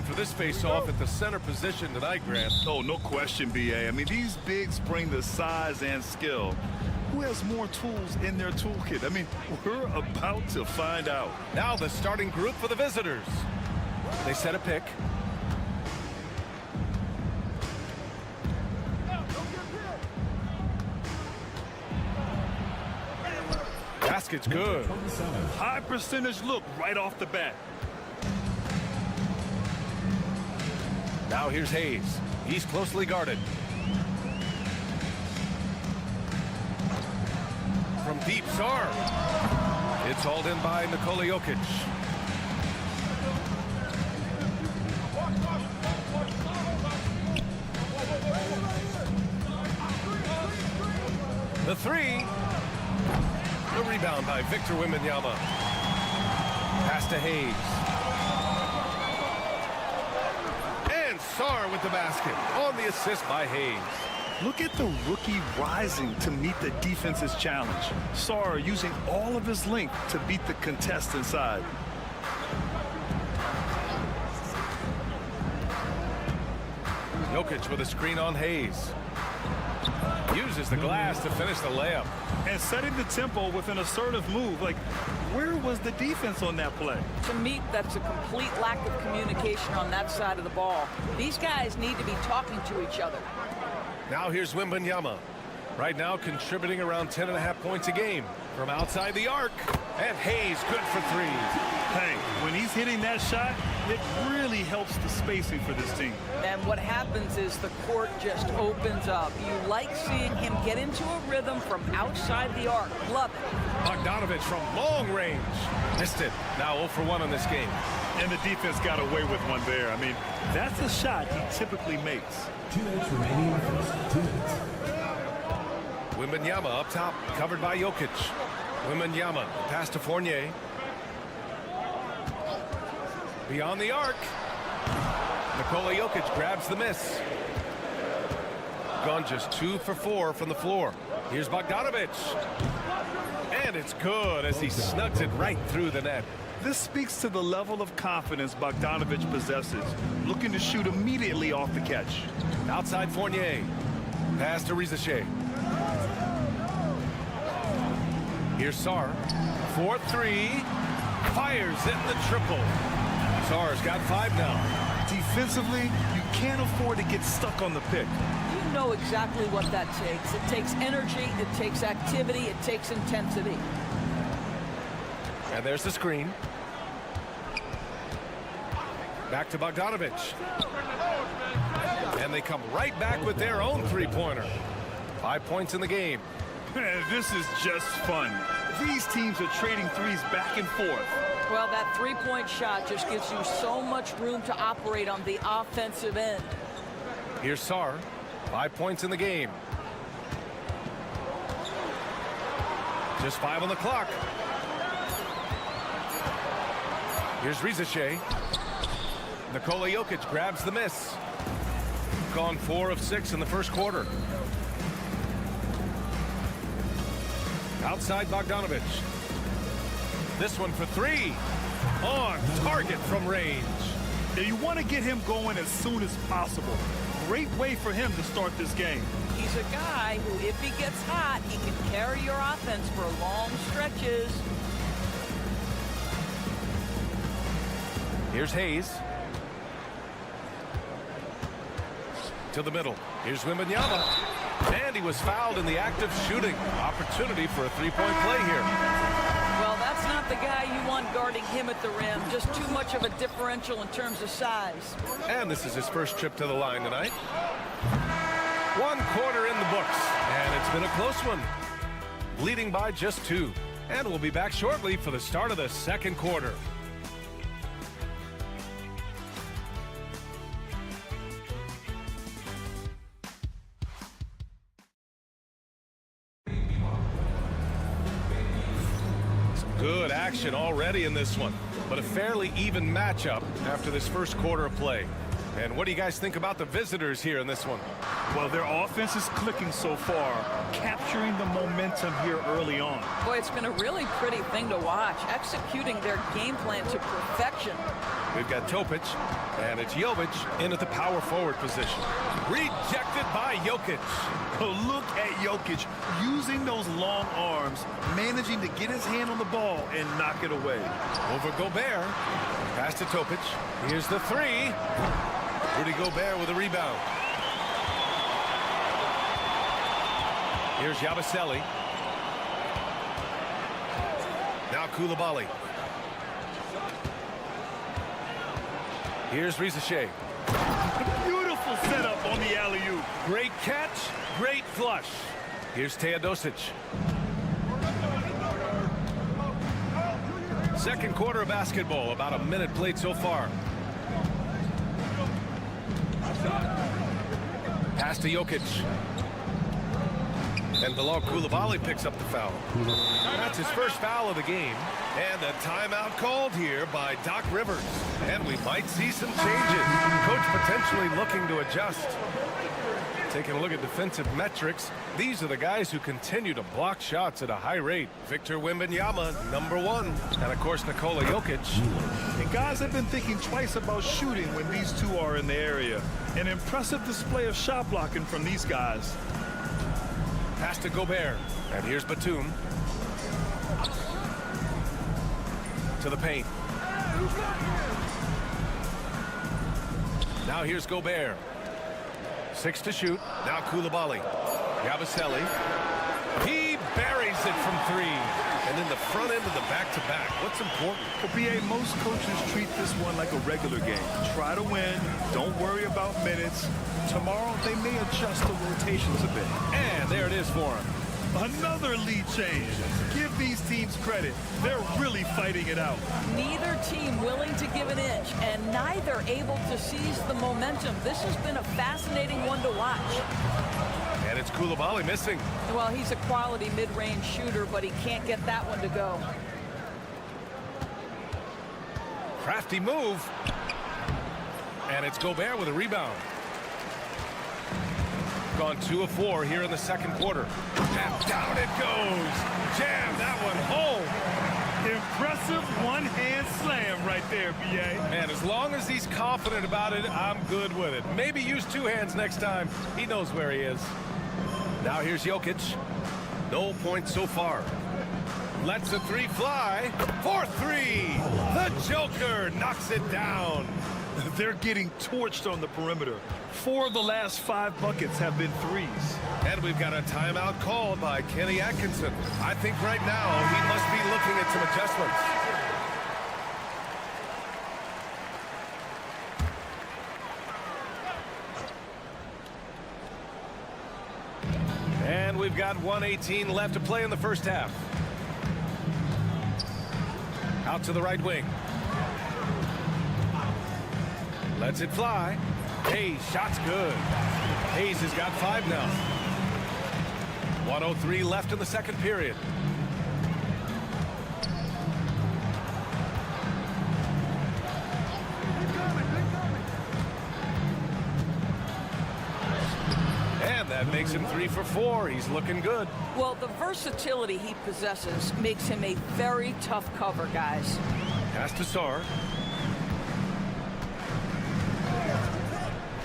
For this face-off at the center position tonight, Grant. Oh, no question, B.A. I mean, these bigs bring the size and skill. Who has more tools in their toolkit? I mean, we're about to find out. Now the starting group for the visitors. They set a pick. Basket's good. High percentage look right off the bat. Now here's Hayes. He's closely guarded. From deep, Sar. It's hauled in by Nikola Jokic. The three. The rebound by Victor Wembanyama. Pass to Hayes. Sar with the basket on the assist by Hayes. Look at the rookie rising to meet the defense's challenge. Sar using all of his length to beat the contest inside. Jokic with a screen on Hayes. Uses the glass to finish the layup. And setting the tempo with an assertive move. Like, where was the defense on that play? To me, that's a complete lack of communication on that side of the ball. These guys need to be talking to each other. Now here's Wembanyama. Right now contributing around 10.5 points a game. From outside the arc. And Hayes good for three. Hey, when he's hitting that shot, it really helps the spacing for this team. And what happens is the court just opens up. You like seeing him get into a rhythm from outside the arc. Love it. Bogdanovich from long range. Missed it. Now 0 for 1 on this game. And the defense got away with one there. I mean, that's a shot he typically makes. 2 minutes remaining in the first. 2 minutes. Wembanyama up top, covered by Jokic. Wembanyama, pass to Fournier. Beyond the arc. Nikola Jokic grabs the miss. Gone just 2 for 4 from the floor. Here's Bogdanovich. And it's good as he snugs it right through the net. This speaks to the level of confidence Bogdanovich possesses. Looking to shoot immediately off the catch. Outside Fournier. Pass to Rizeshe. Here's Sar. 4-3. Fires it in the triple. Sar's got 5 now. Defensively, you can't afford to get stuck on the pick. You know exactly what that takes. It takes energy, it takes activity, it takes intensity. And there's the screen. Back to Bogdanovich. And they come right back with their own three-pointer. 5 points in the game. Man, this is just fun. These teams are trading threes back and forth. Well, that three-point shot just gives you so much room to operate on the offensive end. Here's Sar. 5 points in the game. Just 5 on the clock. Here's Rizeshe. Nikola Jokic grabs the miss. Gone 4 of 6 in the first quarter. Outside Bogdanovich. This one for 3. On target from range. Now you want to get him going as soon as possible. Great way for him to start this game. He's a guy who, if he gets hot, he can carry your offense for long stretches. Here's Hayes. To the middle. Here's Wembanyama. And he was fouled in the act of shooting. Opportunity for a three-point play here. Well, that's not the guy you want guarding him at the rim. Just too much of a differential in terms of size. And this is his first trip to the line tonight. One quarter in the books, and it's been a close one. Leading by just 2. And we'll be back shortly for the start of the second quarter. Some good action already in this one, but a fairly even matchup after this first quarter of play. And what do you guys think about the visitors here in this one? Well, their offense is clicking so far, capturing the momentum here early on. Boy, it's been a really pretty thing to watch, executing their game plan to perfection. We've got Topic, and it's Jovic in at the power forward position. Rejected by Jokic. Oh, look at Jokic using those long arms, managing to get his hand on the ball and knock it away. Over Gobert. Pass to Topic. Here's the 3. Rudy Gobert with a rebound. Here's Yabusele. Now Koulibaly. Here's Rizachet. Beautiful setup on the alley-oop. Great catch, great flush. Here's Teodosic. Second quarter of basketball, about a minute played so far. Pass to Jokic. And Bilal Koulibaly picks up the foul. That's his first foul of the game. And a timeout called here by Doc Rivers. And we might see some changes. Coach potentially looking to adjust. Taking a look at defensive metrics, these are the guys who continue to block shots at a high rate. Victor Wembanyama, #1. And, of course, Nikola Jokic. And guys have been thinking twice about shooting when these two are in the area. An impressive display of shot blocking from these guys. Pass to Gobert. And here's Batum. To the paint. Now here's Gobert. 6 to shoot. Now Koulibaly. Yabusele. He buries it from 3. And in the front end of the back-to-back. What's important? For BA, most coaches treat this one like a regular game. Try to win. Don't worry about minutes. Tomorrow, they may adjust the rotations a bit. And there it is for him. Another lead change. Give these teams credit. They're really fighting it out. Neither team willing to give an inch, and neither able to seize the momentum. This has been a fascinating one to watch. And it's Koulibaly missing. Well, he's a quality mid-range shooter, but he can't get that one to go. Crafty move. And it's Gobert with a rebound. Gone 2 of 4 here in the second quarter. And down it goes. Jam that one home. Impressive one-hand slam right there, BA. And as long as he's confident about it, I'm good with it. Maybe use 2 hands next time. He knows where he is. Now here's Jokic. No points so far. Lets the 3 fly. For 3. The Joker knocks it down. They're getting torched on the perimeter. 4 of the last 5 buckets have been 3s. And we've got a timeout called by Kenny Atkinson. I think right now he must be looking at some adjustments. And we've got 1:18 left to play in the first half. Out to the right wing. Lets it fly. Hayes, shot's good. Hayes has got 5 now. 1:03 left in the second period. And that makes him 3 for 4. He's looking good. Well, the versatility he possesses makes him a very tough cover, guys. Pass to Sarr.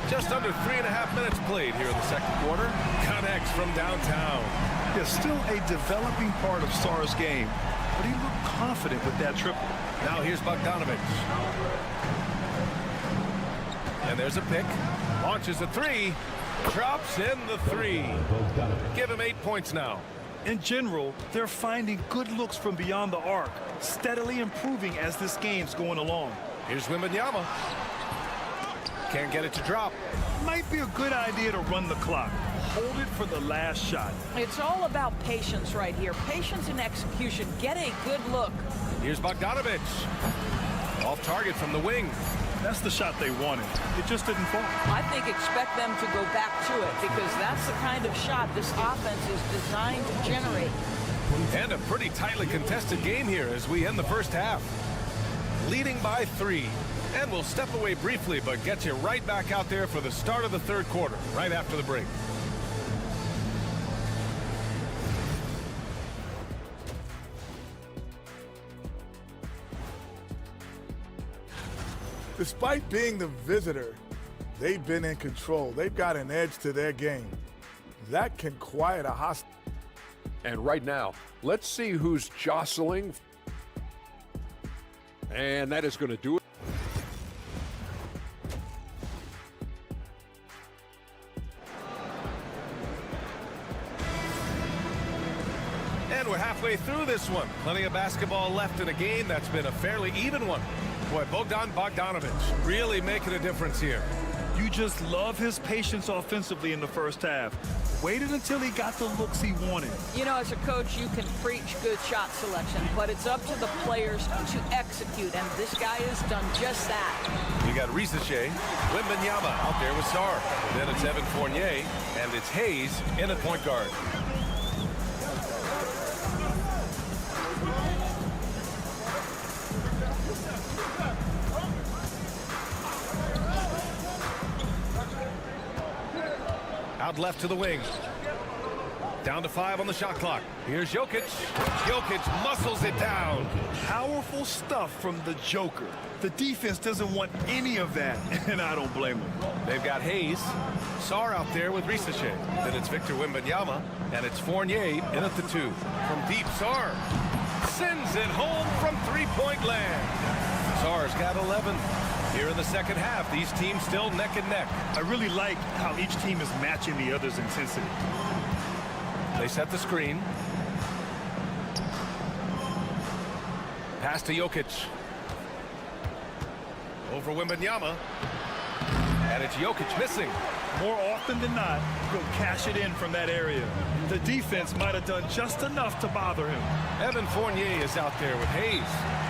Just under 3.5 minutes played here in the second quarter. Connects from downtown. Yeah, still a developing part of Sarr's game, but he looked confident with that triple. Now here's Bogdanovic. And there's a pick. Launches a 3. Drops in the 3. Give him 8 points now. In general, they're finding good looks from beyond the arc, steadily improving as this game's going along. Here's Wembanyama. Can't get it to drop. Might be a good idea to run the clock. hold it for the last shot. It's all about patience right here. Patience and execution. Get a good look. Here's Bogdanovic. Off target from the wing. That's the shot they wanted. It just didn't fall. I think expect them to go back to it because that's the kind of shot this offense is designed to generate. And a pretty tightly contested game here as we end the first half. Leading by 3. And we'll step away briefly, but get you right back out there for the start of the third quarter, right after the break. Despite being the visitor, they've been in control. They've got an edge to their game. That can quiet a hostile. And right now, let's see who's jostling. And that is going to do it. And we're halfway through this one. Plenty of basketball left in a game that's been a fairly even one. Boy, Bogdanovic really making a difference here. You just love his patience offensively in the first half. Waited until he got the looks he wanted. You know, as a coach, you can preach good shot selection, but it's up to the players to execute, and this guy has done just that. You got Risache, Wembanyama out there with Sarr. Then it's Evan Fournier, and it's Hayes in at point guard. Out left to the wing. Down to 5 on the shot clock. Here's Jokic. Jokic muscles it down. Powerful stuff from the Joker. The defense doesn't want any of that, and I don't blame them. They've got Hayes. Sarr out there with Risache. Then it's Victor Wembanyama, and it's Fournier in at the 2. From deep, Sarr sends it home from three-point land. Sarr's got 11. Here in the second half, these teams still neck and neck. I really like how each team is matching the other's intensity. They set the screen. Pass to Jokic. Over Wembanyama. And it's Jokic missing. More often than not, he'll cash it in from that area. The defense might have done just enough to bother him. Evan Fournier is out there with Hayes.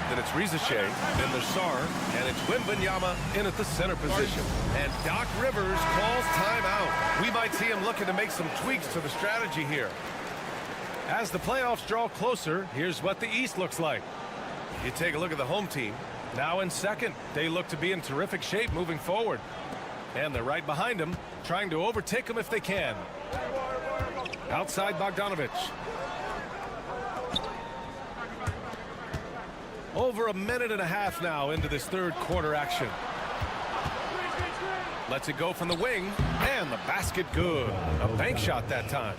Then it's Risache, then there's Sarr, and it's Wembanyama in at the center position. And Doc Rivers calls timeout. We might see him looking to make some tweaks to the strategy here. As the playoffs draw closer, here's what the East looks like. You take a look at the home team. Now in second, they look to be in terrific shape moving forward. And they're right behind them, trying to overtake them if they can. Outside Bogdanovic. Over a minute and a half now into this third quarter action. Lets it go from the wing, and the basket good. A bank shot that time.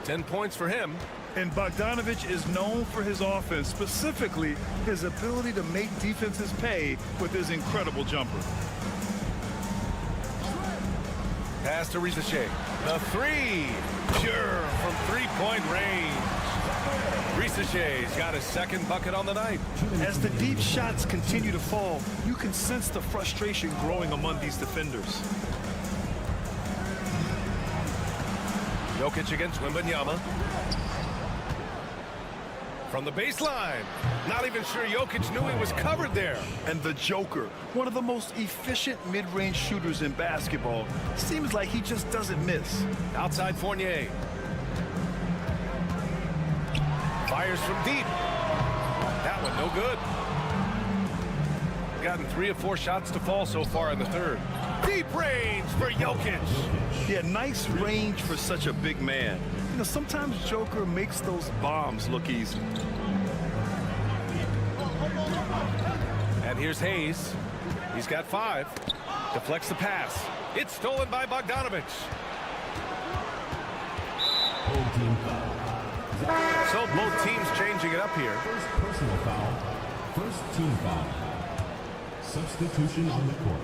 10 points for him. And Bogdanovic is known for his offense, specifically his ability to make defenses pay with his incredible jumper. Pass to Risache. The 3. Sure, from three-point range. Risache's got his second bucket on the night. As the deep shots continue to fall, you can sense the frustration growing among these defenders. Jokic against Wembanyama. From the baseline. Not even sure Jokic knew he was covered there. And the Joker, one of the most efficient mid-range shooters in basketball, seems like he just doesn't miss. Outside Fournier. Fires from deep. That one no good. Gotten 3 of 4 shots to fall so far in the third. Deep range for Jokic. Yeah, nice range for such a big man. You know, sometimes Joker makes those bombs look easy. And here's Hayes. He's got 5. Deflects the pass. It's stolen by Bogdanovic. So both teams changing it up here. First personal foul. First team foul. Substitution on the court.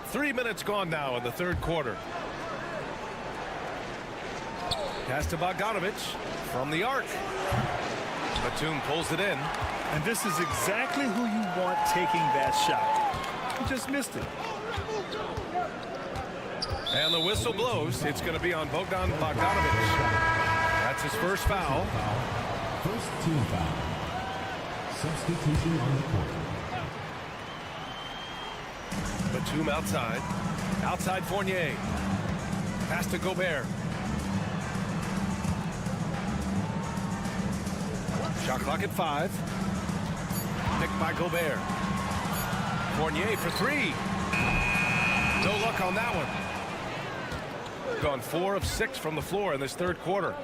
3 minutes gone now in the third quarter. Pass to Bogdanovic from the arc. Batum pulls it in. And this is exactly who you want taking that shot. He just missed it. And the whistle blows. It's going to be on Bogdan Bogdanovic. That's his first foul. First team foul. Substitution on the court. Batum outside. Outside Fournier. Pass to Gobert. Shot clock at 5. Picked by Gobert. Fournier for 3. No luck on that one. Gone 4 of 6 from the floor in this third quarter.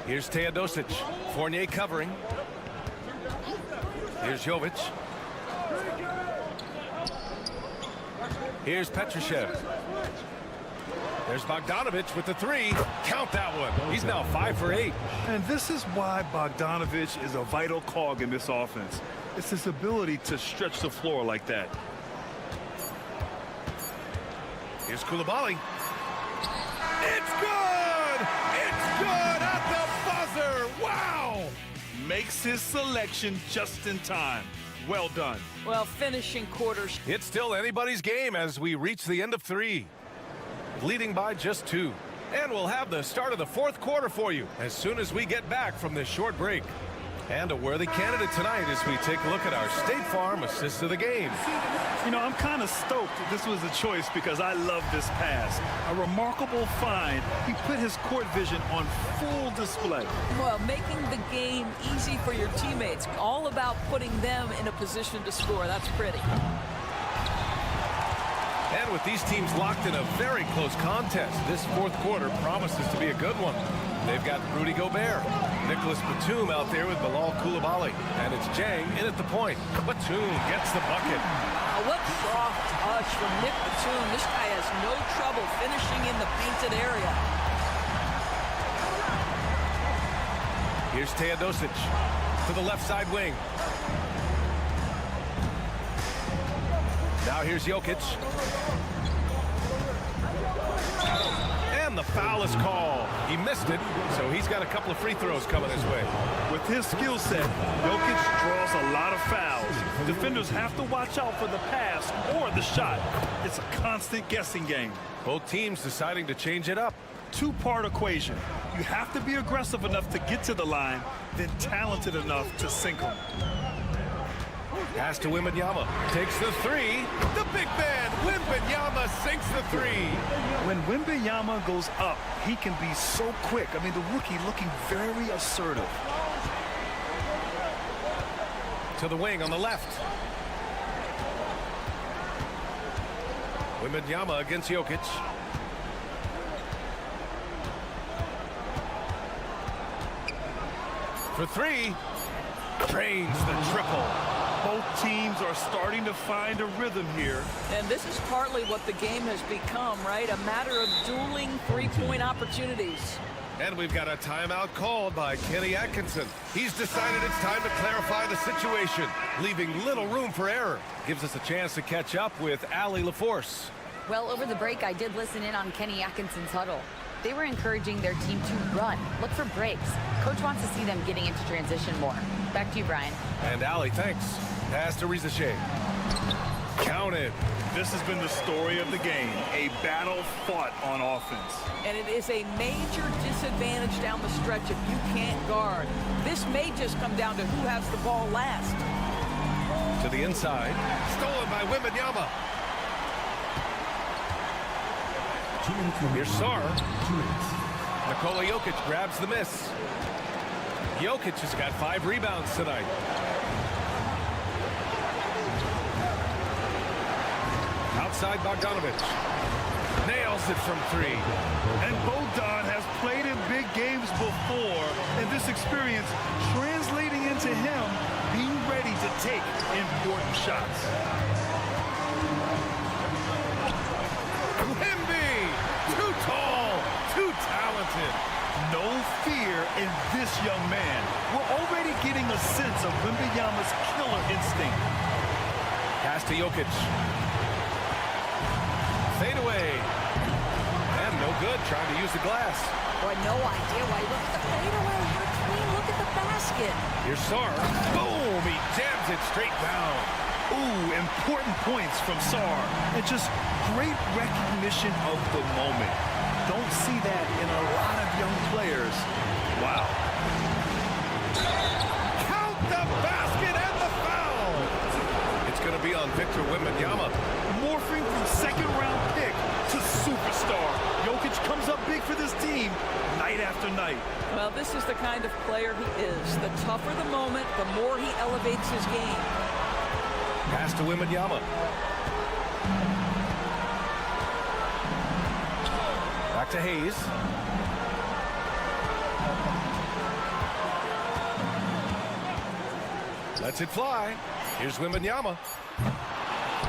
Here's Teodosic. Fournier covering. Here's Jovic. Here's Petrushev. There's Bogdanovic with the 3. Count that one. He's now 5 for 8. And this is why Bogdanovic is a vital cog in this offense. It's his ability to stretch the floor like that. Here's Koulibaly. It's good! It's good at the buzzer! Wow! Makes his selection just in time. Well done. Well, finishing quarters. It's still anybody's game as we reach the end of 3. Leading by just 2. And we'll have the start of the fourth quarter for you as soon as we get back from this short break. And a worthy candidate tonight as we take a look at our State Farm assist of the game. You know, I'm kind of stoked this was a choice because I love this pass. A remarkable find. He put his court vision on full display. Well, making the game easy for your teammates. All about putting them in a position to score. That's pretty. And with these teams locked in a very close contest, this fourth quarter promises to be a good one. They've got Rudy Gobert, Nicholas Batum out there with Bilal Koulibaly, and it's Jang in at the point. Batum gets the bucket. What soft touch from Nick Batum. This guy has no trouble finishing in the painted area. Here's Teodosic to the left side wing. Now here's Jokic. And the foul is called. He missed it, so he's got a couple of free throws coming his way. With his skill set, Jokic draws a lot of fouls. Defenders have to watch out for the pass or the shot. It's a constant guessing game. Both teams deciding to change it up. Two-part equation. You have to be aggressive enough to get to the line, then talented enough to sink them. Pass to Wembanyama. Takes the 3. The big man, Wembanyama, sinks the 3. When Wembanyama goes up, he can be so quick. I mean, the rookie looking very assertive. To the wing on the left. Wembanyama against Jokic. For 3. Drains the triple. Both teams are starting to find a rhythm here. And this is partly what the game has become, right? A matter of dueling three-point opportunities. And we've got a timeout called by Kenny Atkinson. He's decided it's time to clarify the situation, leaving little room for error. Gives us a chance to catch up with Allie LaForce. Well, over the break, I did listen in on Kenny Atkinson's huddle. They were encouraging their team to run, look for breaks. Coach wants to see them getting into transition more. Back to you, Brian. And Allie, thanks. Pass to Rizachet. Counted. This has been the story of the game, a battle fought on offense. And it is a major disadvantage down the stretch if you can't guard. This may just come down to who has the ball last. To the inside. Stolen by Wembanyama. Here's Sarr. Nikola Jokic grabs the miss. Jokic has got 5 rebounds tonight. Outside Bogdanovic. Nails it from 3. And Bogdan has played in big games before, and this experience translating into him being ready to take important shots. Wemby! Too tall, too talented. No fear in this young man. We're already getting a sense of Wembanyama's killer instinct. Pass to Jokic. Fade away. And no good, trying to use the glass. Boy, no idea why. Look at the fadeaway. How clean. Look at the basket. Here's Sarr. Boom! He jams it straight down. Ooh, important points from Sar. And just great recognition of the moment. Don't see that in a lot of young players. Wow. Count the basket and the foul. It's going to be on Victor Wembanyama. Morphing from second-round pick to superstar. Jokic comes up big for this team night after night. Well, this is the kind of player he is. The tougher the moment, the more he elevates his game. Pass to Wembanyama. Back to Hayes. Lets it fly. Here's Wembanyama.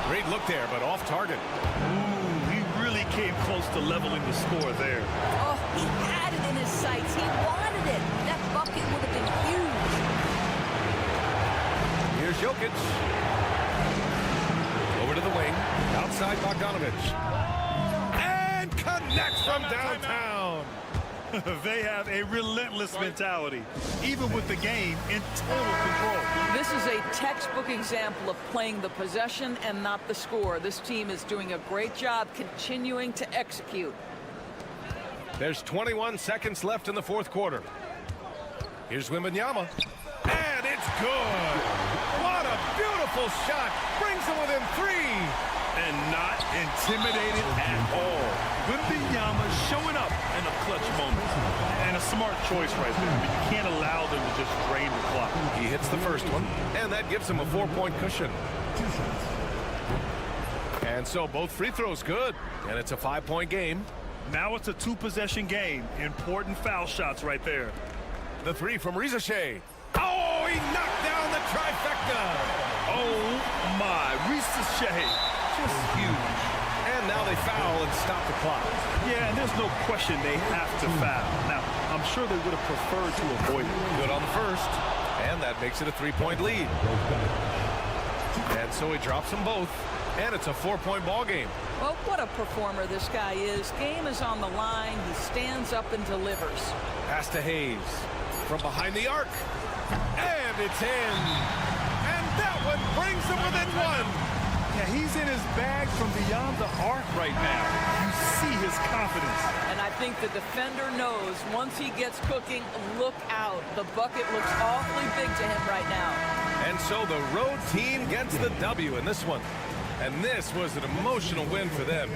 Great look there, but off target. Ooh, he really came close to leveling the score there. Oh, he had it in his sights. He wanted it. That bucket would have been huge. Here's Jokic. Over to the wing. Outside Bogdanovich. And connects from downtown. They have a relentless mentality, even with the game in total control. This is a textbook example of playing the possession and not the score. This team is doing a great job continuing to execute. There's 21 seconds left in the fourth quarter. Here's Wembanyama. And it's good. What a beautiful shot. Brings them within 3. And not intimidated at all. Wembanyama showing up in a clutch moment. And a smart choice right there. But you can't allow them to just drain the clock. He hits the first one, and that gives him a 4-point cushion. And so both free throws good, and it's a 5-point game. Now it's a 2-possession game. Important foul shots right there. The 3 from Rizache. Oh, he knocked down the trifecta. Oh, my. Rizache. Just huge. And now they foul and stop the clock. Yeah, and there's no question they have to foul. Now, I'm sure they would have preferred to avoid it. Good on the first, and that makes it a 3-point lead. And so he drops them both, and it's a 4-point ball game. Well, what a performer this guy is. Game is on the line. He stands up and delivers. Pass to Hayes from behind the arc. And it's in. And that one brings them within 1. Yeah, he's in his bag from beyond the arc right now. You see his confidence. And I think the defender knows once he gets cooking, look out. The bucket looks awfully big to him right now. And so the road team gets the W in this one. And this was an emotional win for them.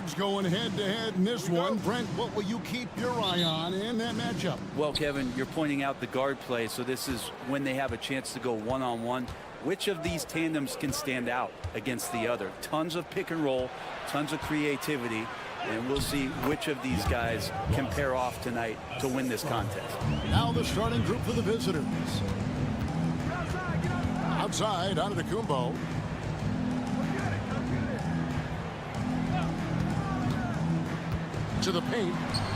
guards going head-to-head in this one. Brent, what will you keep your eye on in that matchup? Well, Kevin, you're pointing out the guard play, so this is when they have a chance to go one-on-one. Which of these tandems can stand out against the other? Tons of pick and roll, tons of creativity, and we'll see which of these guys can pair off tonight to win this contest. Now the starting group for the visitors. Outside, Antetokounmpo. To the paint.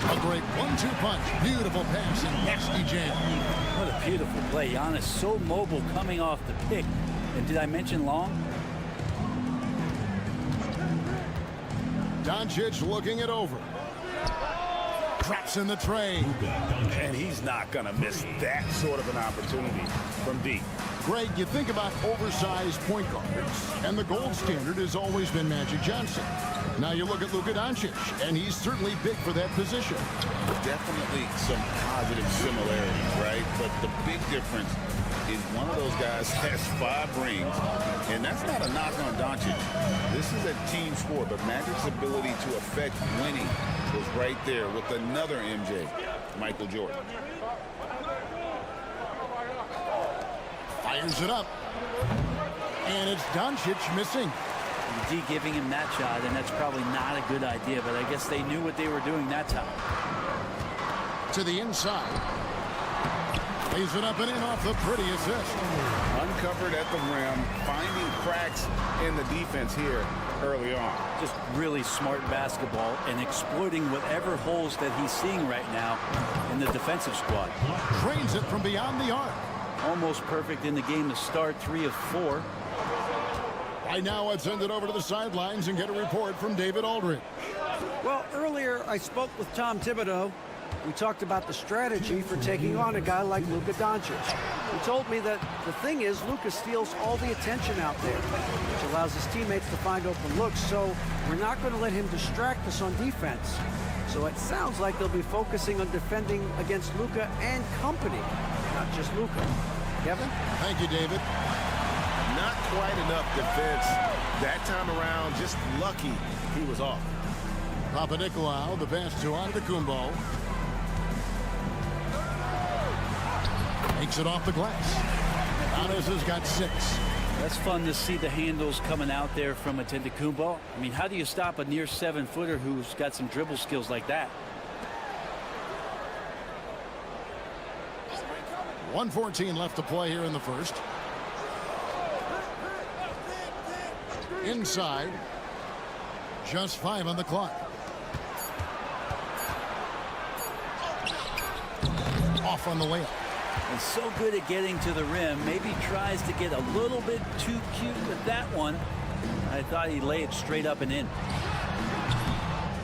A great 1-2 punch. Beautiful pass and nasty jam. What a beautiful play. Giannis so mobile coming off the pick. And did I mention long? Doncic looking it over. Traps in the tray. And he's not going to miss that sort of an opportunity from deep. Greg, you think about oversized point guards, and the gold standard has always been Magic Johnson. Now you look at Luka Doncic, and he's certainly big for that position. Definitely some positive similarities, right? But the big difference is one of those guys has 5 rings, and that's not a knock on Doncic. This is a team sport, but Magic's ability to affect winning was right there with another MJ, Michael Jordan. Fires it up. And it's Doncic missing. D giving him that shot, and that's probably not a good idea, but I guess they knew what they were doing that time. To the inside. Lays it up and in off the pretty assist. Uncovered at the rim, finding cracks in the defense here early on. Just really smart basketball and exploiting whatever holes that he's seeing right now in the defensive squad. Drains it from beyond the arc. Almost perfect in the game to start, 3 of 4. Right now, let's send it over to the sidelines and get a report from David Aldridge. Well, earlier I spoke with Tom Thibodeau. We talked about the strategy for taking on a guy like Luka Doncic. He told me that the thing is Luka steals all the attention out there, which allows his teammates to find open looks, so we're not going to let him distract us on defense. So it sounds like they'll be focusing on defending against Luka and company, not just Luka. Kevin? Thank you, David. Not quite enough defense that time around. Just lucky he was off. Papanikolaou, the pass to Antetokounmpo. Makes it off the glass. Giannis has got 6. That's fun to see the handles coming out there from Antetokounmpo. I mean, how do you stop a near 7-footer who's got some dribble skills like that? 1:14 left to play here in the first. Inside. Just 5 on the clock. Off on the layup. And so good at getting to the rim. Maybe tries to get a little bit too cute with that one. I thought he'd lay it straight up and in.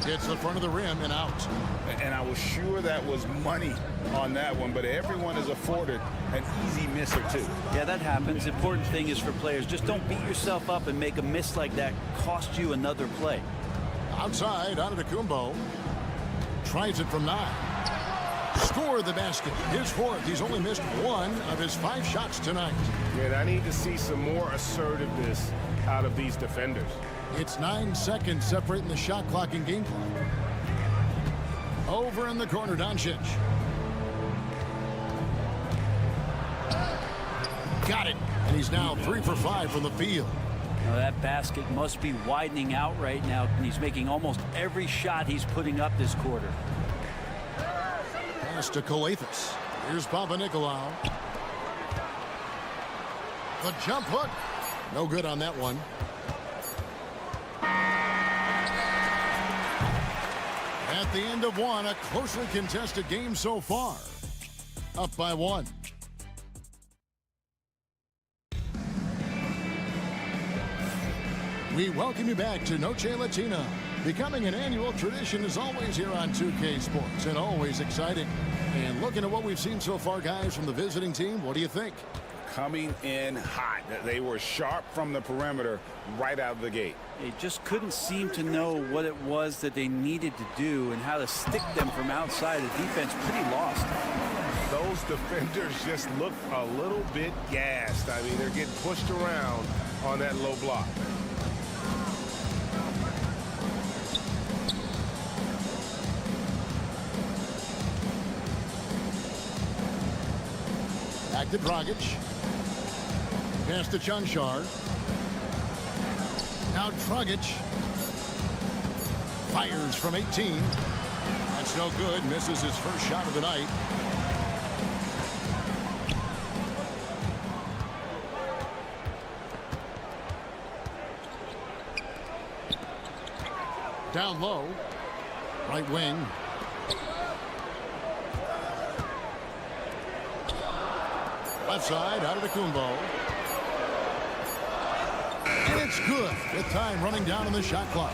Hits the front of the rim and out. And I was sure that was money on that one, but everyone is afforded an easy miss or two. Yeah, that happens. Important thing is for players, just don't beat yourself up and make a miss like that cost you another play. Outside, Antetokounmpo tries it from 9. Score the basket. His 4th. He's only missed 1 of his 5 shots tonight. Yeah, I need to see some more assertiveness out of these defenders. It's 9 seconds separating the shot clock and game clock. Over in the corner, Doncic. Got it. And he's now 3 for 5 from the field. Now that basket must be widening out right now, and he's making almost every shot he's putting up this quarter. Pass to Kalathis. Here's Papanikolaou. The jump hook. No good on that one. At the end of 1, a closely contested game so far. Up by 1. We welcome you back to Noche Latina. Becoming an annual tradition is always here on 2K Sports, and always exciting. And looking at what we've seen so far, guys, from the visiting team, what do you think? Coming in hot. They were sharp from the perimeter right out of the gate. They just couldn't seem to know what it was that they needed to do and how to stick them from outside. The defense pretty lost. Those defenders just look a little bit gassed. I mean, they're getting pushed around on that low block. to Dragic. Pass to Chanchar. Now Dragic. Fires from 18. That's no good. Misses his first shot of the night. Down low. Right wing. Left side, out of the Kumbo. And it's good. With time running down on the shot clock.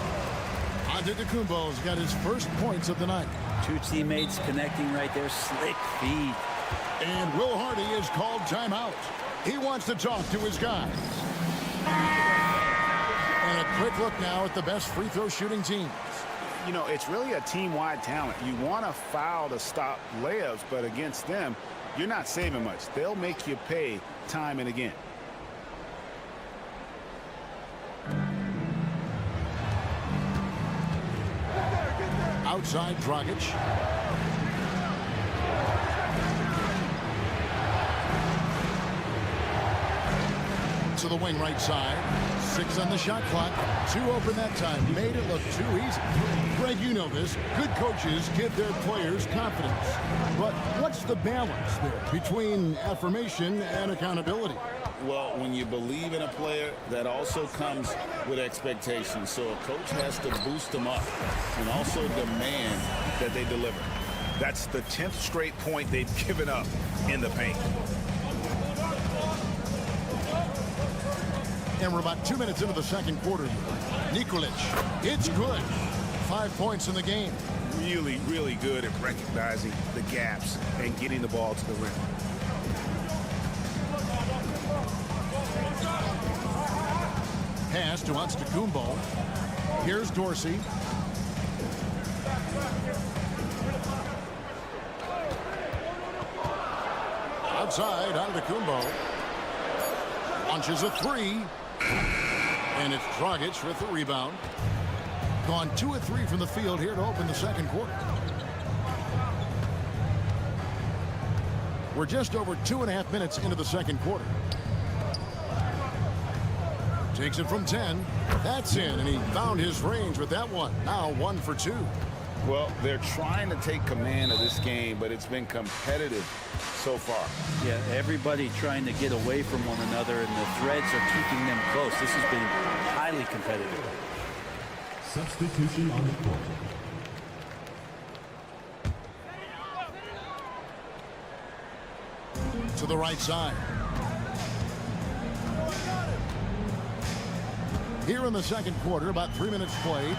Antetokounmpo's got his first points of the night. Two teammates connecting right there. Slick feed. And Will Hardy is called timeout. He wants to talk to his guys. And a quick look now at the best free throw shooting teams. You know, it's really a team-wide talent. You want to foul to stop layups, but against them, you're not saving much. They'll make you pay time and again. Outside Dragic. To the wing right side. 6 on the shot clock. 2 open that time. Made it look too easy. Greg, you know this. Good coaches give their players confidence. But what's the balance there between affirmation and accountability? Well, when you believe in a player, that also comes with expectations. So a coach has to boost them up and also demand that they deliver. That's the 10th straight point they've given up in the paint. And we're about 2 minutes into the second quarter. Nikolic, it's good. 5 points in the game. Really, really good at recognizing the gaps and getting the ball to the rim. Pass to Antetokounmpo. Here's Dorsey. Outside, Antetokounmpo. Launches a 3. And it's Dragic with the rebound. Gone 2 of 3 from the field here to open the second quarter. We're just over 2.5 minutes into the second quarter. Takes it from 10. That's in, and he found his range with that one. Now 1 for 2. Well, they're trying to take command of this game, but it's been competitive so far. Yeah, everybody trying to get away from one another, and the threads are keeping them close. This has been highly competitive. Substitution on the court. To the right side. Here in the second quarter, about 3 minutes played,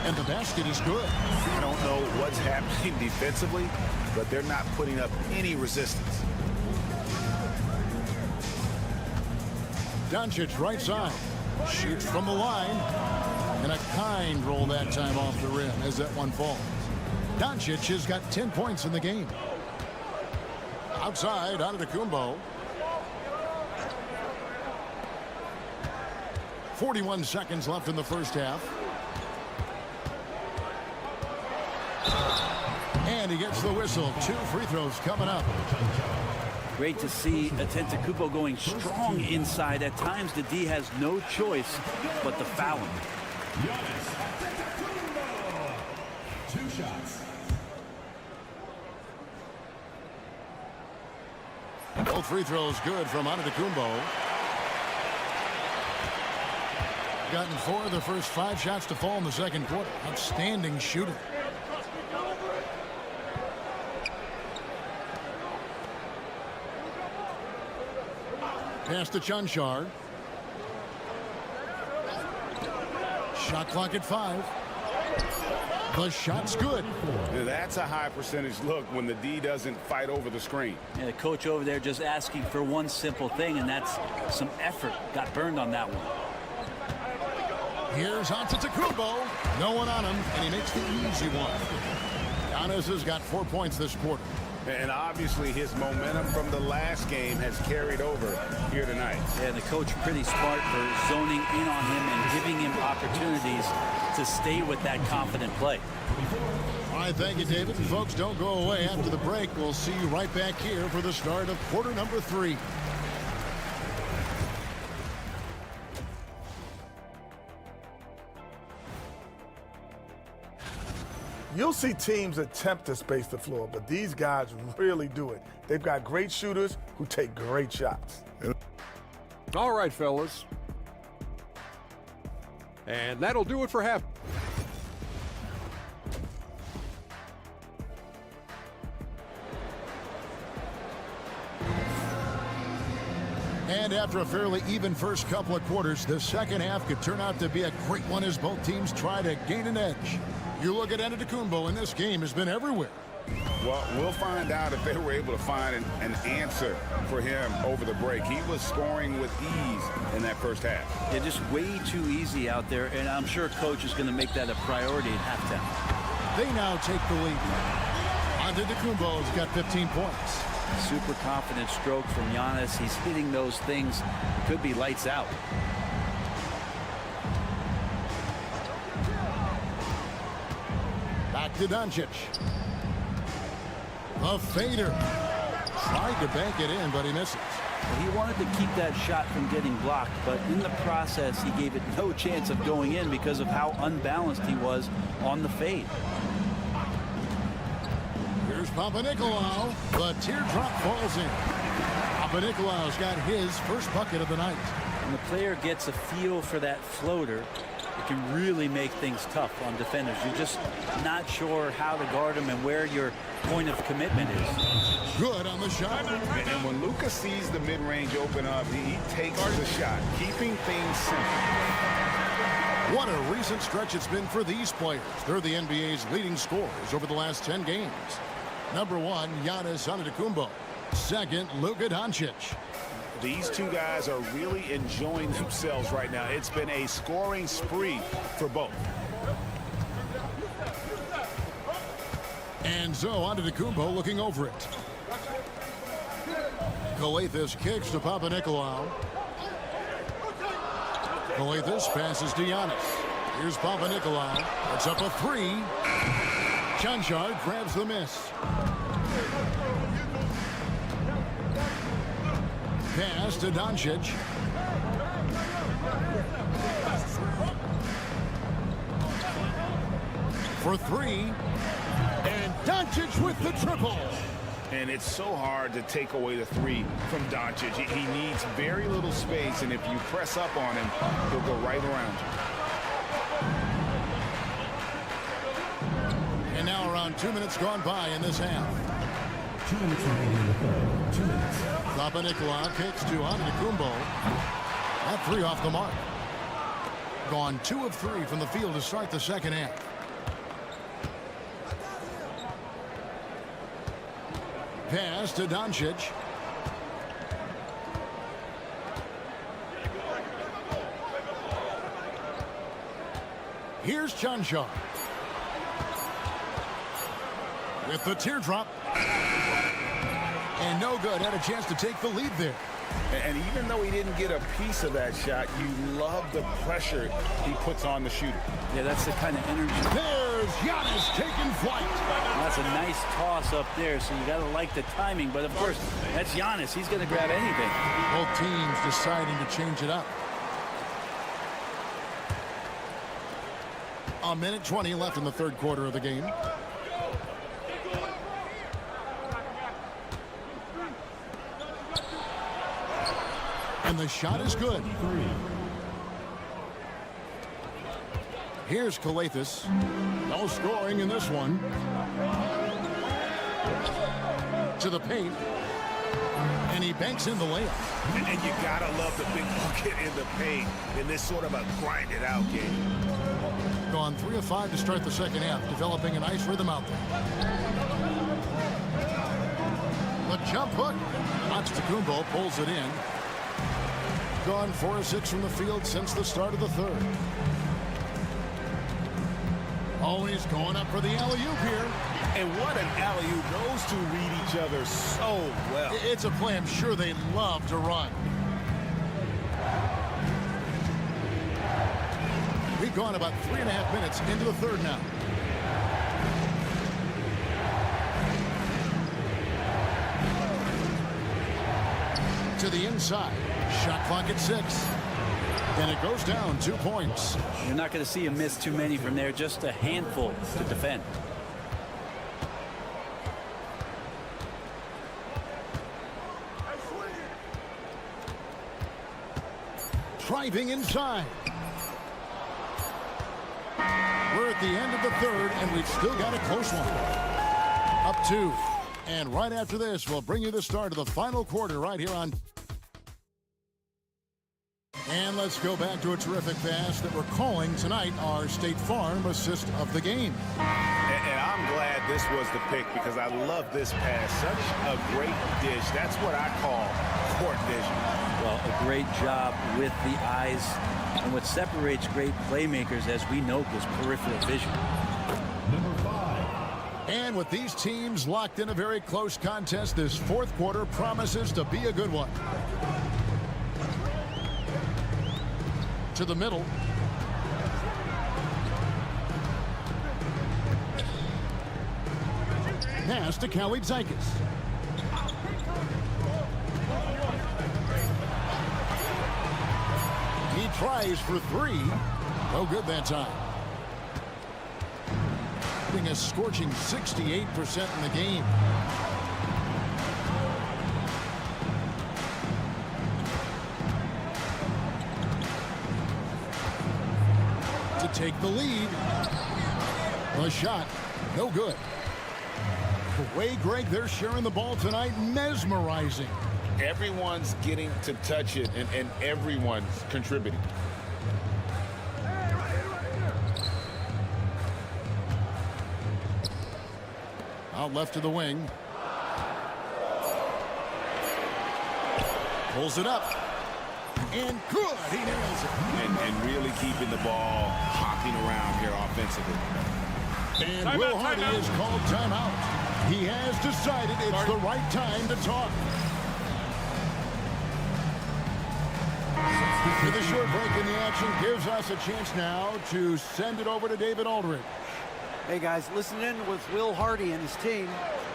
and the basket is good. I don't know what's happening defensively, but they're not putting up any resistance. Doncic right side. Shoots from the line. And a kind roll that time off the rim as that one falls. Doncic has got 10 points in the game. Outside, Antetokounmpo. 41 seconds left in the first half. And he gets the whistle. 2 free throws coming up. Great to see Antetokounmpo going strong inside. At times, the D has no choice but to foul him. 2 shots. Both free throws good from Antetokounmpo. Gotten 4 of the first 5 shots to fall in the second quarter. Outstanding shooting. Pass to Chanchar. Shot clock at 5. The shot's good. That's a high percentage look when the D doesn't fight over the screen. Yeah, the coach over there just asking for one simple thing, and that's some effort. Got burned on that one. Here's Antetokounmpo. No one on him, and he makes the easy one. Giannis has got 4 points this quarter. And obviously his momentum from the last game has carried over here tonight. Yeah, and the coach pretty smart for zoning in on him and giving him opportunities to stay with that confident play. All right, thank you, David. Folks, don't go away. After the break, we'll see you right back here for the start of quarter number 3. You'll see teams attempt to space the floor, but these guys really do it. They've got great shooters who take great shots. All right, fellas. And that'll do it for half. And after a fairly even first couple of quarters, the second half could turn out to be a great one as both teams try to gain an edge. You look at Antetokounmpo, and this game has been everywhere. Well, we'll find out if they were able to find an answer for him over the break. He was scoring with ease in that first half. Yeah, just way too easy out there, and I'm sure coach is going to make that a priority at halftime. They now take the lead. Antetokounmpo's got 15 points. Super confident stroke from Giannis. He's hitting those things. Could be lights out. Back to Doncic. A fader. Tried to bank it in, but he misses. He wanted to keep that shot from getting blocked, but in the process, he gave it no chance of going in because of how unbalanced he was on the fade. Here's Papanikolaou. The teardrop falls in. Papanikolaou's got his first bucket of the night. When the player gets a feel for that floater, it can really make things tough on defenders. You're just not sure how to guard them and where your point of commitment is. Good on the shot. And when Luka sees the mid-range open up, he takes the shot, keeping things simple. What a recent stretch it's been for these players. They're the NBA's leading scorers over the last 10 games. Number 1, Giannis Antetokounmpo. Second, Luka Doncic. These two guys are really enjoying themselves right now. It's been a scoring spree for both. And so Antetokounmpo looking over it. Calathes kicks to Papanikolaou. Calathes passes to Giannis. Here's Papanikolaou. It's up a 3. Chanchard grabs the miss. Pass to Doncic. For 3. And Doncic with the triple. And it's so hard to take away the 3 from Doncic. He needs very little space, and if you press up on him, he'll go right around you. And now around 2 minutes gone by in this half. 2 minutes remaining in the third. 2 minutes. Papanikolaou kicks to Antetokounmpo. That 3 off the mark. Gone 2 of 3 from the field to start the second half. Pass to Doncic. Here's Chanchard. With the teardrop. And no good. Had a chance to take the lead there. And even though he didn't get a piece of that shot, you love the pressure he puts on the shooter. Yeah, that's the kind of energy. There's Giannis taking flight. That's a nice toss up there, so you got to like the timing. But, of course, that's Giannis. He's going to grab anything. Both teams deciding to change it up. A minute 20 left in the third quarter of the game. And the shot is good. Here's Calathes. No scoring in this one. To the paint. And he banks in the layup. And you gotta love the big bucket in the paint in this sort of a grinded out game. Gone 3 of 5 to start the second half, developing a nice rhythm out there. The jump hook. Antetokounmpo pulls it in. Gone 4 of 6 from the field since the start of the third. Oh, he's going up for the alley-oop here. And what an alley-oop. Those two read each other so well. It's a play I'm sure they love to run. We've gone about 3.5 minutes into the third now. To the inside. Shot clock at 6. And it goes down 2 points. You're not going to see him miss too many from there, just a handful to defend. Driving inside. We're at the end of the third, and we've still got a close one. Up 2. And right after this, we'll bring you the start of the final quarter right here on. And let's go back to a terrific pass that we're calling tonight our State Farm assist of the game. And I'm glad this was the pick because I love this pass. Such a great dish. That's what I call court vision. Well, a great job with the eyes. And what separates great playmakers, as we know, is peripheral vision. Number 5. And with these teams locked in a very close contest, this fourth quarter promises to be a good one. To the middle. Pass to Kalaitzakis. He tries for 3. No good that time. Getting a scorching 68% in the game. To take the lead. A shot. No good. The way, Greg, they're sharing the ball tonight, mesmerizing. Everyone's getting to touch it, and everyone's contributing. Out left to the wing. Pulls it up. And good. He nails it. And really keeping the ball hopping around here offensively. And Timeout, Will Hardy timeout. is called timeout. He has decided it's the right time to talk. With a short break in the action gives us a chance now to send it over to David Aldridge. Hey guys, listen in with Will Hardy and his team.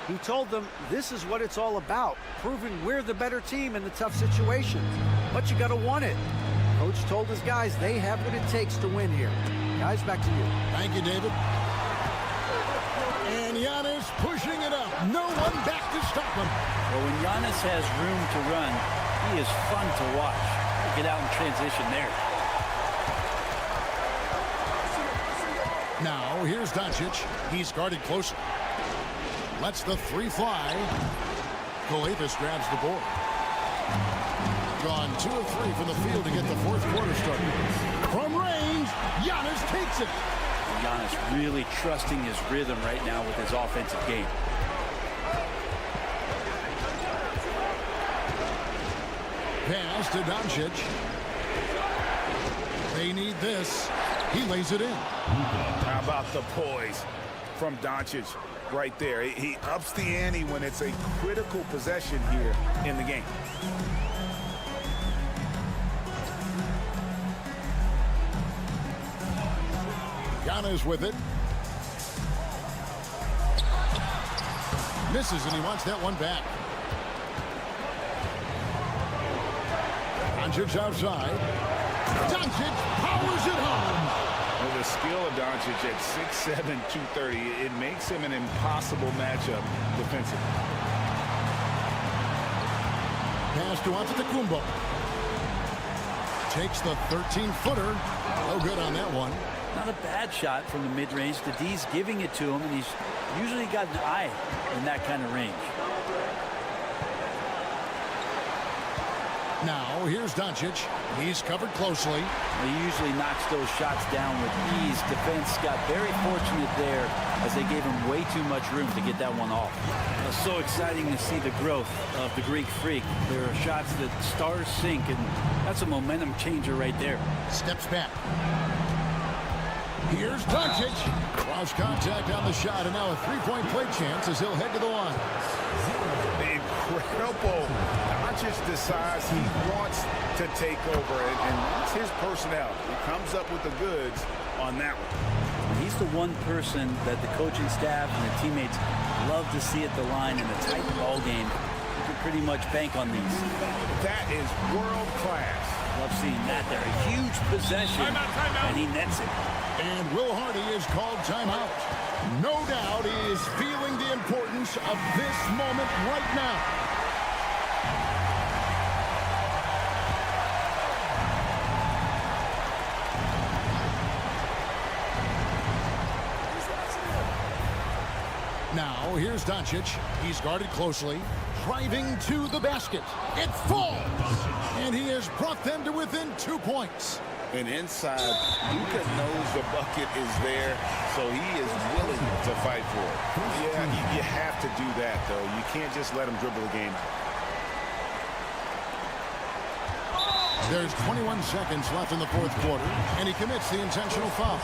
He told them this is what it's all about, proving we're the better team in the tough situations. But you got to want it. Coach told his guys they have what it takes to win here. Guys, back to you. Thank you, David. And Giannis pushing it up. No one back to stop him. Well, when Giannis has room to run, he is fun to watch. Get out in transition there. Now, here's Doncic. He's guarded closer. Lets the 3 fly. Kalaitzakis grabs the board. Gone 2 of 3 from the field to get the fourth quarter started. From range, Giannis takes it. Giannis really trusting his rhythm right now with his offensive game. Pass to Doncic. They need this. He lays it in. How about the poise from Doncic right there? He ups the ante when it's a critical possession here in the game. Giannis with it. Misses, and he wants that one back. Doncic outside. Doncic powers it home. Well, the skill of Doncic at 6'7", 230, it makes him an impossible matchup defensively. Pass to Antetokounmpo. Takes the 13-footer. No good on that one. Not a bad shot from the mid-range. The D's giving it to him, and he's usually got an eye in that kind of range. Now, here's Doncic. He's covered closely. He usually knocks those shots down with ease. Defense got very fortunate there as they gave him way too much room to get that one off. It's so exciting to see the growth of the Greek Freak. There are shots that stars sink, and that's a momentum changer right there. Steps back. Here's Doncic. Cross contact on the shot, and now a three-point play chance as he'll head to the line. Incredible. Doncic decides he wants to take over, and it's his personnel. He comes up with the goods on that one. He's the one person that the coaching staff and the teammates love to see at the line in a tight ball game. You can pretty much bank on these. That is world class. Love seeing that there. A huge possession, and he nets it. And Will Hardy is called timeout. No doubt he is feeling the importance of this moment right now. Now, here's Doncic. He's guarded closely. Driving to the basket. It falls! And he has brought them to within 2 points. And inside, Luka knows the bucket is there, so he is willing to fight for it. Yeah, you have to do that, though. You can't just let him dribble the game out. There's 21 seconds left in the fourth quarter, and he commits the intentional foul.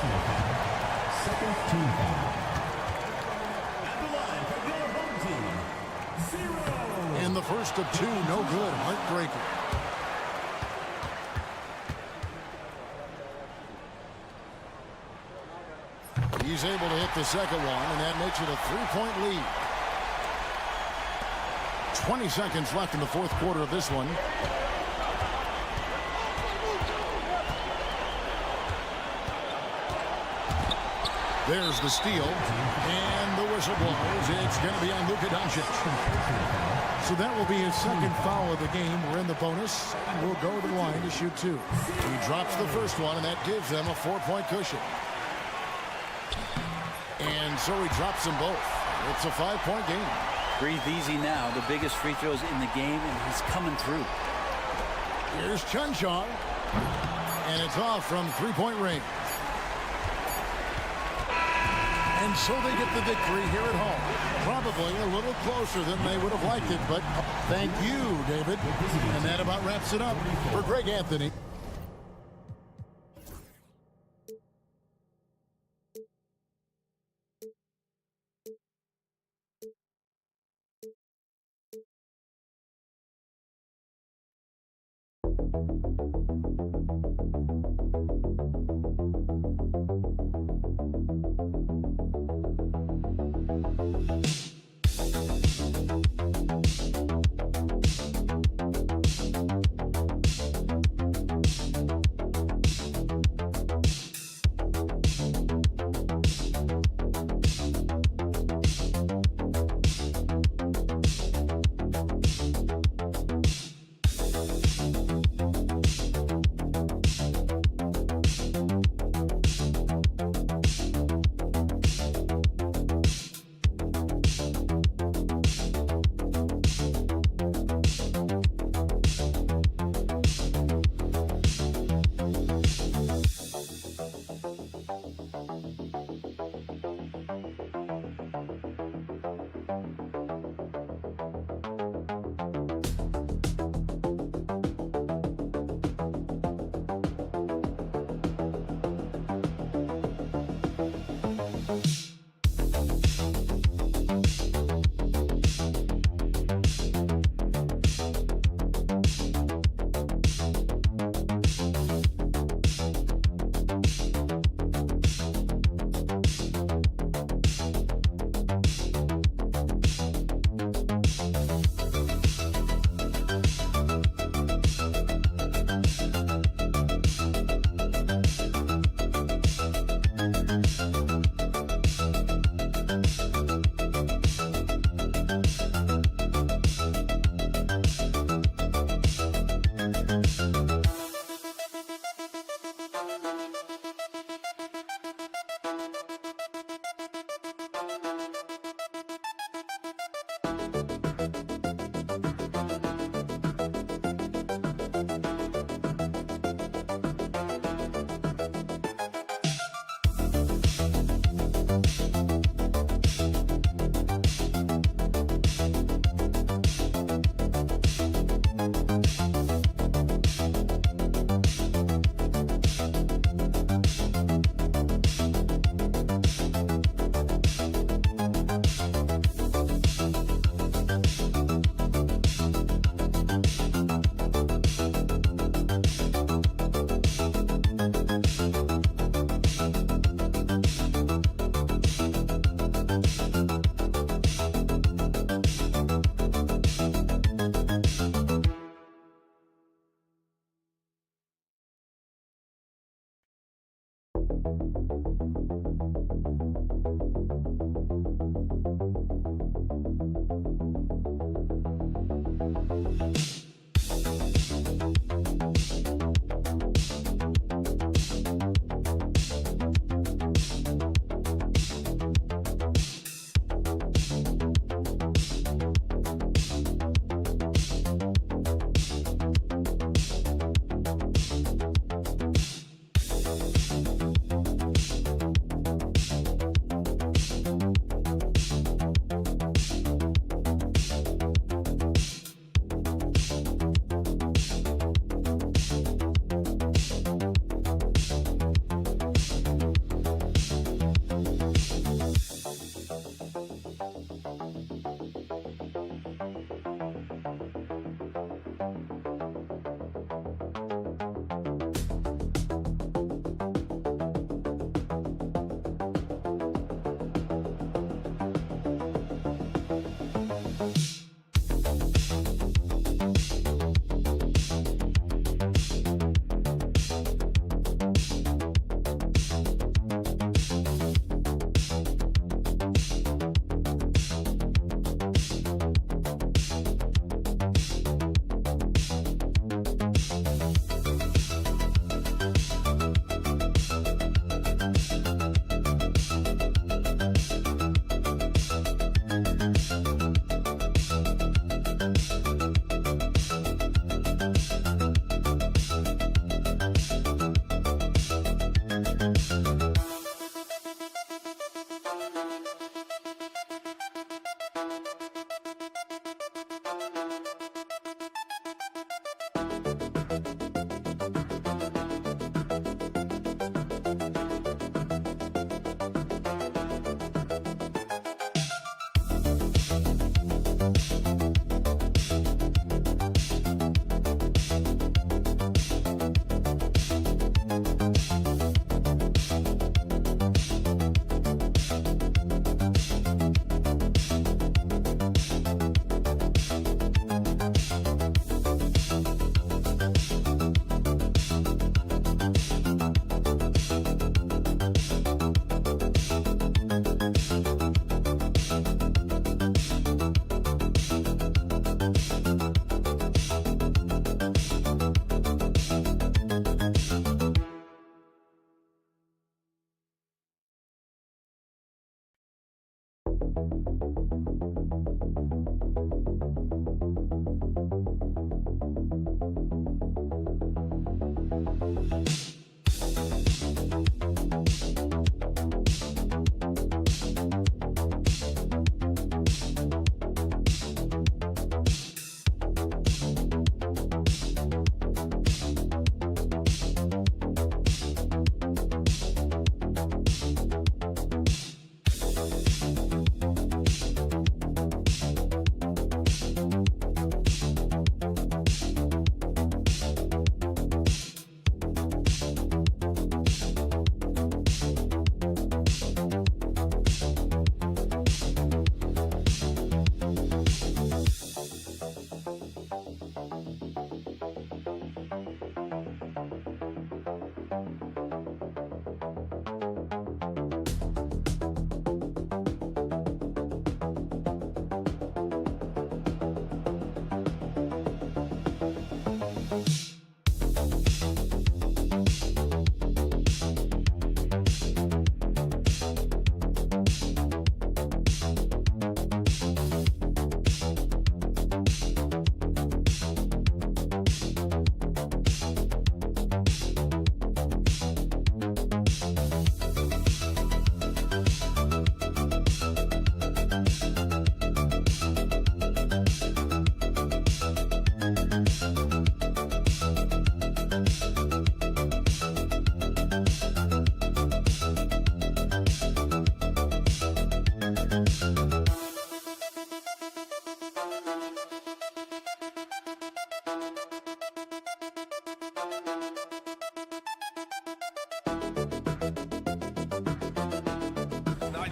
Second team foul. And the first of two, no good. Heartbreaker. He's able to hit the second one, and that makes it a three-point lead. 20 seconds left in the fourth quarter of this one. There's the steal, and the whistle blows. It's going to be on Luka Doncic. So that will be his second foul of the game. We're in the bonus, and we'll go to the line to shoot two. He drops the first one, and that gives them a 4-point cushion. And so he drops them both. It's a 5-point game. Breathe easy now. The biggest free throws in the game, and he's coming through. Here's Chunchar, and it's off from three-point range. And so they get the victory here at home. Probably a little closer than they would have liked it, but thank you, David. And that about wraps it up for Greg Anthony.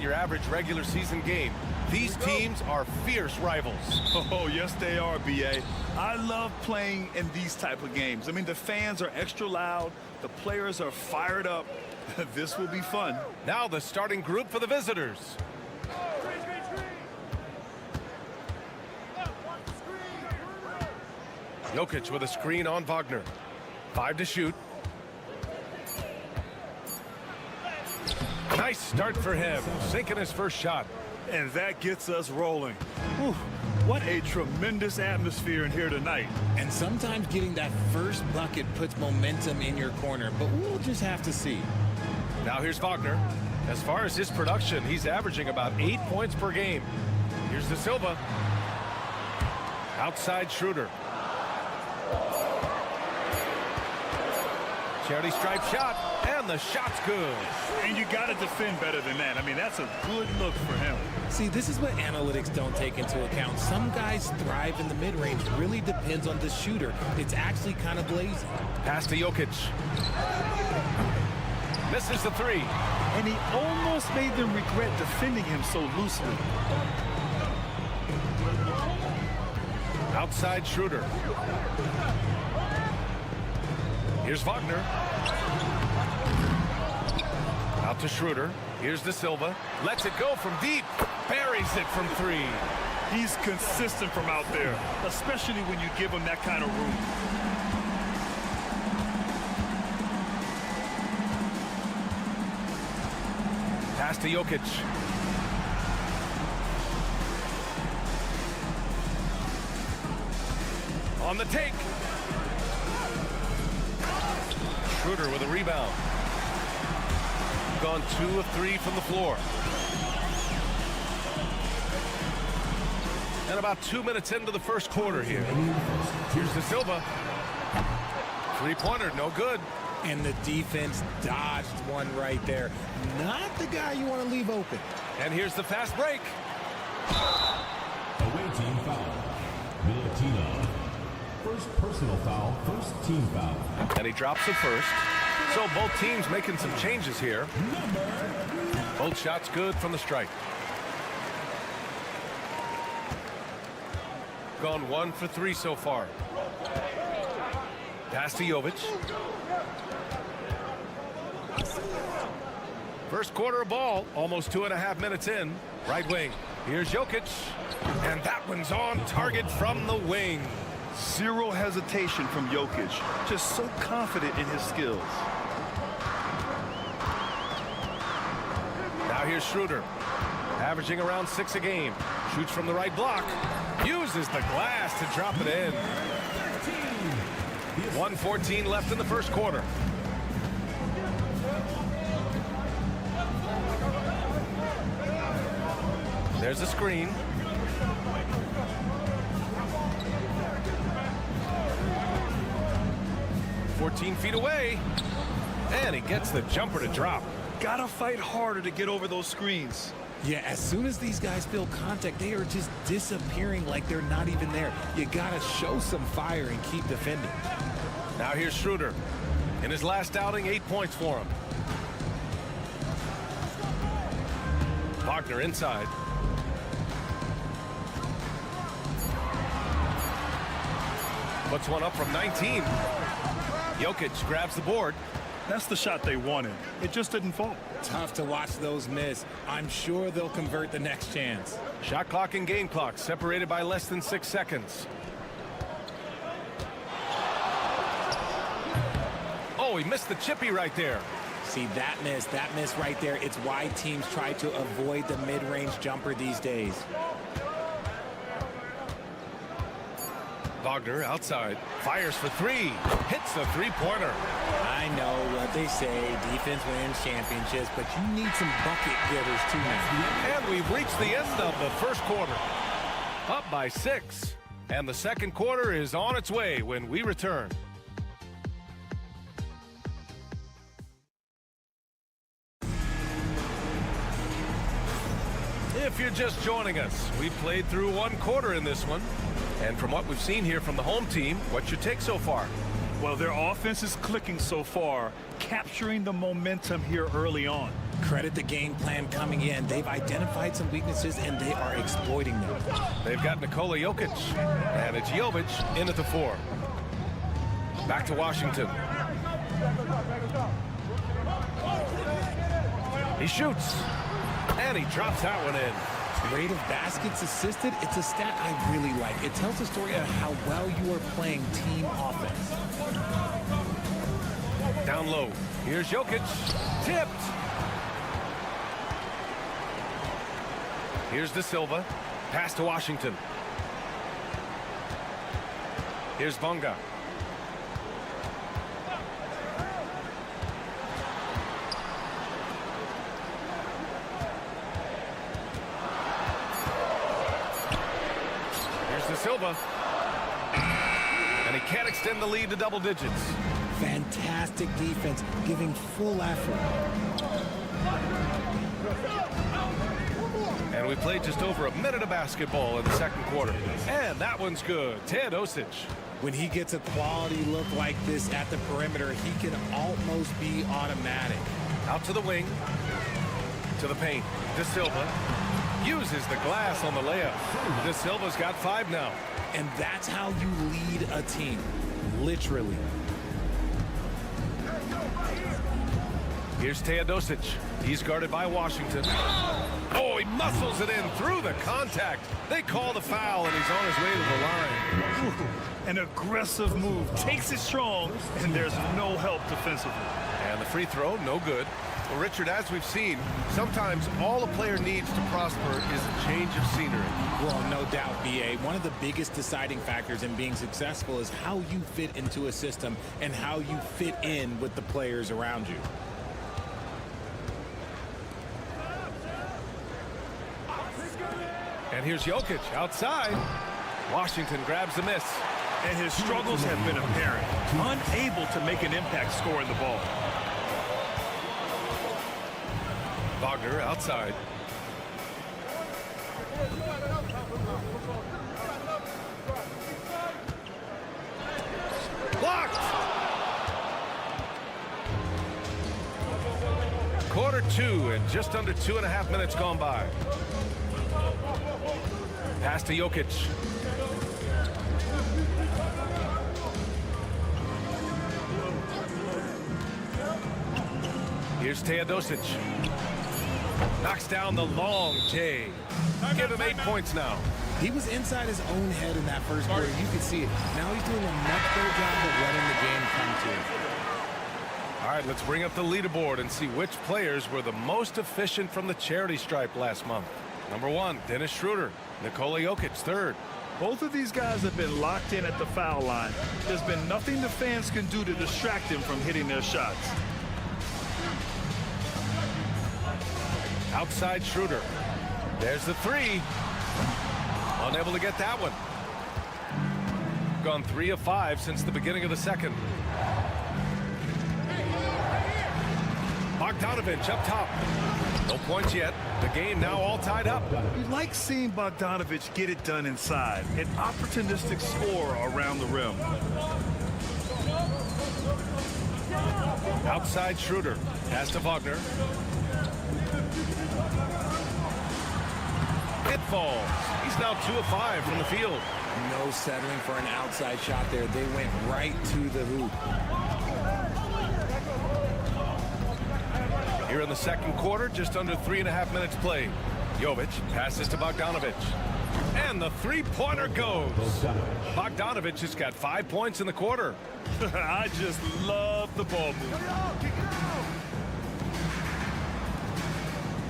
Your average regular season game. These teams are fierce rivals. Oh, yes, they are, B.A. I love playing in these type of games. I mean, the fans are extra loud. The players are fired up. This will be fun. Now the starting group for the visitors. Jokic with a screen on Wagner. 5 to shoot. Nice start for him, sinking his first shot. And that gets us rolling. Whew, what a tremendous atmosphere in here tonight. And sometimes getting that first bucket puts momentum in your corner, but we'll just have to see. Now here's Wagner. As far as his production, he's averaging about 8 points per game. Here's De Silva. Outside Schroeder. Charity stripe shot, and the shot's good. And you got to defend better than that. I mean, that's a good look for him. See, this is what analytics don't take into account. Some guys thrive in the mid-range. Really depends on the shooter. It's actually kind of lazy. Pass to Jokic. Misses the three. And he almost made them regret defending him so loosely. Outside Schroeder. Here's Wagner. Out to Schroeder. Here's De Silva. Lets it go from deep. Buries it from 3. He's consistent from out there, especially when you give him that kind of room. Pass to Jokic. On the take. Schroeder with a rebound. Gone 2 of 3 from the floor. And about 2 minutes into the first quarter here. Here's De Silva. Three-pointer, no good. And the defense dodged one right there. Not the guy you want to leave open. And here's the fast break. Away team foul. Milutinov. First personal foul, first team foul. And he drops it first. So both teams making some changes here. Both shots good from the strike. Gone 1 for 3 so far. Pass to Jovic. First quarter of ball, almost 2.5 minutes in. Right wing. Here's Jokic. And that one's on target from the wing. Zero hesitation from Jokic. Just so confident in his skills. Now here's Schroeder. Averaging around 6 a game. Shoots from the right block. Uses the glass to drop it in. 1:14 left in the first quarter. There's a screen. "14 feet away." And he gets the jumper to drop. Gotta fight harder to get over those screens. Yeah, as soon as these guys feel contact, they are just disappearing like they're not even there. You gotta show some fire and keep defending. Now here's Schroeder. In his last outing, 8 points for him. Wagner inside. Puts one up from 19. Jokic grabs the board. That's the shot they wanted. It just didn't fall. Tough to watch those miss. I'm sure they'll convert the next chance. Shot clock and game clock separated by less than 6 seconds. Oh, he missed the chippy right there. See, that miss right there, it's why teams try to avoid the mid-range jumper these days. Wagner outside, fires for 3, hits the three-pointer. I know what they say, defense wins championships, but you need some bucket getters too now. And we've reached the end of the first quarter. Up by 6, and the second quarter is on its way when we return. If you're just joining us, we've played through one quarter in this one. And from what we've seen here from the home team, what's your take so far? Well, their offense is clicking so far, capturing the momentum here early on. Credit the game plan coming in. They've identified some weaknesses, and they are exploiting them. They've got Nikola Jokic, and it's Jovic in at the 4. Back to Washington. He shoots, and he drops that one in. Rate of baskets assisted, it's a stat I really like. It tells the story of how well you are playing team offense. Down low. Here's Jokic. Tipped. Here's De Silva. Pass to Washington. Here's Bonga. Silva, and he can't extend the lead to double digits. Fantastic defense, giving full effort. And we played just over a minute of basketball in the second quarter. And that one's good. Teodosic. When he gets a quality look like this at the perimeter, he can almost be automatic. Out to the wing, to the paint. De Silva uses the glass on the layup. De Silva's got 5 now. And that's how you lead a team, literally. Here's Teodosic. He's guarded by Washington. Oh, he muscles it in through the contact. They call the foul, and he's on his way to the line. An aggressive move, takes it strong, and there's no help defensively. And the free throw, no good. Well, Richard, as we've seen, sometimes all a player needs to prosper is a change of scenery. Well, no doubt, B.A. One of the biggest deciding factors in being successful is how you fit into a system and how you fit in with the players around you. And here's Jokic outside. Washington grabs the miss. And his struggles have been apparent. Unable to make an impact scoring the ball. Wagner outside. Blocked! Quarter 2 and just under 2.5 minutes gone by. Pass to Jokic. Here's Teodosic. Knocks down the long J. Give him 8 points now. He was inside his own head in that first quarter. You could see it. Now he's doing a much better job of letting the game come to him. All right, let's bring up the leaderboard and see which players were the most efficient from the charity stripe last month. Number 1, Dennis Schroeder. Nikola Jokic, 3rd. Both of these guys have been locked in at the foul line. There's been nothing the fans can do to distract them from hitting their shots. Outside Schroeder. There's the 3. Unable to get that one. Gone 3 of 5 since the beginning of the second. Bogdanovich up top. No points yet. The game now all tied up. You like seeing Bogdanovich get it done inside. An opportunistic scorer around the rim. Outside Schroeder. Pass to Wagner. It falls. He's now 2 of 5 from the field. No settling for an outside shot there. They went right to the hoop. Here in the second quarter, just under 3.5 minutes played. Jovic passes to Bogdanovich. And the three-pointer goes. Bogdanovich has got 5 points in the quarter. I just love the ball move.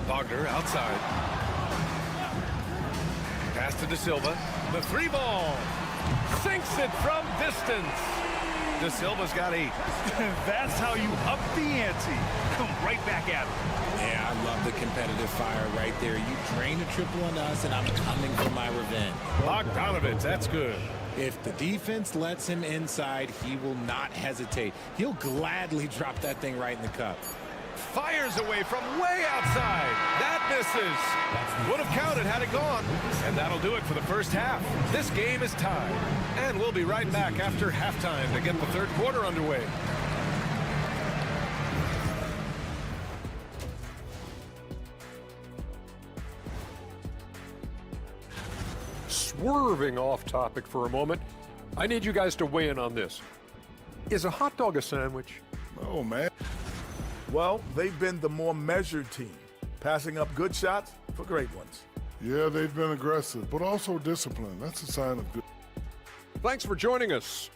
Wagner outside. Pass to De Silva. The 3 ball. Sinks it from distance. De Silva's got 8. That's how you up the ante. Come right back at him. Yeah, I love the competitive fire right there. You drain a triple on us, and I'm coming for my revenge. Bogdanovich, that's good. If the defense lets him inside, he will not hesitate. He'll gladly drop that thing right in the cup. Fires away from way outside. That misses. Would have counted had it gone. And that'll do it for the first half. This game is tied. And we'll be right back after halftime to get the third quarter underway. Swerving off topic for a moment, I need you guys to weigh in on this. Is a hot dog a sandwich? Oh, man. Well, they've been the more measured team, passing up good shots for great ones. Yeah, they've been aggressive, but also disciplined. That's a sign of good. Thanks for joining us.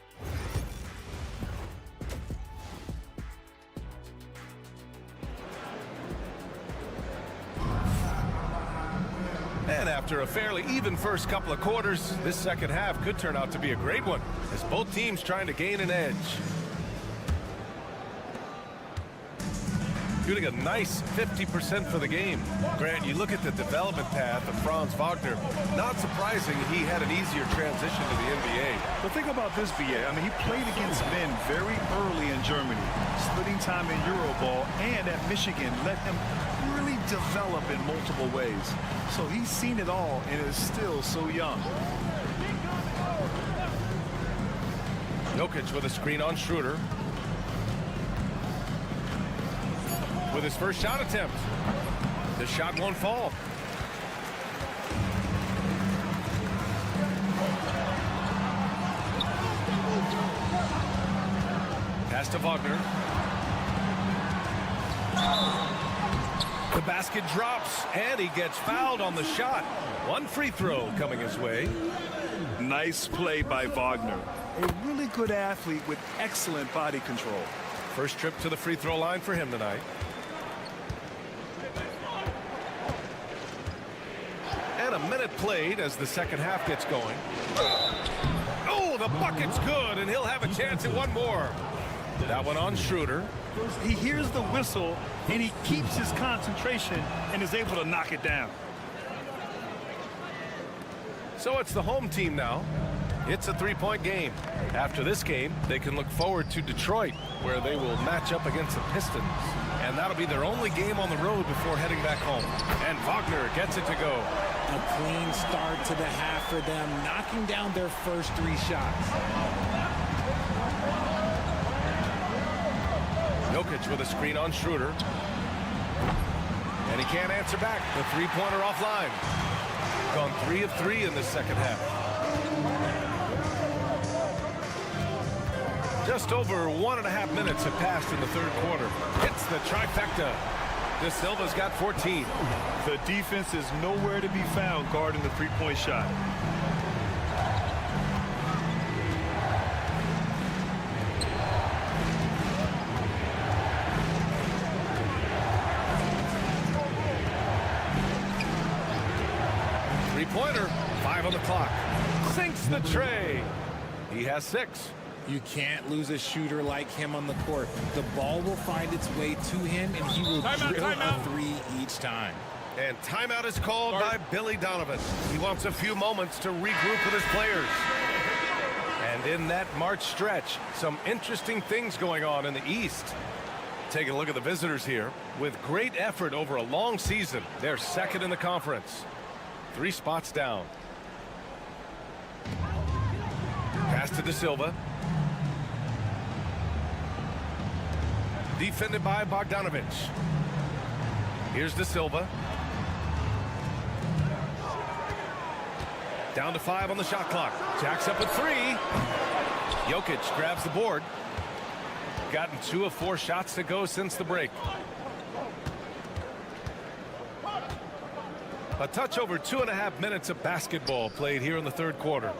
And after a fairly even first couple of quarters, this second half could turn out to be a great one, as both teams trying to gain an edge. Shooting a nice 50% for the game. Grant, you look at the development path of Franz Wagner, not surprising he had an easier transition to the NBA. But think about this, BA. I mean, he played against men very early in Germany, splitting time in Euroball, and at Michigan let him really develop in multiple ways. So he's seen it all and is still so young. Jokic with a screen on Schroeder. With his first shot attempt. The shot won't fall. Pass to Wagner. The basket drops, and he gets fouled on the shot. One free throw coming his way. Nice play by Wagner. A really good athlete with excellent body control. First trip to the free throw line for him tonight. And a minute played as the second half gets going. Oh, the bucket's good, and he'll have a chance at one more. That one on Schroeder. He hears the whistle, and he keeps his concentration and is able to knock it down. So it's the home team now. It's a three-point game. After this game, they can look forward to Detroit, where they will match up against the Pistons. And that'll be their only game on the road before heading back home. And Wagner gets it to go. A clean start to the half for them, knocking down their first 3 shots. Jokic with a screen on Schroeder. And he can't answer back. The three-pointer offline. Gone 3 of 3 in the second half. Just over 1.5 minutes have passed in the third quarter. Hits the trifecta. De Silva's got 14. The defense is nowhere to be found guarding the three-point shot. Three-pointer, 5 on the clock. Sinks the tray. He has 6. You can't lose a shooter like him on the court. The ball will find its way to him, and he will drill a 3 each time. And timeout is called by Billy Donovan. He wants a few moments to regroup with his players. And in that March stretch, some interesting things going on in the East. Taking a look at the visitors here. With great effort over a long season, they're second in the conference. 3 spots down. Pass to De Silva. Defended by Bogdanovic. Here's De Silva. Down to 5 on the shot clock. Jacks up at 3. Jokic grabs the board. Gotten 2 of 4 shots to go since the break. A touch over 2.5 minutes of basketball played here in the third quarter.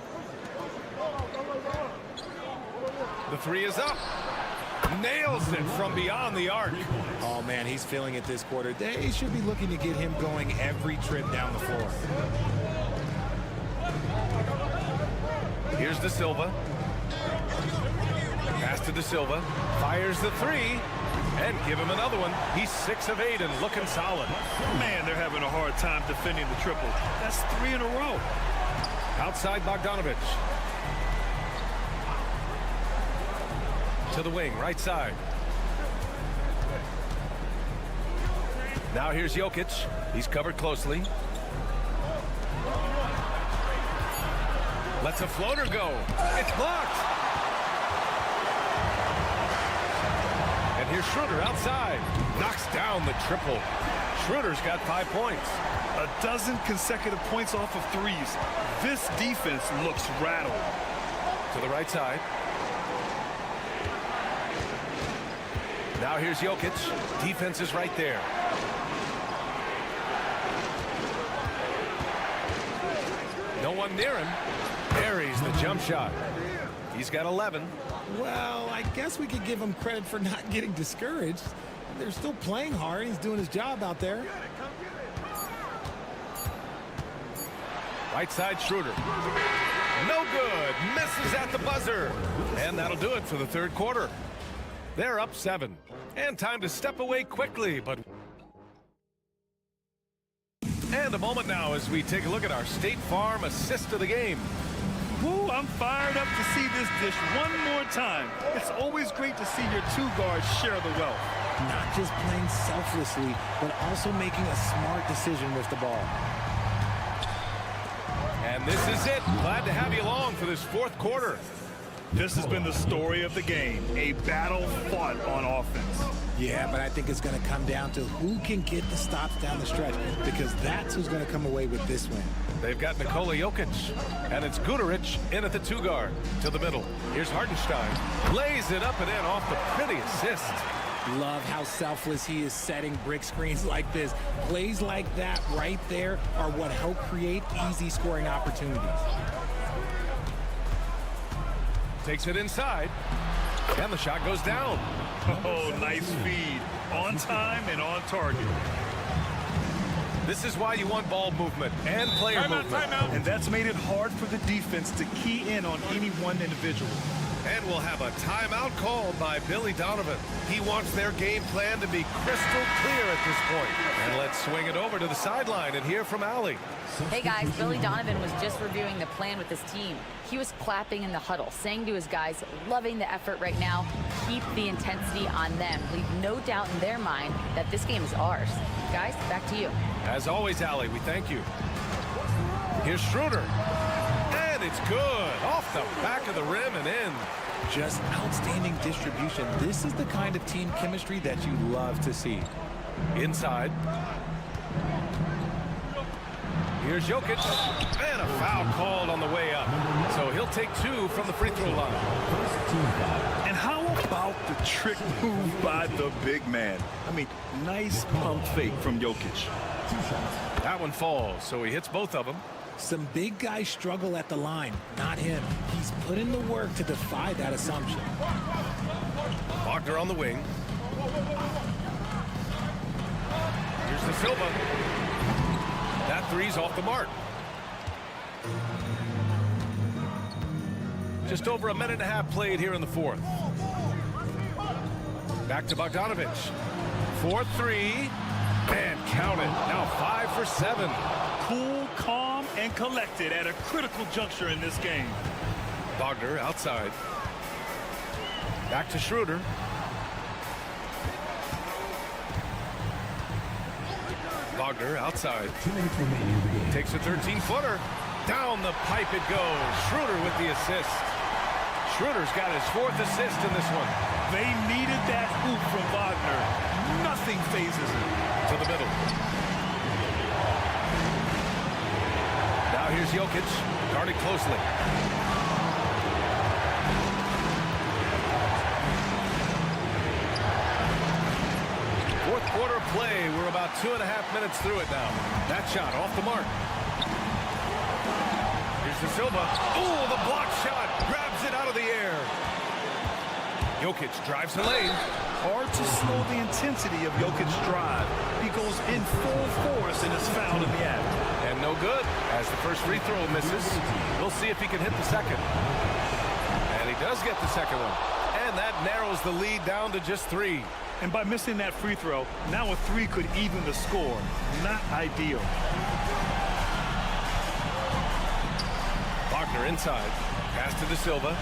The 3 is up. Nails it from beyond the arc. Oh, man, he's feeling it this quarter. They should be looking to get him going every trip down the floor. Here's De Silva. Pass to De Silva. Fires the 3. And give him another one. He's 6 of 8 and looking solid. Man, they're having a hard time defending the triple. That's 3 in a row. Outside Bogdanovic. To the wing, right side. Now here's Jokic. He's covered closely. Lets a floater go. It's blocked. And here's Schroeder outside. Knocks down the triple. Schroeder's got 5 points. A dozen consecutive points off of 3s. This defense looks rattled. To the right side. Now here's Jokic. Defense is right there. No one near him. Buries the jump shot. He's got 11. Well, I guess we could give him credit for not getting discouraged. They're still playing hard. He's doing his job out there. Right side, Schroeder. No good. Misses at the buzzer. And that'll do it for the third quarter. They're up 7. And time to step away quickly, but... And a moment now as we take a look at our State Farm assist of the game. Woo, I'm fired up to see this dish one more time. It's always great to see your 2 guards share the wealth. Not just playing selflessly, but also making a smart decision with the ball. And this is it. Glad to have you along for this fourth quarter. This has been the story of the game, a battle fought on offense. Yeah, but I think it's going to come down to who can get the stops down the stretch, because that's who's going to come away with this win. They've got Nikola Jokic, and it's Guduric in at the 2 guard to the middle. Here's Hartenstein. Lays it up and in off the pretty assist. Love how selfless he is setting brick screens like this. Plays like that right there are what help create easy scoring opportunities. Takes it inside, and the shot goes down. Oh, nice feed. On time and on target. This is why you want ball movement and player movement. Timeout. And that's made it hard for the defense to key in on any one individual. And we'll have a timeout called by Billy Donovan. He wants their game plan to be crystal clear at this point. And let's swing it over to the sideline and hear from Allie. Hey guys, Billy Donovan was just reviewing the plan with his team. He was clapping in the huddle, saying to his guys, loving the effort right now, keep the intensity on them. Leave no doubt in their mind that this game is ours. Guys, back to you. As always, Allie, we thank you. Here's Schroeder. And it's good. Off the back of the rim and in. Just outstanding distribution. This is the kind of team chemistry that you love to see. Inside. Here's Jokic. And a foul called on the way up. So he'll take 2 from the free throw line. And how about the trick move by the big man? I mean, nice pump fake from Jokic. That one falls, so he hits both of them. Some big guys struggle at the line, not him. He's put in the work to defy that assumption. Wagner on the wing. Here's De Silva. That three's off the mark. Just over a minute and a half played here in the fourth. Back to Bogdanovic. 4-3. And count it. Now 5 for 7. Cool, calm, and collected at a critical juncture in this game. Wagner outside. Back to Schroeder. Wagner outside. Takes a 13-footer. Down the pipe it goes. Schroeder with the assist. Schroeder's got his 4th assist in this one. They needed that hoop from Wagner. Nothing phases him. To the middle. Now here's Jokic, guarded closely. Fourth quarter play. We're about 2.5 minutes through it now. That shot off the mark. Here's De Silva. Oh, the block shot. Grabs it out of the air. Jokic drives the lane. Hard to slow the intensity of Jokic's drive. He goes in full force and is fouled in the act. And no good. As the first free throw misses, we'll see if he can hit the second. And he does get the second one. And that narrows the lead down to just 3. And by missing that free throw, now a 3 could even the score. Not ideal. Wagner inside. Pass to De Silva.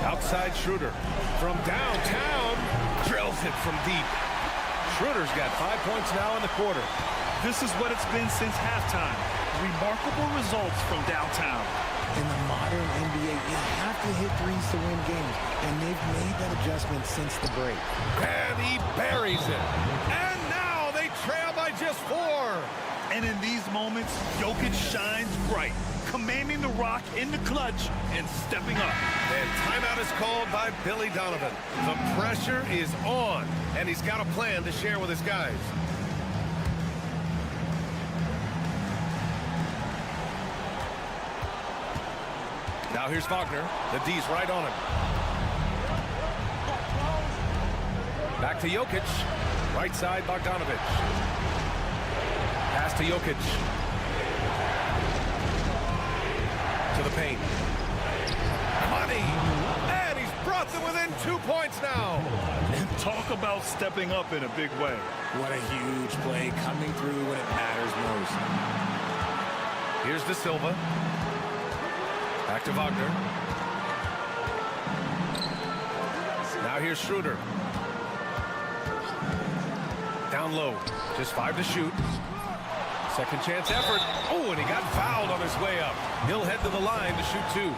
Outside Schroeder. From downtown. Drills it from deep. Schroeder's got 5 points now in the quarter. This is what it's been since halftime. Remarkable results from downtown. In the modern NBA, you have to hit threes to win games, and they've made that adjustment since the break. And he buries it. And now they trail by just 4. And in these moments, Jokic shines bright, commanding the rock in the clutch and stepping up. And timeout is called by Billy Donovan. The pressure is on, and he's got a plan to share with his guys. Now here's Wagner. The D's right on him. Back to Jokic. Right side, Bogdanovic. Pass to Jokic. To the paint. Money! And he's brought them within 2 points now. And talk about stepping up in a big way. What a huge play coming through when it matters most. Here's De Silva. Back to Wagner. Now here's Schroeder. Down low. Just 5 to shoot. Second chance effort. Oh, and he got fouled on his way up. He'll head to the line to shoot 2.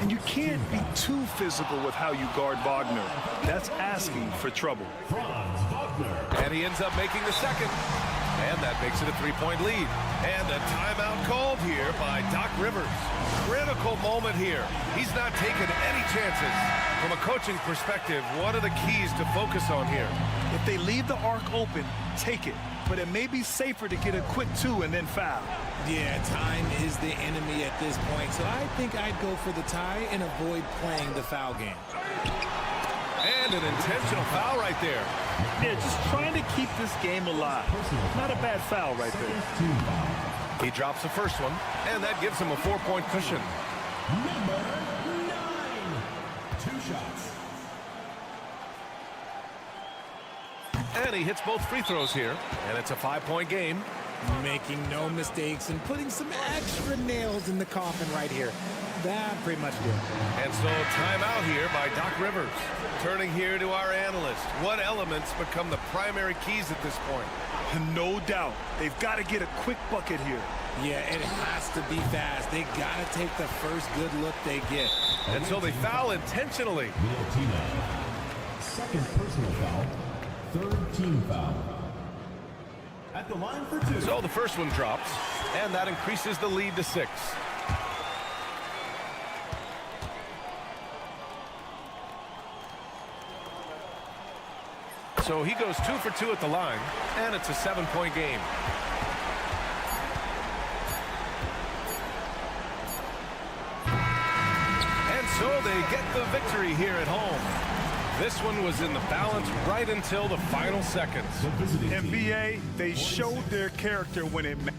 And you can't be too physical with how you guard Wagner. That's asking for trouble. And he ends up making the second. And that makes it a 3-point lead. And a timeout called here by Doc Rivers. Critical moment here. He's not taking any chances. From a coaching perspective, what are the keys to focus on here? If they leave the arc open, take it. But it may be safer to get a quick 2 and then foul. Yeah, time is the enemy at this point, so I think I'd go for the tie and avoid playing the foul game. And an intentional foul right there. Yeah, just trying to keep this game alive. Not a bad foul right there. He drops the first one, and that gives him a 4-point cushion. Number 9. 2 shots. And he hits both free throws here, and it's a 5-point game. Making no mistakes and putting some extra nails in the coffin right here. That pretty much did. And so timeout here by Doc Rivers. Turning here to our analyst. What elements become the primary keys at this point? No doubt. They've got to get a quick bucket here. Yeah, it has to be fast. They got to take the first good look they get. And so they foul intentionally. Second personal foul. Third team foul. At the line for 2. So the first one drops, and that increases the lead to 6. So he goes 2 for 2 at the line, and it's a 7-point game. And so they get the victory here at home. This one was in the balance right until the final seconds. And BA, they showed their character when it mattered.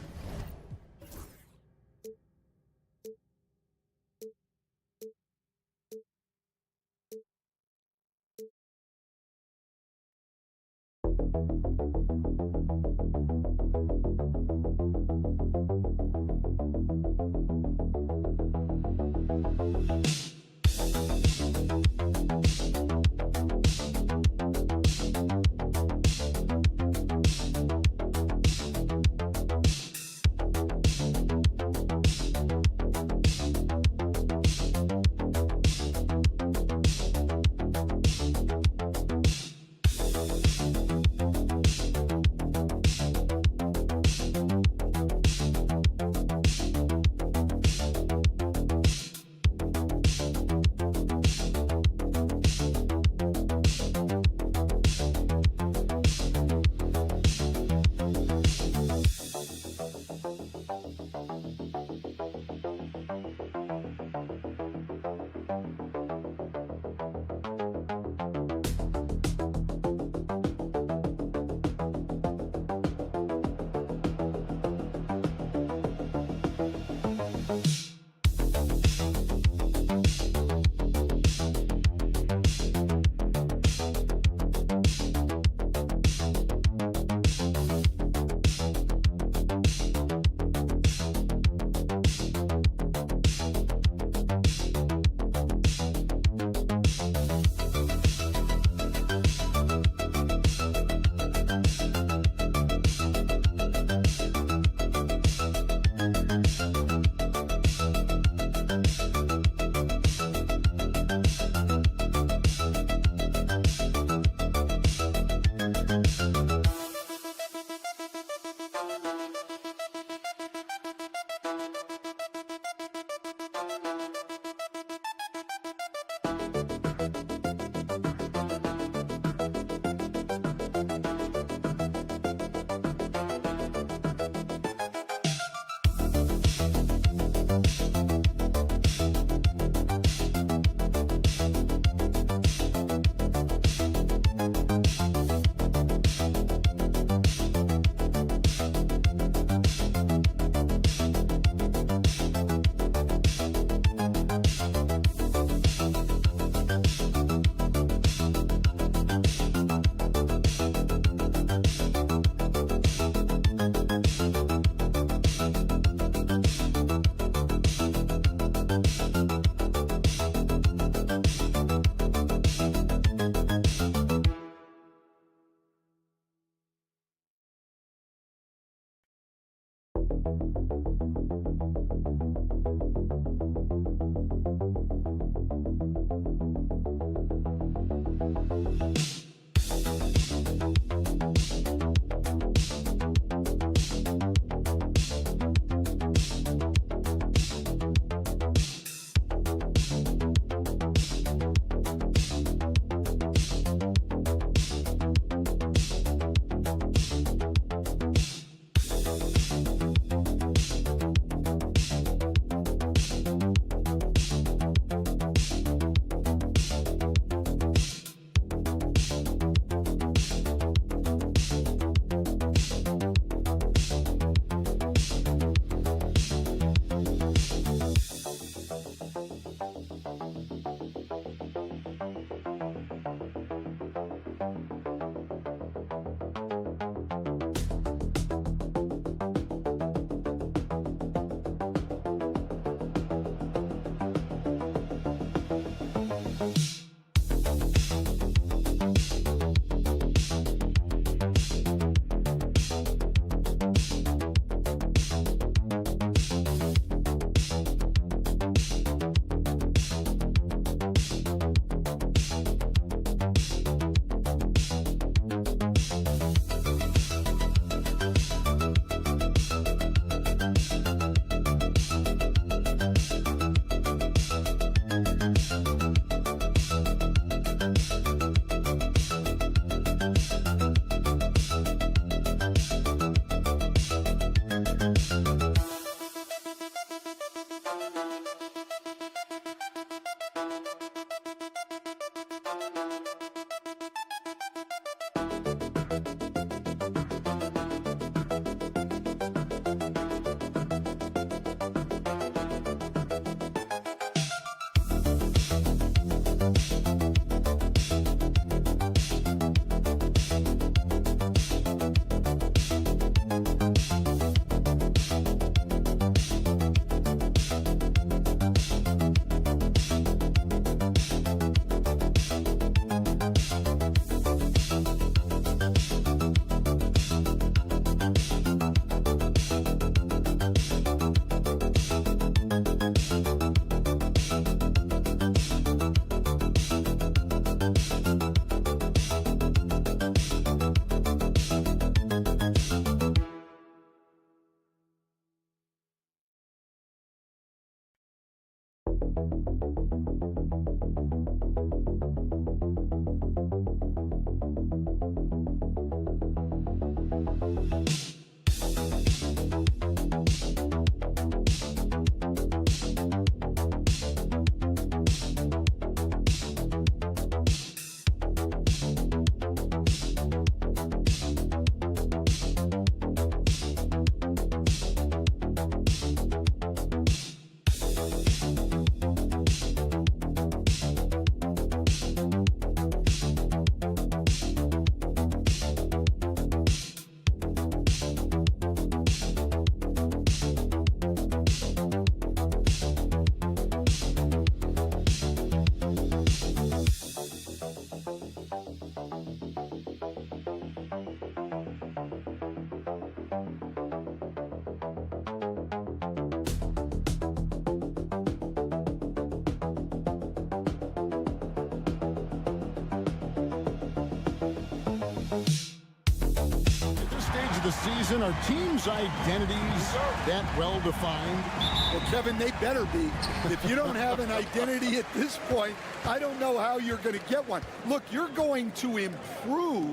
The season, are teams' identities that well defined? Well, Kevin, they better be. If you don't have an identity at this point, I don't know how you're going to get one. Look, you're going to improve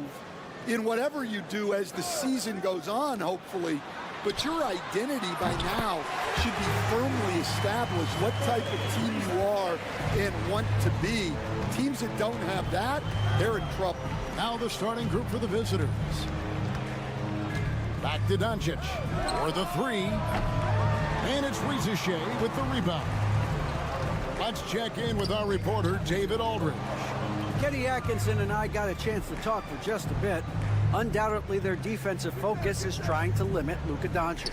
in whatever you do as the season goes on, hopefully. But your identity by now should be firmly established, what type of team you are and want to be. Teams that don't have that, they're in trouble. Now the starting group for the visitors. Back to Doncic for the three. And it's Rizachet with the rebound. Let's check in with our reporter, David Aldridge. Kenny Atkinson and I got a chance to talk for just a bit. Undoubtedly, their defensive focus is trying to limit Luka Doncic.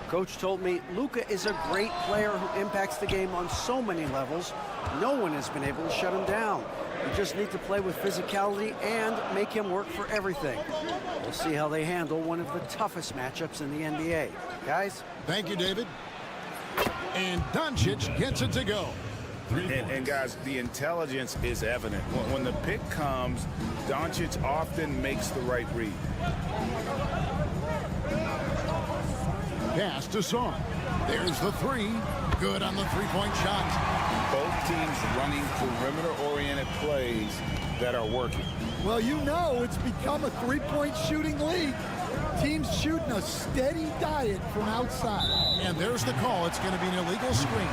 Coach told me Luka is a great player who impacts the game on so many levels. No one has been able to shut him down. You just need to play with physicality and make him work for everything. We'll see how they handle one of the toughest matchups in the NBA. Guys? Thank you, David. And Doncic gets it to go. And guys, the intelligence is evident. When the pick comes, Doncic often makes the right read. Pass to Son. There's the three. Good on the three-point shot. Both teams running perimeter-oriented plays that are working. Well, you know it's become a three-point shooting league. Teams shooting a steady diet from outside. And there's the call. It's going to be an illegal screen.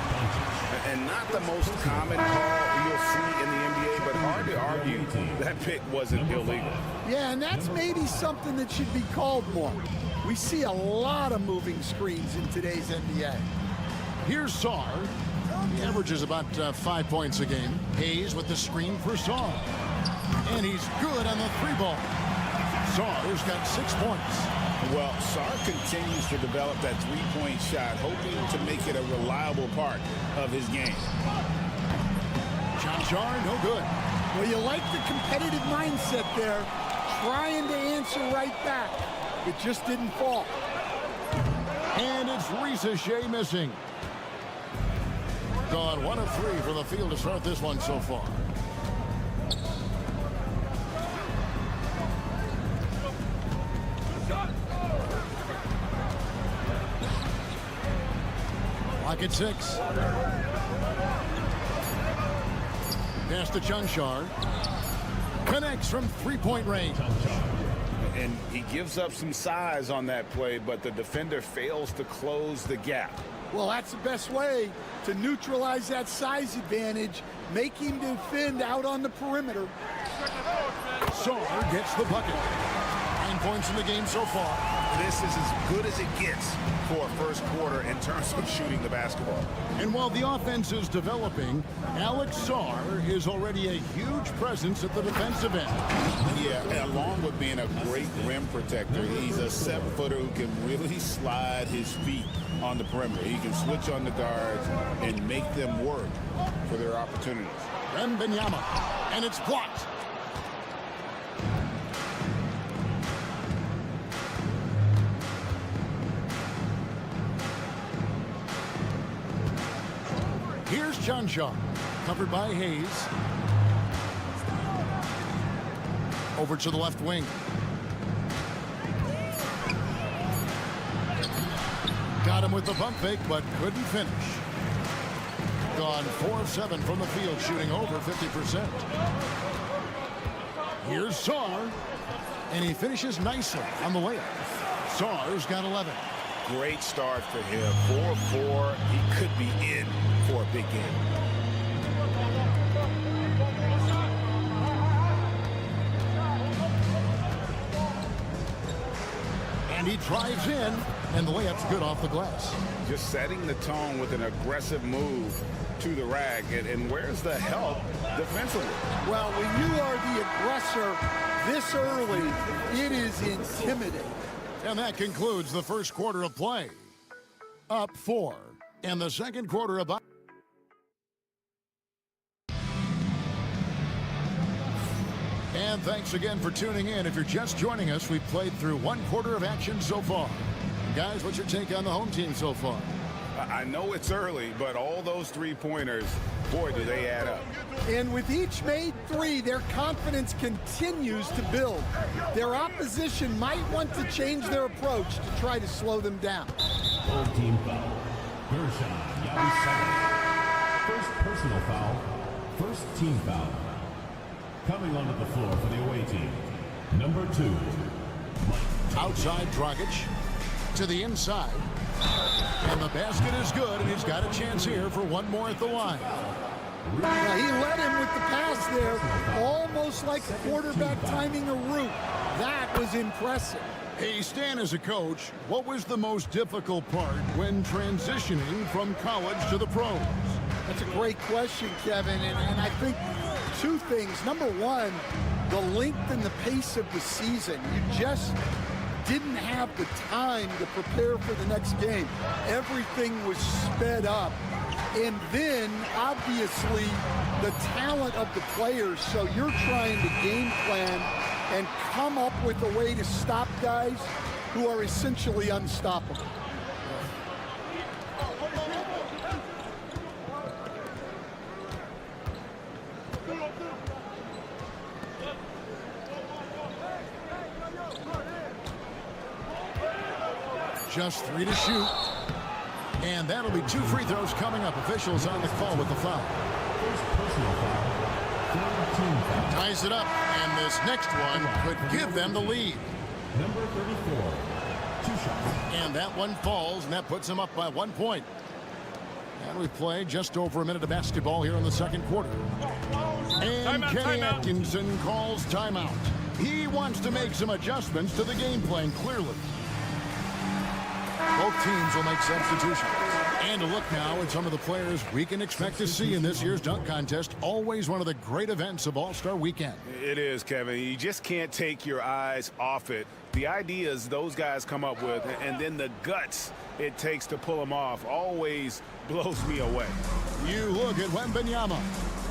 And not the most common call you'll see in the NBA, but hard to argue that pick wasn't illegal. Yeah, and that's maybe something that should be called more. We see a lot of moving screens in today's NBA. Here's Sarr. He averages about 5 points a game. Hayes with the screen for Sarr. And he's good on the three ball. Sarr's got 6 points. Well, Sarr continues to develop that three-point shot, hoping to make it a reliable part of his game. Sarr, no good. Well, you like the competitive mindset there, trying to answer right back. It just didn't fall. And it's Rizachet missing. Gone 1 of 3 from the field to start this one so far. Clock at 6. Pass to Chunchar. Connects from three-point range. And he gives up some size on that play, but the defender fails to close the gap. Well, that's the best way to neutralize that size advantage. Make him defend out on the perimeter. Sarr gets the bucket. 9 points in the game so far. This is as good as it gets for a first quarter in terms of shooting the basketball. And while the offense is developing, Alex Sarr is already a huge presence at the defensive end. Yeah, along with being a great rim protector, he's a 7-footer who can really slide his feet on the perimeter. He can switch on the guards and make them work for their opportunities. Wembanyama, and it's blocked. Here's Chunchar, covered by Hayes. Over to the left wing. Got him with the pump fake, but couldn't finish. gone 4 of 7 from the field, shooting over 50%. Here's Saar, and he finishes nicely on the layup. Saar's got 11. Great start for him. 4 of 4. He could be in for a big game. And he drives in, and the layup's good off the glass. Just setting the tone with an aggressive move to the rack. And where's the help defensively? Well, when you are the aggressor this early, it is intimidating. And that concludes the first quarter of play. Up 4. And the second quarter about. And thanks again for tuning in. If you're just joining us, we've played through 1 quarter of action so far. Guys, what's your take on the home team so far? I know it's early, but all those three-pointers, boy, do they add up. And with each made 3, their confidence continues to build. Their opposition might want to change their approach to try to slow them down. Full team foul. Gershon Yabusele. First personal foul. First team foul. Coming onto the floor for the away team. Number 2. Outside Dragic to the inside. And the basket is good, and he's got a chance here for one more at the line. Now, he led him with the pass there, almost like a quarterback timing a route. That was impressive. Hey, Stan, as a coach, what was the most difficult part when transitioning from college to the pros? That's a great question, Kevin, and I think 2 things. Number 1, the length and the pace of the season. You just didn't have the time to prepare for the next game. Everything was sped up. And then, obviously, the talent of the players. So you're trying to game plan and come up with a way to stop guys who are essentially unstoppable. Just 3 to shoot. And that'll be 2 free throws coming up. Officials on the call with the foul. First personal foul. Third team foul. Ties it up, and this next one could give them the lead. Number 34. 2 shots. And that one falls, and that puts them up by 1 point. And we've played just over a minute of basketball here in the second quarter. And Kenny Atkinson calls timeout. He wants to make some adjustments to the game plan, clearly. Both teams will make substitutions. And a look now at some of the players we can expect to see in this year's dunk contest. Always one of the great events of All-Star Weekend. It is, Kevin. You just can't take your eyes off it. The ideas those guys come up with, and then the guts it takes to pull them off, always blows me away. You look at Wembanyama,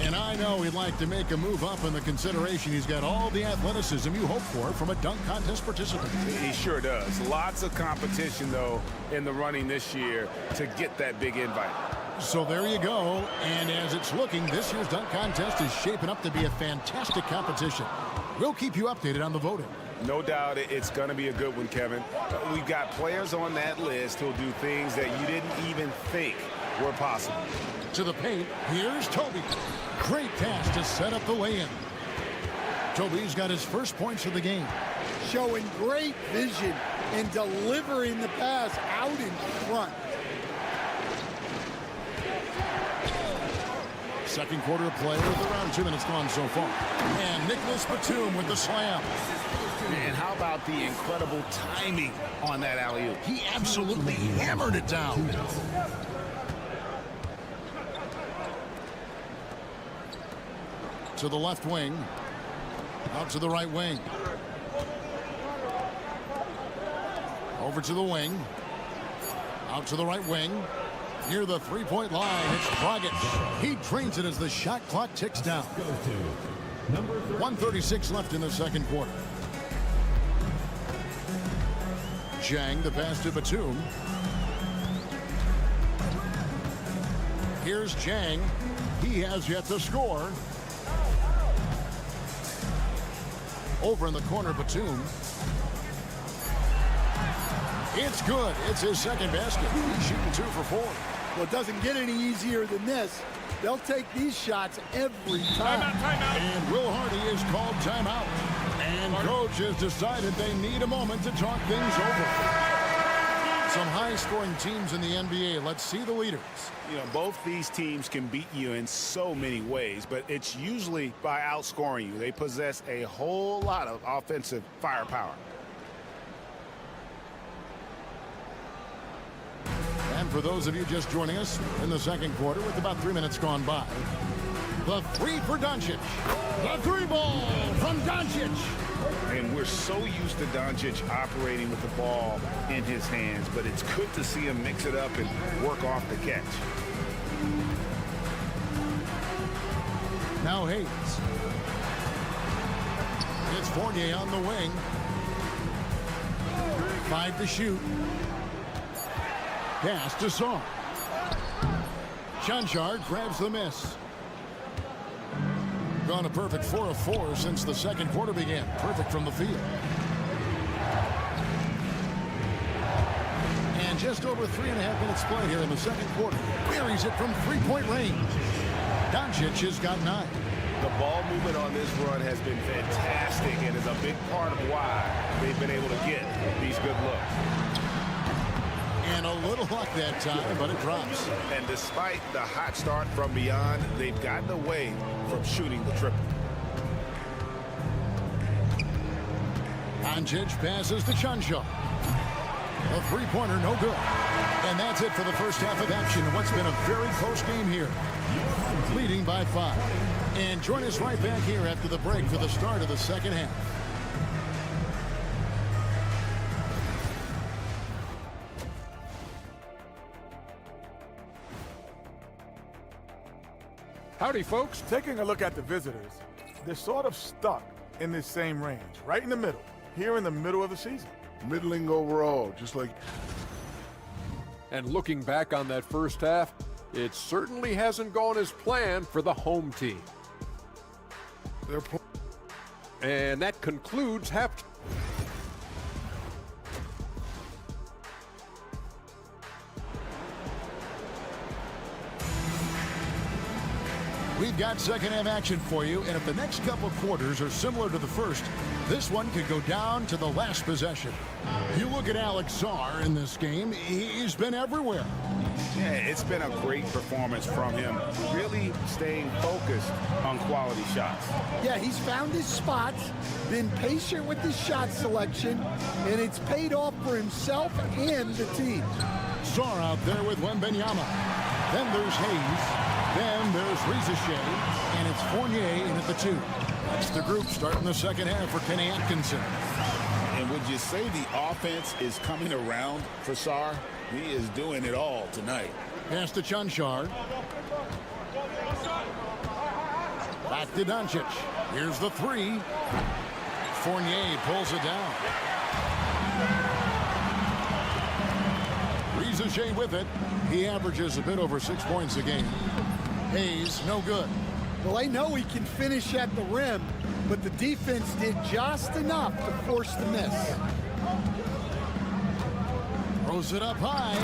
and I know he'd like to make a move up in the consideration. He's got all the athleticism you hope for from a dunk contest participant. He sure does. Lots of competition, though, in the running this year to get that big invite. So there you go. And as it's looking, this year's dunk contest is shaping up to be a fantastic competition. We'll keep you updated on the voting. No doubt it's going to be a good one, Kevin. We've got players on that list who'll do things that you didn't even think were possible. To the paint, here's Toby. Great pass to set up the lay-in. Toby's got his first points of the game. Showing great vision and delivering the pass out in front. Second quarter of play with around 2 minutes gone so far. And Nicholas Batum with the slam. And how about the incredible timing on that alley-oop? He absolutely hammered it down. To the left wing. Out to the right wing. Over to the wing. Out to the right wing. Near the three-point line, it's Dragic. He drains it as the shot clock ticks down. 1:36 left in the second quarter. Zhang, the pass to Batum. Here's Zhang. He has yet to score. Over in the corner, Batum. It's good. It's his second basket. He's shooting 2 for 4. Well, it doesn't get any easier than this. They'll take these shots every time. And Will Hardy is called timeout. And coach has decided they need a moment to talk things over. Some high-scoring teams in the NBA. Let's see the leaders. You know, both these teams can beat you in so many ways, but it's usually by outscoring you. They possess a whole lot of offensive firepower. And for those of you just joining us in the second quarter with about 3 minutes gone by, the three for Doncic. The three ball from Doncic. And we're so used to Doncic operating with the ball in his hands, but it's good to see him mix it up and work off the catch. Now Hayes. It's Fournier on the wing. 5 to shoot. Pass to Saar. Chanchard grabs the miss. Gone a perfect 4 of 4 since the second quarter began. Perfect from the field. And just over 3.5 minutes play here in the second quarter. Buries it from three-point range. Doncic has got 9. The ball movement on this run has been fantastic and is a big part of why they've been able to get these good looks. And a little luck that time, but it drops. And despite the hot start from beyond, they've gotten away from shooting the triple. Doncic passes to Chanchard. A three-pointer, no good. And that's it for the first half of action in what's been a very close game here. Leading by 5. And join us right back here after the break for the start of the second half. Howdy, folks. Taking a look at the visitors, they're sort of stuck in this same range, right in the middle, here in the middle of the season. Middling overall, just like... And looking back on that first half, it certainly hasn't gone as planned for the home team. And that concludes half. We've got second half action for you, and if the next couple quarters are similar to the first, this one could go down to the last possession. You look at Alex Saar in this game, he's been everywhere. Yeah, it's been a great performance from him, really staying focused on quality shots. Yeah, he's found his spots, been patient with his shot selection, and it's paid off for himself and the team. Saar out there with Wembanyama. Then there's Hayes. Then there's Rizachet, and it's Fournier in at the 2. That's the group starting the second half for Kenny Atkinson. And would you say the offense is coming around for Saar? He is doing it all tonight. Pass to Chanchard. Back to Doncic. Here's the 3. Fournier pulls it down. Rizachet with it. He averages a bit over 6 points a game. Hayes, no good. Well, I know he can finish at the rim, but the defense did just enough to force the miss. Throws it up high.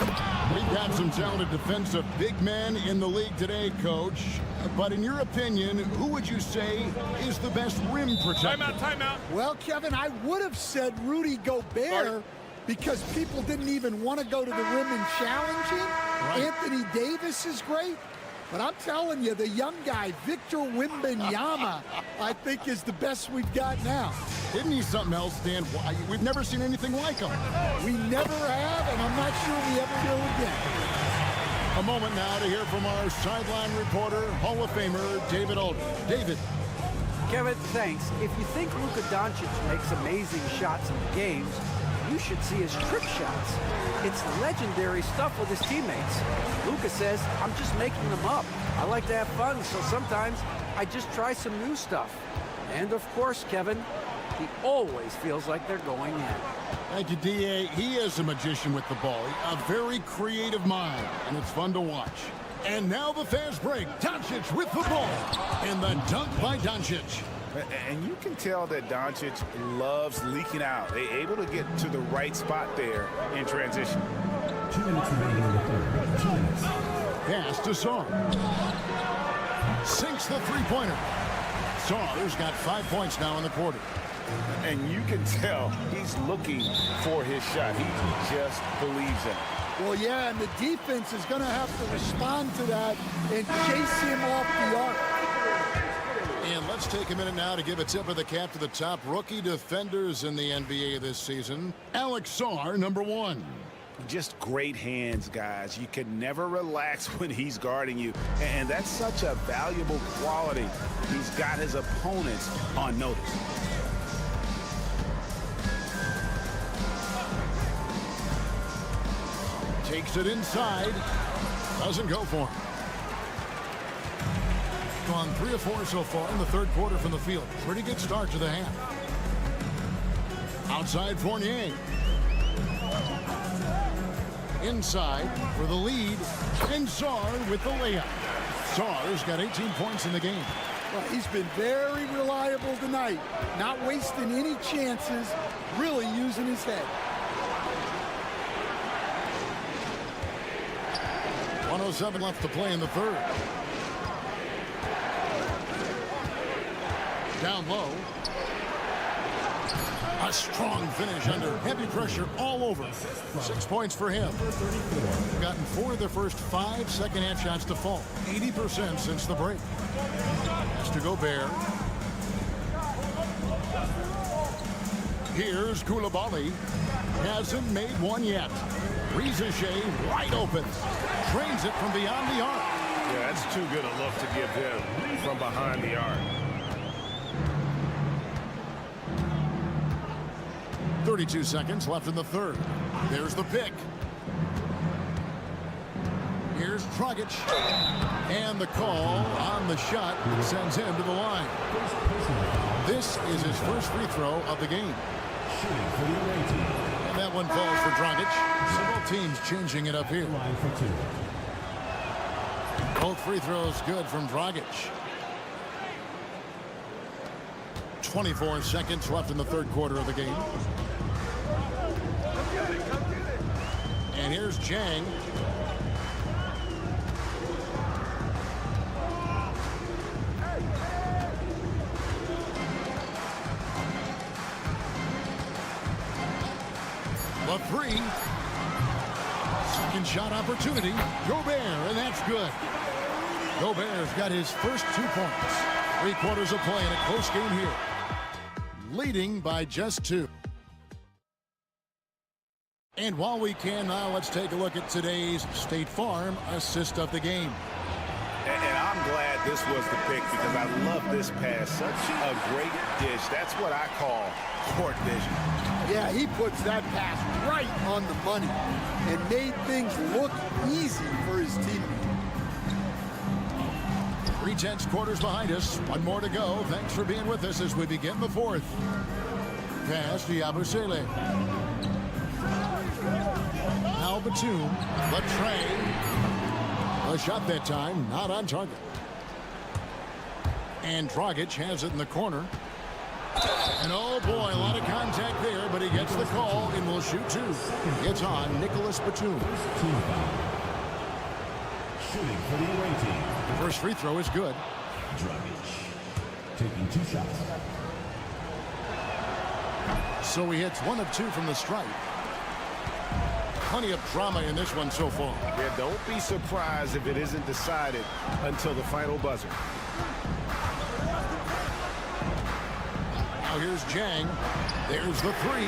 We've got some talented defensive big men in the league today, Coach. But in your opinion, who would you say is the best rim protector? Timeout. Well, Kevin, I would have said Rudy Gobert because people didn't even want to go to the rim and challenge him. Right. Anthony Davis is great. But I'm telling you, the young guy, Victor Wembanyama, I think is the best we've got now. Isn't he something else, Dan? We've never seen anything like him. We never have, and I'm not sure we ever will again. A moment now to hear from our sideline reporter, Hall of Famer, David Aldridge. David. Kevin, thanks. If you think Luka Doncic makes amazing shots in the games, you should see his trick shots. It's legendary stuff with his teammates. Luka says, I'm just making them up. I like to have fun, so sometimes I just try some new stuff. And of course, Kevin, he always feels like they're going in. Thank you, D.A. He is a magician with the ball. A very creative mind, and it's fun to watch. And now the fast break. Doncic with the ball. And the dunk by Doncic. And you can tell that Doncic loves leaking out. They're able to get to the right spot there in transition. 2 minutes remaining in the third. 2 minutes. Pass to Saar. Sinks the three-pointer. Saar's got 5 points now in the quarter. And you can tell he's looking for his shot. He just believes in it. Well, yeah, and the defense is going to have to respond to that and chase him off the arc. And let's take a minute now to give a tip of the cap to the top rookie defenders in the NBA this season. Alex Saar, number 1. Just great hands, guys. You can never relax when he's guarding you. And that's such a valuable quality. He's got his opponents on notice. Takes it inside. Doesn't go for him. Gone 3 of 4 so far in the third quarter from the field. Pretty good start to the half. Outside Fournier. Inside for the lead. And Saar with the layup. Saar's got 18 points in the game. Well, he's been very reliable tonight. Not wasting any chances. Really using his head. 1:07 left to play in the third. Down low. A strong finish under heavy pressure all over. 6 points for him. Gotten 4 of the first 5 second-half shots to fall. 80% since the break. Has to Gobert. Here's Koulibaly. Hasn't made one yet. Rizachet wide open. Drains it from beyond the arc. Yeah, that's too good a look to give him from behind the arc. 32 seconds left in the third. There's the pick. Here's Dragic. And the call on the shot that sends him to the line. This is his first free throw of the game. And that one falls for Dragic. So both teams changing it up here. Both free throws good from Dragic. 24 seconds left in the third quarter of the game. And here's Jang. The three. Second shot opportunity. Gobert, and that's good. Gobert's got his first 2 points. 3 quarters of play in a close game here. Leading by just 2. And while we can now, let's take a look at today's State Farm assist of the game. And I'm glad this was the pick because I love this pass. Such a great dish. That's what I call court vision. Yeah, he puts that pass right on the money and made things look easy for his teammate. 3/10 quarters behind us. 1 more to go. Thanks for being with us as we begin the fourth. Pass to Yabusele. Now Batum. Latre. A shot that time, not on target. And Dragic has it in the corner. And oh boy, a lot of contact there, but he gets the call and will shoot 2. It's on Nicholas Batum. Shooting for the away team. The first free throw is good. Dragic taking 2 shots. So he hits 1 of 2 from the stripe. Plenty of drama in this one so far. Yeah, don't be surprised if it isn't decided until the final buzzer. Now here's Jang. There's the 3.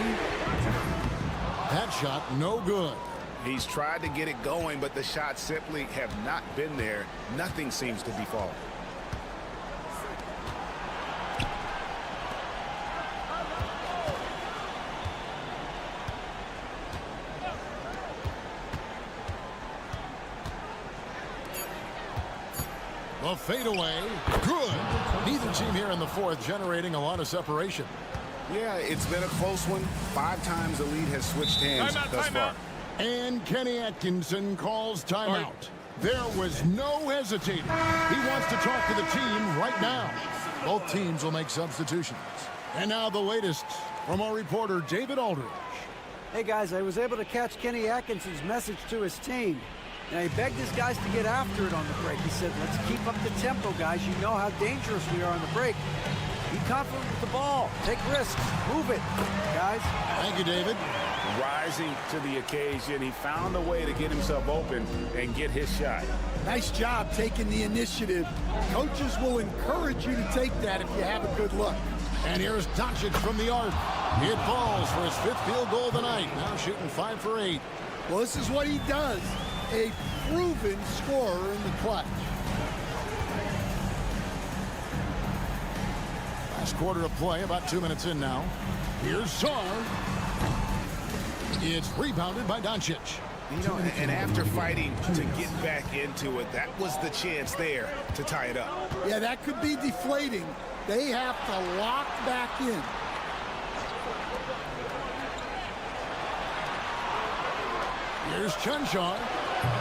That shot no good. He's tried to get it going, but the shots simply have not been there. Nothing seems to be falling. The fadeaway, good. Neither team here in the fourth generating a lot of separation. Yeah, it's been a close one. 5 times the lead has switched hands thus far. And Kenny Atkinson calls timeout. There was no hesitating. He wants to talk to the team right now. Both teams will make substitutions. And now the latest from our reporter, David Aldridge. Hey, guys, I was able to catch Kenny Atkinson's message to his team. Now, he begged his guys to get after it on the break. He said, let's keep up the tempo, guys. You know how dangerous we are on the break. Be confident with the ball. Take risks. Move it, guys. Thank you, David. Rising to the occasion, he found a way to get himself open and get his shot. Nice job taking the initiative. Coaches will encourage you to take that if you have a good look. And here's Doncic from the arc. It falls for his 5th field goal of the night. Now shooting 5 for 8. Well, this is what he does. A proven scorer in the clutch. Last quarter of play, about 2 minutes in now. Here's Czar. It's rebounded by Doncic. You know, and after fighting to get back into it, that was the chance there to tie it up. Yeah, that could be deflating. They have to lock back in. Here's Chunchar.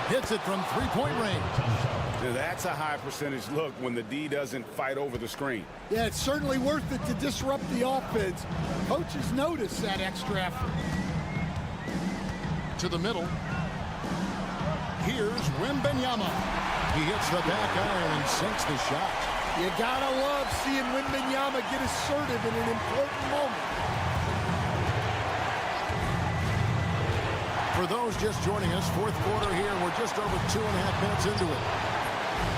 Hits it from 3-point range. That's a high percentage look when the D doesn't fight over the screen. Yeah, it's certainly worth it to disrupt the offense. Coaches notice that extra effort. To the middle. Here's Wembanyama. He hits the back iron and sinks the shot. You gotta love seeing Wembanyama get assertive in an important moment. For those just joining us, 4th quarter here. We're just over 2.5 minutes into it.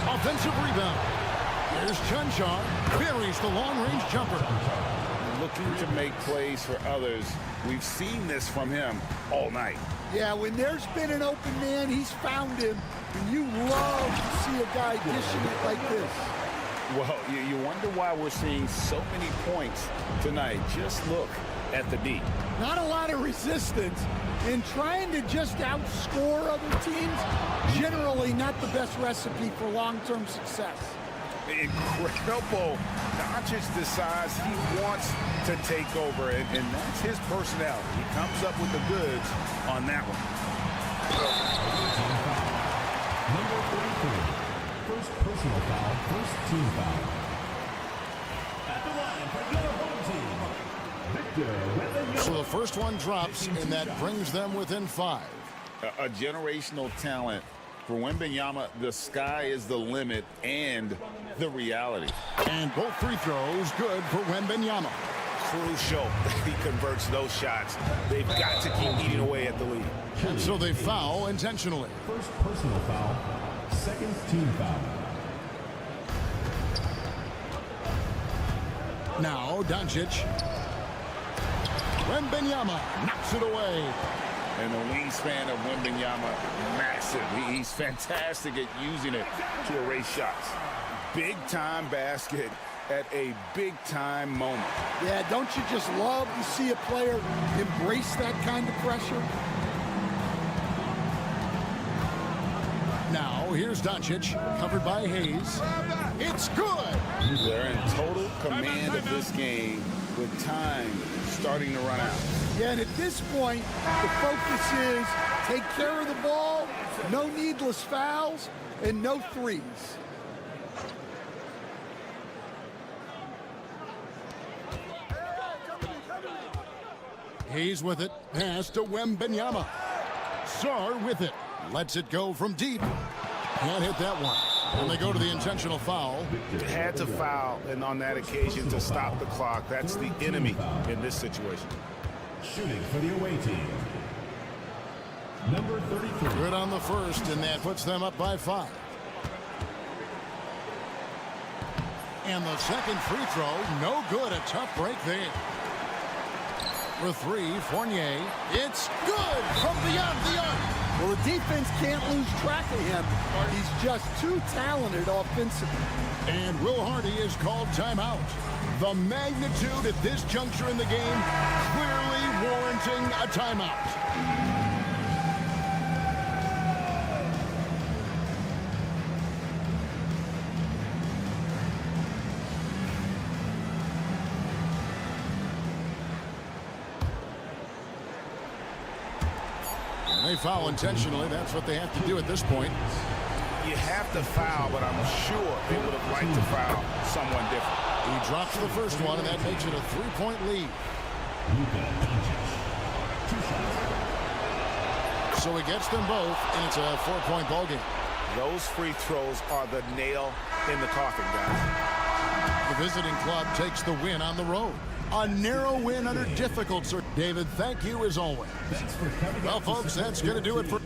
Offensive rebound. There's Chunchar. Buries the long-range jumper. Looking to make plays for others. We've seen this from him all night. Yeah, when there's been an open man, he's found him. And you love to see a guy dishing it like this. Well, you wonder why we're seeing so many points tonight. Just look at the D. Not a lot of resistance. And trying to just outscore other teams, generally not the best recipe for long-term success. Incredible. Doncic decides he wants to take over, and that's his personality. He comes up with the goods on that one. Number 43. First personal foul, first team foul. At the line for your home team, Victor. So the first one drops, and that brings them within 5. A generational talent. For Wembanyama, the sky is the limit and the reality. And both free throws good for Wembanyama. Crucial that he converts those shots. They've got to keep eating away at the lead. And so they foul intentionally. First personal foul, second team foul. Now Doncic. Wembanyama knocks it away. And the wingspan of Wembanyama, massive. He's fantastic at using it to erase shots. Big-time basket at a big-time moment. Yeah, don't you just love to see a player embrace that kind of pressure? Now, here's Doncic, covered by Hayes. It's good! They're in total command of this game with time starting to run out. Yeah, and at this point, the focus is take care of the ball, no needless fouls, and no threes. Hayes with it, pass to Wembanyama. Czar with it, lets it go from deep. Can't hit that one. And they go to the intentional foul. Had to foul, and on that occasion to stop the clock. That's the enemy in this situation. Shooting for the away team. Number 33. Good on the first, and that puts them up by 5. And the second free throw, no good. A tough break there. For 3, Fournier. It's good from beyond the arc. Well, the defense can't lose track of him. He's just too talented offensively. And Will Hardy is called timeout. The magnitude at this juncture in the game clearly warranting a timeout. They foul intentionally. That's what they have to do at this point. You have to foul, but I'm sure they would have liked to foul someone different. He drops the first one, and that makes it a 3-point lead. So he gets them both, and it's a 4-point ball game. Those free throws are the nail in the coffin, guys. The visiting club takes the win on the road. A narrow win under difficult circumstances. David, thank you as always. Well, folks, that's going to do it for...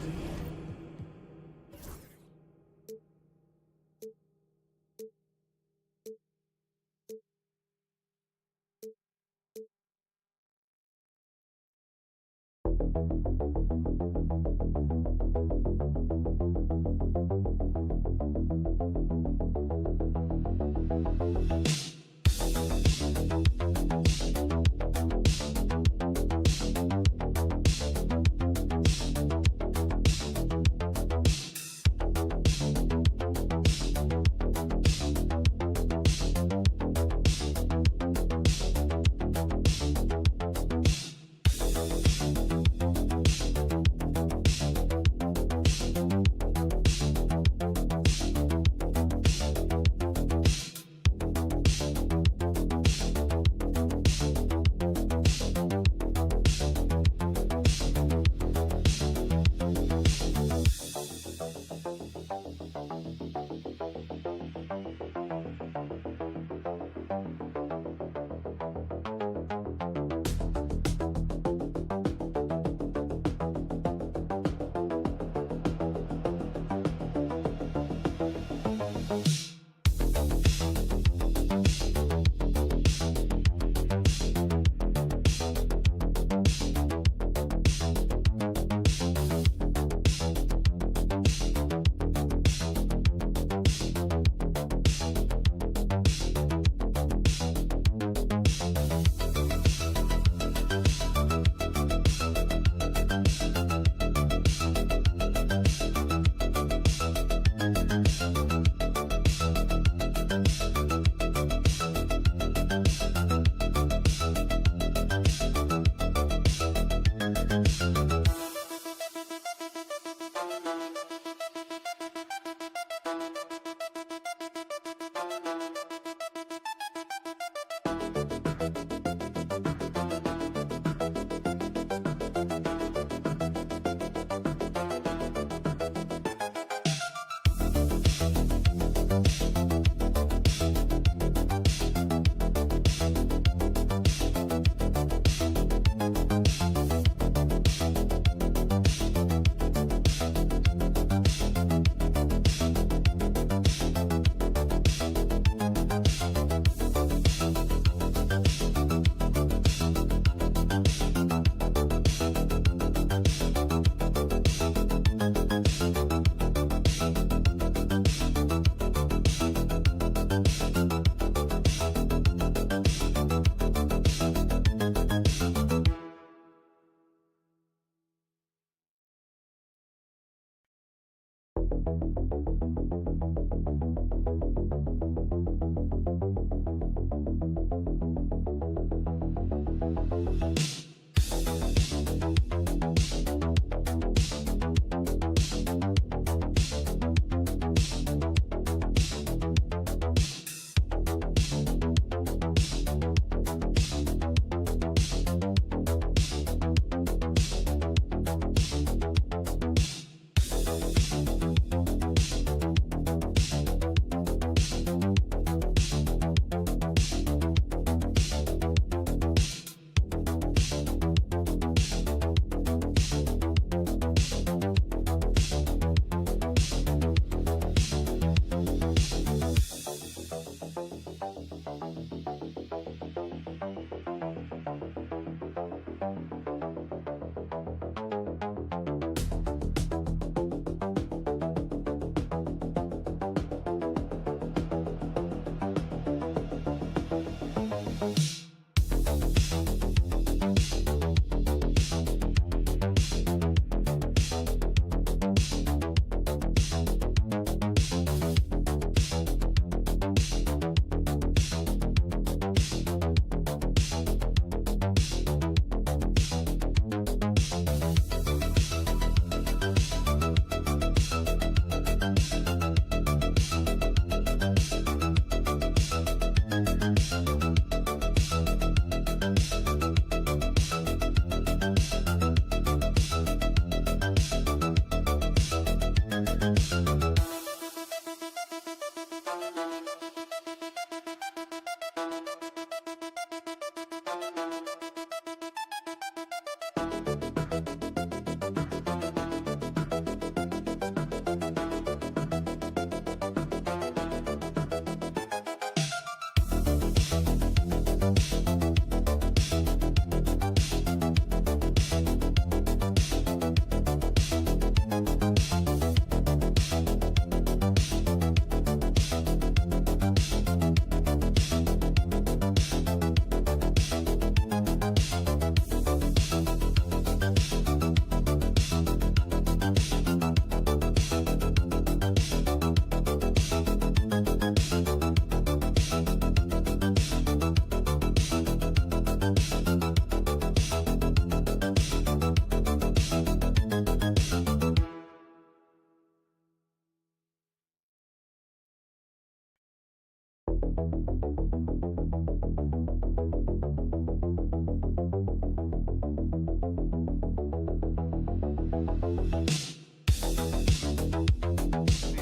These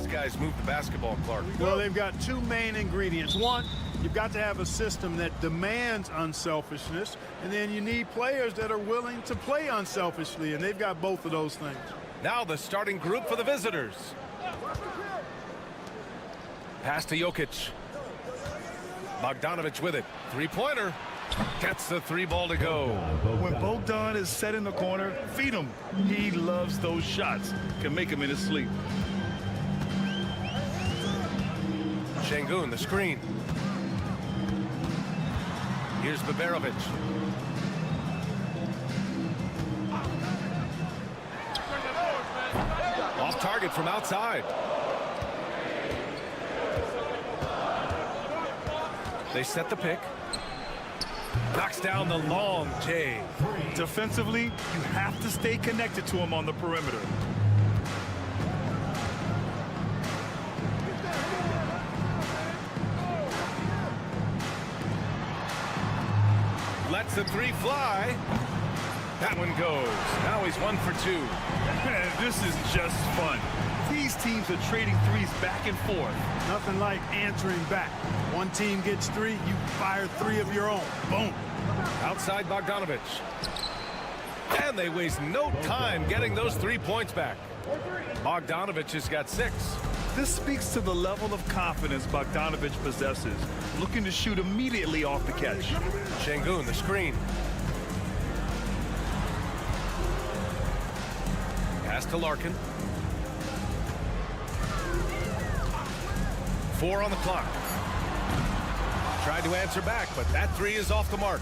guys move the basketball, Clark. Well, they've got two main ingredients. One, you've got to have a system that demands unselfishness, and then you need players that are willing to play unselfishly, and they've got both of those things. Now the starting group for the visitors. Pass to Jokic. Bogdanovic with it. Three-pointer. Gets the three ball to go. When Bogdan is set in the corner, feed him. He loves those shots. Can make him in his sleep. Şengün, the screen. Here's Baberovic. Off target from outside. They set the pick. Knocks down the long J. Defensively, you have to stay connected to him on the perimeter. Lets the three fly. That one goes. Now he's 1 for 2. Man, this is just fun. These teams are trading threes back and forth. Nothing like answering back. One team gets three, you fire three of your own. Boom. Outside Bogdanovic. And they waste no time getting those 3 points back. Bogdanovic has got 6. This speaks to the level of confidence Bogdanovic possesses, looking to shoot immediately off the catch. Şengün, the screen. Pass to Larkin. 4 on the clock. Tried to answer back, but that three is off the mark.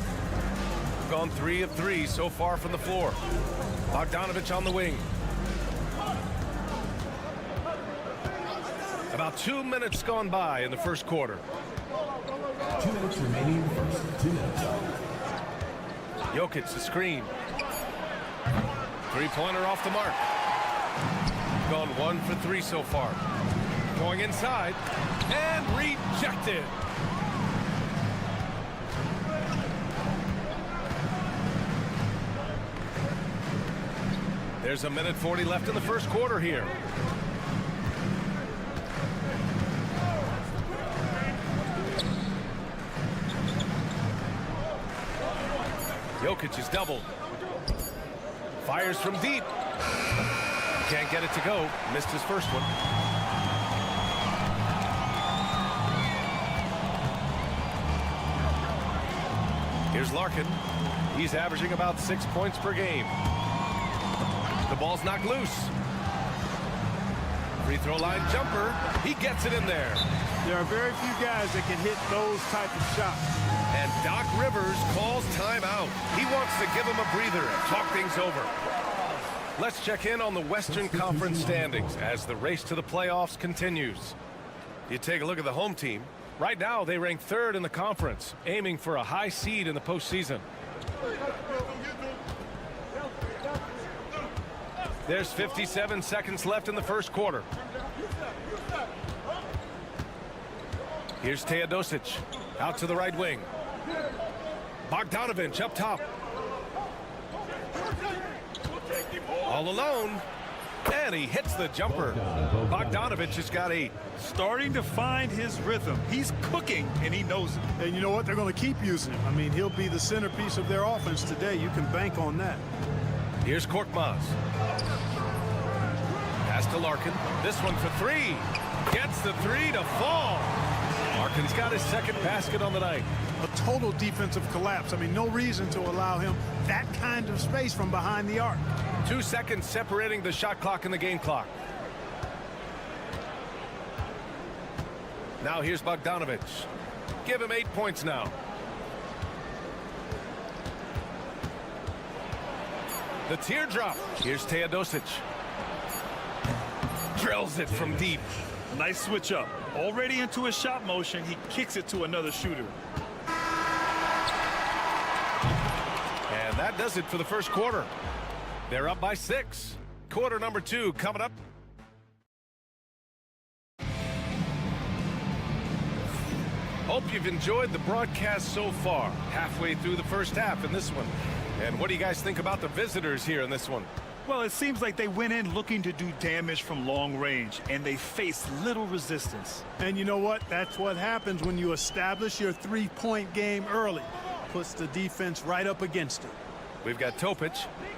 Gone 3 of 3 so far from the floor. Bogdanovic on the wing. About 2 minutes gone by in the first quarter. 2 minutes remaining in the first. 2 minutes. Jokic, the screen. Three-pointer off the mark. Gone 1 for 3 so far. Going inside and rejected. There's 1:40 left in the first quarter here. Jokic is doubled. Fires from deep. Can't get it to go. Missed his first one. Here's Larkin. He's averaging about 6 points per game. The ball's knocked loose. Free throw line jumper. He gets it in there. There are very few guys that can hit those type of shots. And Doc Rivers calls timeout. He wants to give him a breather and talk things over. Let's check in on the Western Conference standings as the race to the playoffs continues. You take a look at the home team. Right now, they rank 3rd in the conference, aiming for a high seed in the postseason. There's 57 seconds left in the first quarter. Here's Teodosic out to the right wing. Bogdanovic up top. All alone. And he hits the jumper. Bogdanovic has got 8. Starting to find his rhythm. He's cooking, and he knows it. And you know what? They're going to keep using him. I mean, he'll be the centerpiece of their offense today. You can bank on that. Here's Korkmaz. Pass to Larkin. This one for 3. Gets the 3 to fall. Larkin's got his second basket on the night. A total defensive collapse. I mean, no reason to allow him that kind of space from behind the arc. 2 seconds separating the shot clock and the game clock. Now here's Bogdanovic. Give him 8 points now. The teardrop. Here's Teodosic. Drills it from deep. Nice switch up. Already into a shot motion, he kicks it to another shooter. And that does it for the first quarter. They're up by 6. Quarter number 2 coming up. Hope you've enjoyed the broadcast so far. Halfway through the first half in this one. And what do you guys think about the visitors here in this one? Well, it seems like they went in looking to do damage from long range, and they faced little resistance. And you know what? That's what happens when you establish your three-point game early. Puts the defense right up against it. We've got Topic,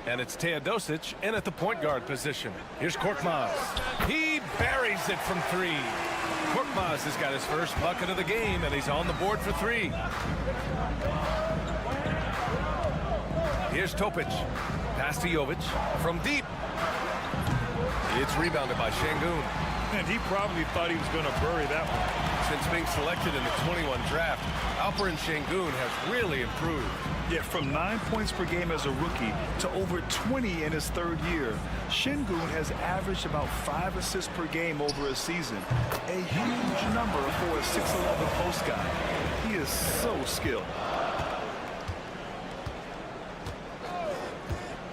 and it's Teodosic in at the point guard position. Here's Korkmaz. He buries it from three. Korkmaz has got his first bucket of the game, and he's on the board for three. Here's Topic. Pass to Jovic from deep. It's rebounded by Şengün. And he probably thought he was going to bury that one. Since being selected in the 21 draft, Alperen Şengün has really improved. Yeah, from 9 points per game as a rookie to over 20 in his third year, Şengün has averaged about 5 assists per game over a season. A huge number for a 6'11 post guy. He is so skilled.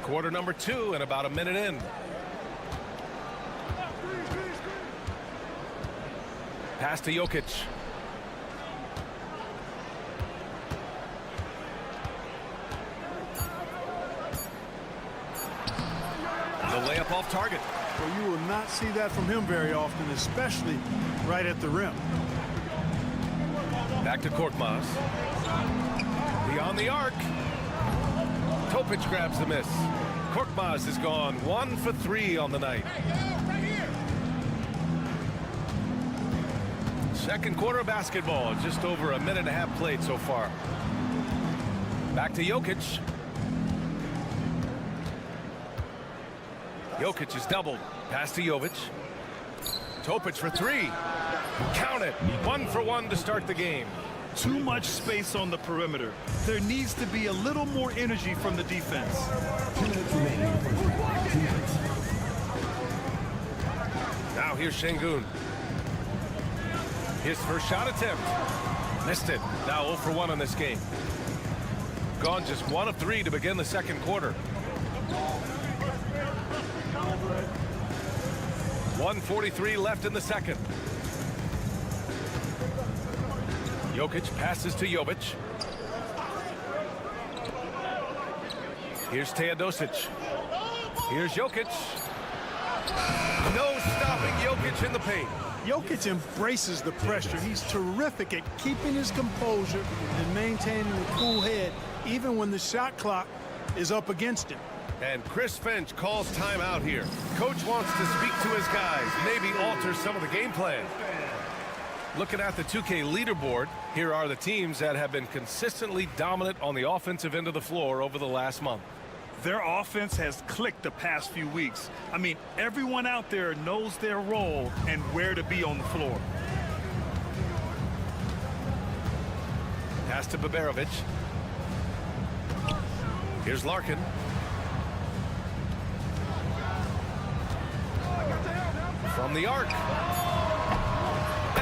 Quarter number 2 and about a minute in. Pass to Jokic. The layup off target. Well, you will not see that from him very often, especially right at the rim. Back to Korkmaz. Beyond the arc. Topic grabs the miss. Korkmaz has gone 1 for 3 on the night. Second quarter of basketball, just over a minute and a half played so far. Back to Jokic. Jokic is doubled. Pass to Jovic. Topic for 3. Count it. 1 for 1 to start the game. Too much space on the perimeter. There needs to be a little more energy from the defense. Now here's Şengün. His first shot attempt. Missed it. Now 0 for 1 in this game. Gone just 1 of 3 to begin the second quarter. 1:43 left in the second. Jokic passes to Jovic. Here's Teodosic. Here's Jokic. No stopping Jokic in the paint. Jokic embraces the pressure. He's terrific at keeping his composure and maintaining a cool head, even when the shot clock is up against him. And Chris Finch calls timeout here. Coach wants to speak to his guys, maybe alter some of the game plan. Looking at the 2K leaderboard, here are the teams that have been consistently dominant on the offensive end of the floor over the last month. Their offense has clicked the past few weeks. I mean, everyone out there knows their role and where to be on the floor. Pass to Baberovic. Here's Larkin. From the arc.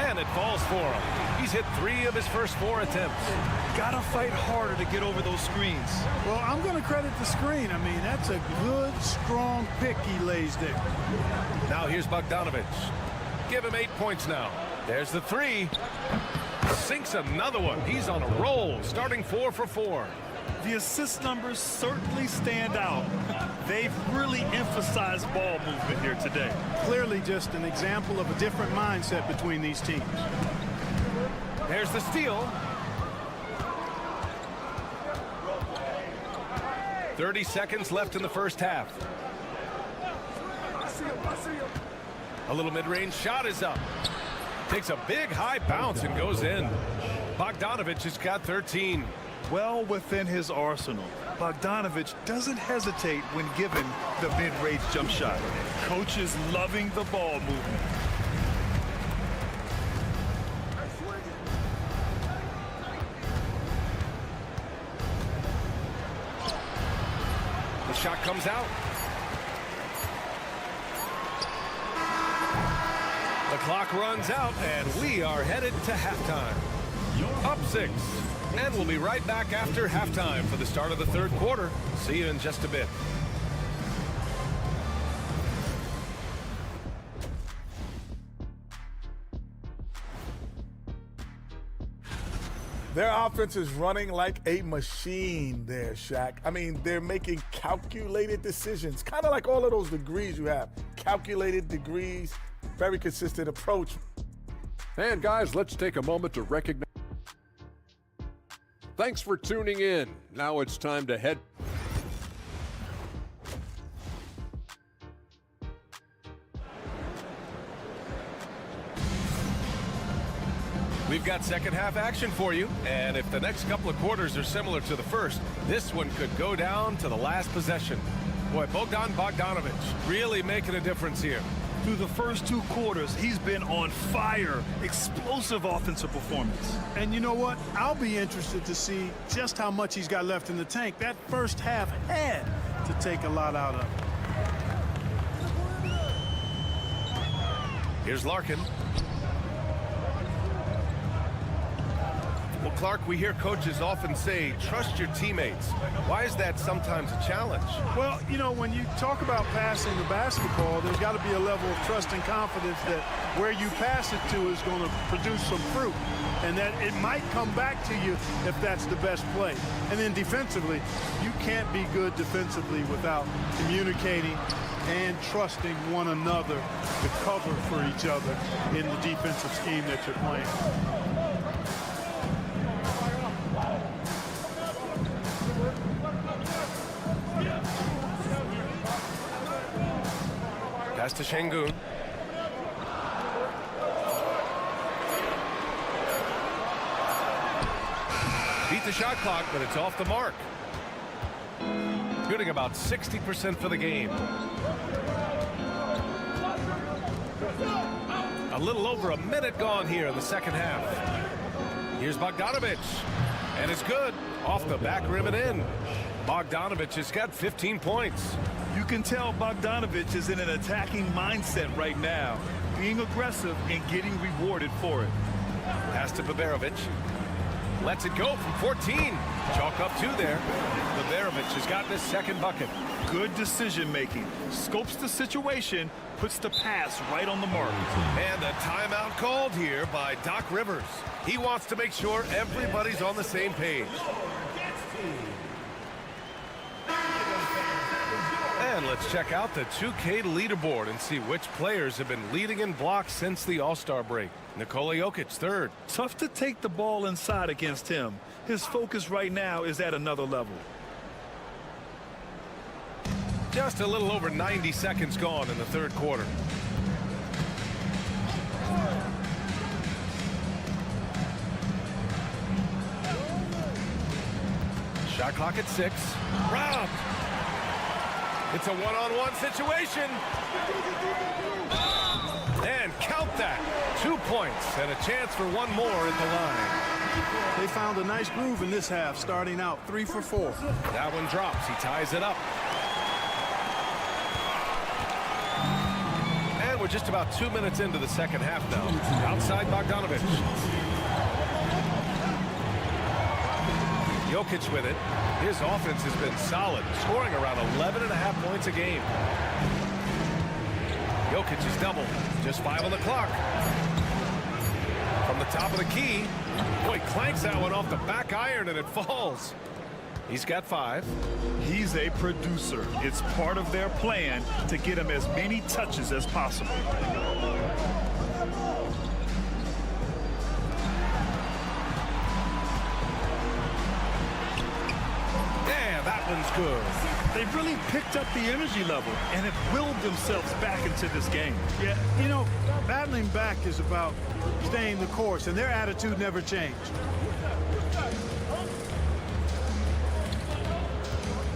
And it falls for him. He's hit 3 of his first 4 attempts. Gotta fight harder to get over those screens. Well, I'm going to credit the screen. I mean, that's a good, strong pick he lays there. Now here's Bogdanovic. Give him 8 points now. There's the 3. Sinks another one. He's on a roll, starting 4 for 4. The assist numbers certainly stand out. They've really emphasized ball movement here today. Clearly just an example of a different mindset between these teams. There's the steal. 30 seconds left in the first half. A little mid-range shot is up. Takes a big high bounce and goes in. Bogdanovic has got 13. Well within his arsenal. Bogdanovic doesn't hesitate when given the mid-range jump shot. Coach is loving the ball movement. The shot comes out. The clock runs out, and we are headed to halftime. Up 6. And we'll be right back after halftime for the start of the third quarter. See you in just a bit. Their offense is running like a machine there, Shaq. I mean, they're making calculated decisions, kind of like all of those degrees you have. Calculated degrees, very consistent approach. And guys, let's take a moment to recognize. Thanks for tuning in. Now it's time to head. We've got second half action for you, and if the next couple of quarters are similar to the first, this one could go down to the last possession. Boy, Bogdanovic really making a difference here. Through the first 2 quarters, he's been on fire. Explosive offensive performance. And you know what? I'll be interested to see just how much he's got left in the tank. That first half had to take a lot out of him. Here's Larkin. Well, Clark, we hear coaches often say, trust your teammates. Why is that sometimes a challenge? Well, you know, when you talk about passing the basketball, there's got to be a level of trust and confidence that where you pass it to is going to produce some fruit, and that it might come back to you if that's the best play. And then defensively, you can't be good defensively without communicating and trusting one another to cover for each other in the defensive scheme that you're playing. Pass to Şengün. Beat the shot clock, but it's off the mark. Shooting about 60% for the game. A little over a minute gone here in the second half. Here's Bogdanovic, and it's good. Off the back rim and in. Bogdanovic has got 15 points. You can tell Bogdanovic is in an attacking mindset right now, being aggressive and getting rewarded for it. Pass to Baberovic. Lets it go from 14. Chalk up 2 there. Baberovic has gotten his second bucket. Good decision making. Scopes the situation, puts the pass right on the mark. And a timeout called here by Doc Rivers. He wants to make sure everybody's on the same page. And let's check out the 2K leaderboard and see which players have been leading in blocks since the All-Star break. Nikola Jokic, 3rd. Tough to take the ball inside against him. His focus right now is at another level. Just a little over 90 seconds gone in the 3rd quarter. Shot clock at 6. Robbed. It's a one-on-one situation. And count that. 2 points and a chance for one more at the line. They found a nice groove in this half, starting out 3 for 4. That one drops. He ties it up. And we're just about 2 minutes into the second half now. Outside Bogdanovic. Jokic with it. His offense has been solid, scoring around 11.5 points a game. Jokic is doubled. Just 5 on the clock. From the top of the key. Boy, clanks that one off the back iron and it falls. He's got 5. He's a producer. It's part of their plan to get him as many touches as possible. That one's good. They've really picked up the energy level and have willed themselves back into this game. Yeah, you know, battling back is about staying the course, and their attitude never changed.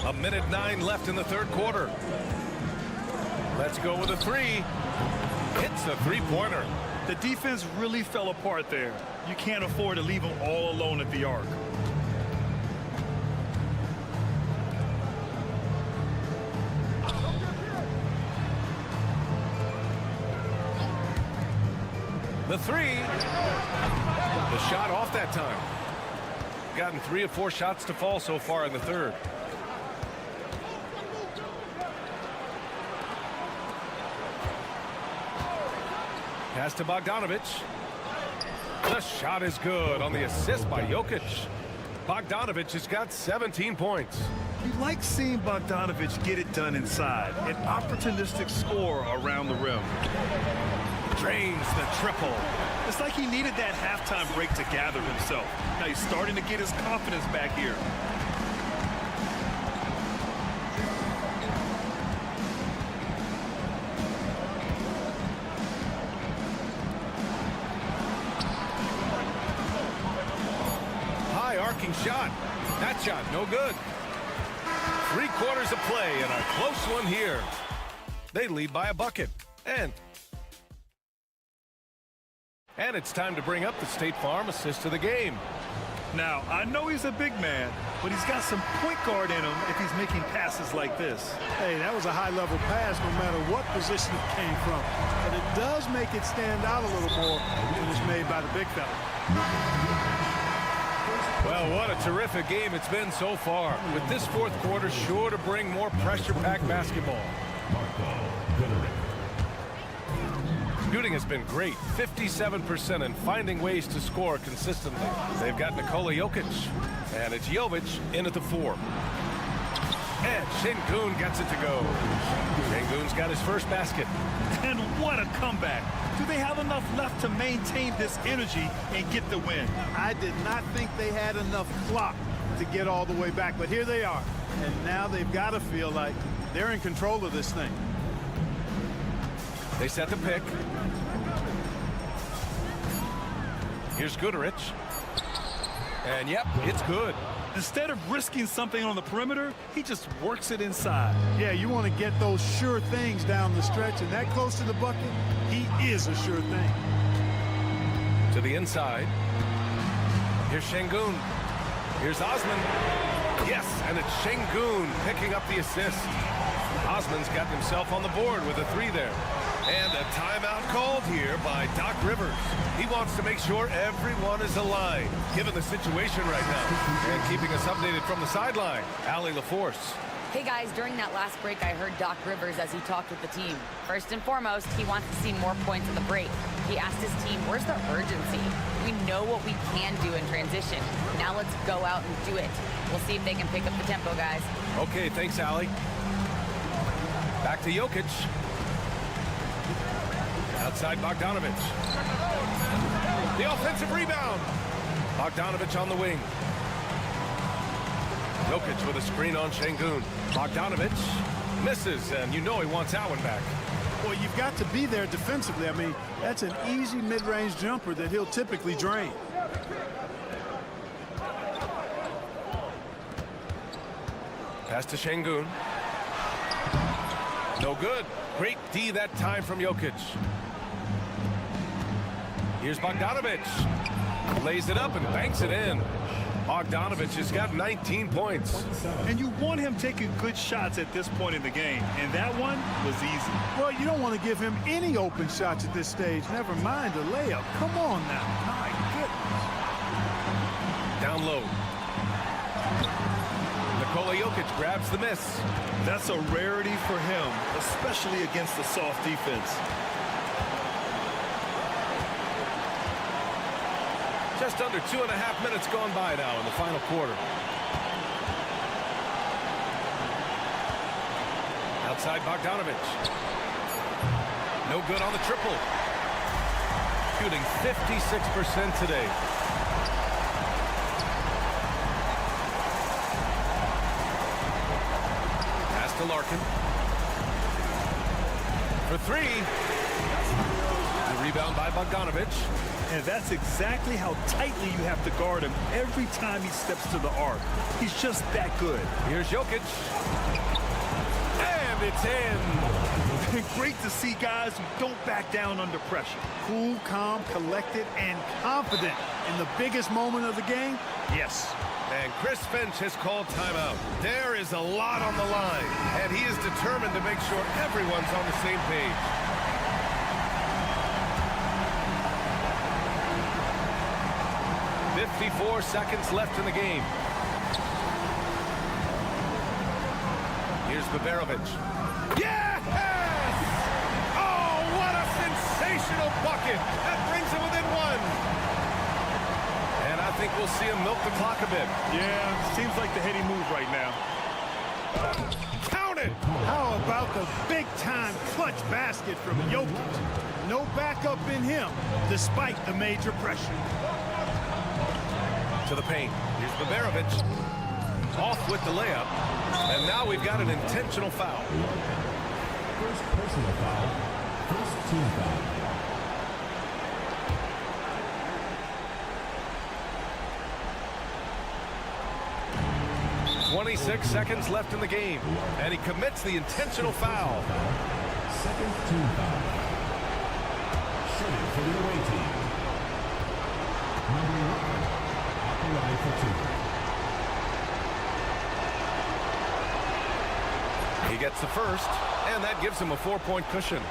A minute 9 left in the 3rd quarter. Let's go with a 3. Hits a 3-pointer. The defense really fell apart there. You can't afford to leave them all alone at the arc. The 3. The shot off that time. Gotten 3 of 4 shots to fall so far in the 3rd. Pass to Bogdanovic. The shot is good on the assist by Jokic. Bogdanovic has got 17 points. You like seeing Bogdanovic get it done inside. An opportunistic scorer around the rim. Drains the triple. It's like he needed that halftime break to gather himself. Now he's starting to get his confidence back here. High arcing shot. That shot, no good. 3 quarters of play and a close one here. They lead by a bucket. And it's time to bring up the State Farm assist of the game. Now, I know he's a big man, but he's got some point guard in him if he's making passes like this. Hey, that was a high-level pass no matter what position it came from. But it does make it stand out a little more when it's made by the big fella. Well, what a terrific game it's been so far. With this fourth quarter sure to bring more pressure-packed basketball. Shooting has been great, 57%, and finding ways to score consistently. They've got Nikola Jokic, and it's Jovic in at the 4. And Şengün gets it to go. Şengün's got his first basket. And what a comeback. Do they have enough left to maintain this energy and get the win? I did not think they had enough clock to get all the way back, but here they are. And now they've got to feel like they're in control of this thing. They set the pick. Here's Goodrich. And yep, it's good. Instead of risking something on the perimeter, he just works it inside. Yeah, you want to get those sure things down the stretch, and that close to the bucket, he is a sure thing. To the inside. Here's Şengün. Here's Osman. Yes, and it's Şengün picking up the assist. Osman's got himself on the board with a 3 there. And a timeout called here by Doc Rivers. He wants to make sure everyone is aligned, given the situation right now. And keeping us updated from the sideline, Allie LaForce. Hey guys, during that last break, I heard Doc Rivers as he talked with the team. First and foremost, he wants to see more points in the break. He asked his team, where's the urgency? We know what we can do in transition. Now let's go out and do it. We'll see if they can pick up the tempo, guys. Okay, thanks, Allie. Back to Jokic. Outside Bogdanovic. The offensive rebound. Bogdanovic on the wing. Jokic with a screen on Şengün. Bogdanovic misses, and you know he wants that one back. Well, you've got to be there defensively. I mean, that's an easy mid-range jumper that he'll typically drain. Pass to Şengün. No good. Great D that time from Jokic. Here's Bogdanovic. Lays it up and banks it in. Bogdanovic has got 19 points. And you want him taking good shots at this point in the game. And that one was easy. Well, you don't want to give him any open shots at this stage. Never mind a layup. Come on now. My goodness. Down low. Nikola Jokic grabs the miss. That's a rarity for him, especially against the soft defense. Just under 2.5 minutes gone by now in the final quarter. Outside Bogdanovic. No good on the triple. Shooting 56% today. Pass to Larkin. For 3. The rebound by Bogdanovic. And that's exactly how tightly you have to guard him every time he steps to the arc. He's just that good. Here's Jokic. And it's in. Great to see guys who don't back down under pressure. Cool, calm, collected, and confident in the biggest moment of the game. Yes. And Chris Finch has called timeout. There is a lot on the line, and he is determined to make sure everyone's on the same page. .54 seconds left in the game. Here's Baberovic. Yes! Oh, what a sensational bucket! That brings it within 1. think we'll see him milk the clock a bit. Yeah, seems like the heady move right now. Count it! How about the big-time clutch basket from Jokic? No backup in him, despite the major pressure. To the paint. Here's Baberovic. Off with the layup. And now we've got an intentional foul. First personal foul. First team foul. 26 seconds left in the game, and he commits the intentional foul. Second team foul. Shooting for the away team. Number 11, off the line for 2. He gets the first, and that gives him a 4-point cushion.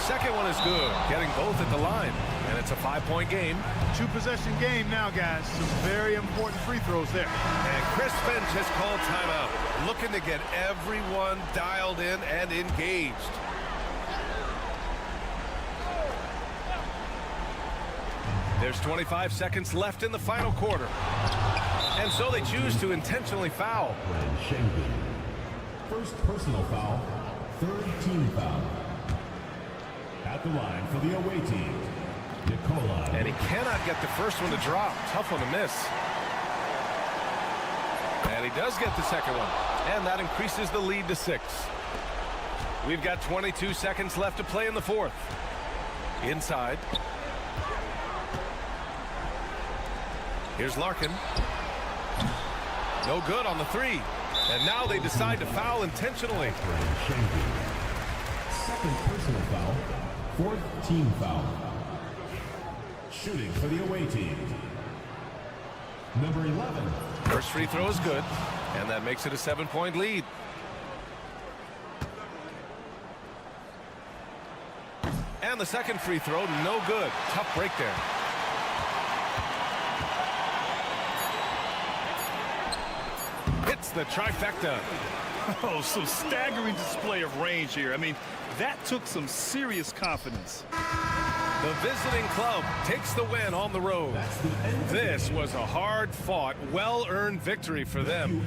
Second one is good, getting both at the line, and it's a 5-point game. 2-possession game now, guys. Some very important free throws there. And Chris Finch has called timeout, looking to get everyone dialed in and engaged. There's 25 seconds left in the final quarter. And so they choose to intentionally foul. First personal foul, third team foul. At the line for the away team, Nicola. And he cannot get the first one to drop. Tough one to miss. And he does get the second one. And that increases the lead to 6. We've got 22 seconds left to play in the fourth. Inside. Here's Larkin. No good on the 3. And now they decide to foul intentionally. Second personal foul. Fourth team foul. Shooting for the away team. Number 11. First free throw is good, and that makes it a 7-point lead. And the second free throw, no good. Tough break there. Hits the trifecta. Oh, some staggering display of range here. I mean, that took some serious confidence. The visiting club takes the win on the road. This was a hard-fought, well-earned victory for them.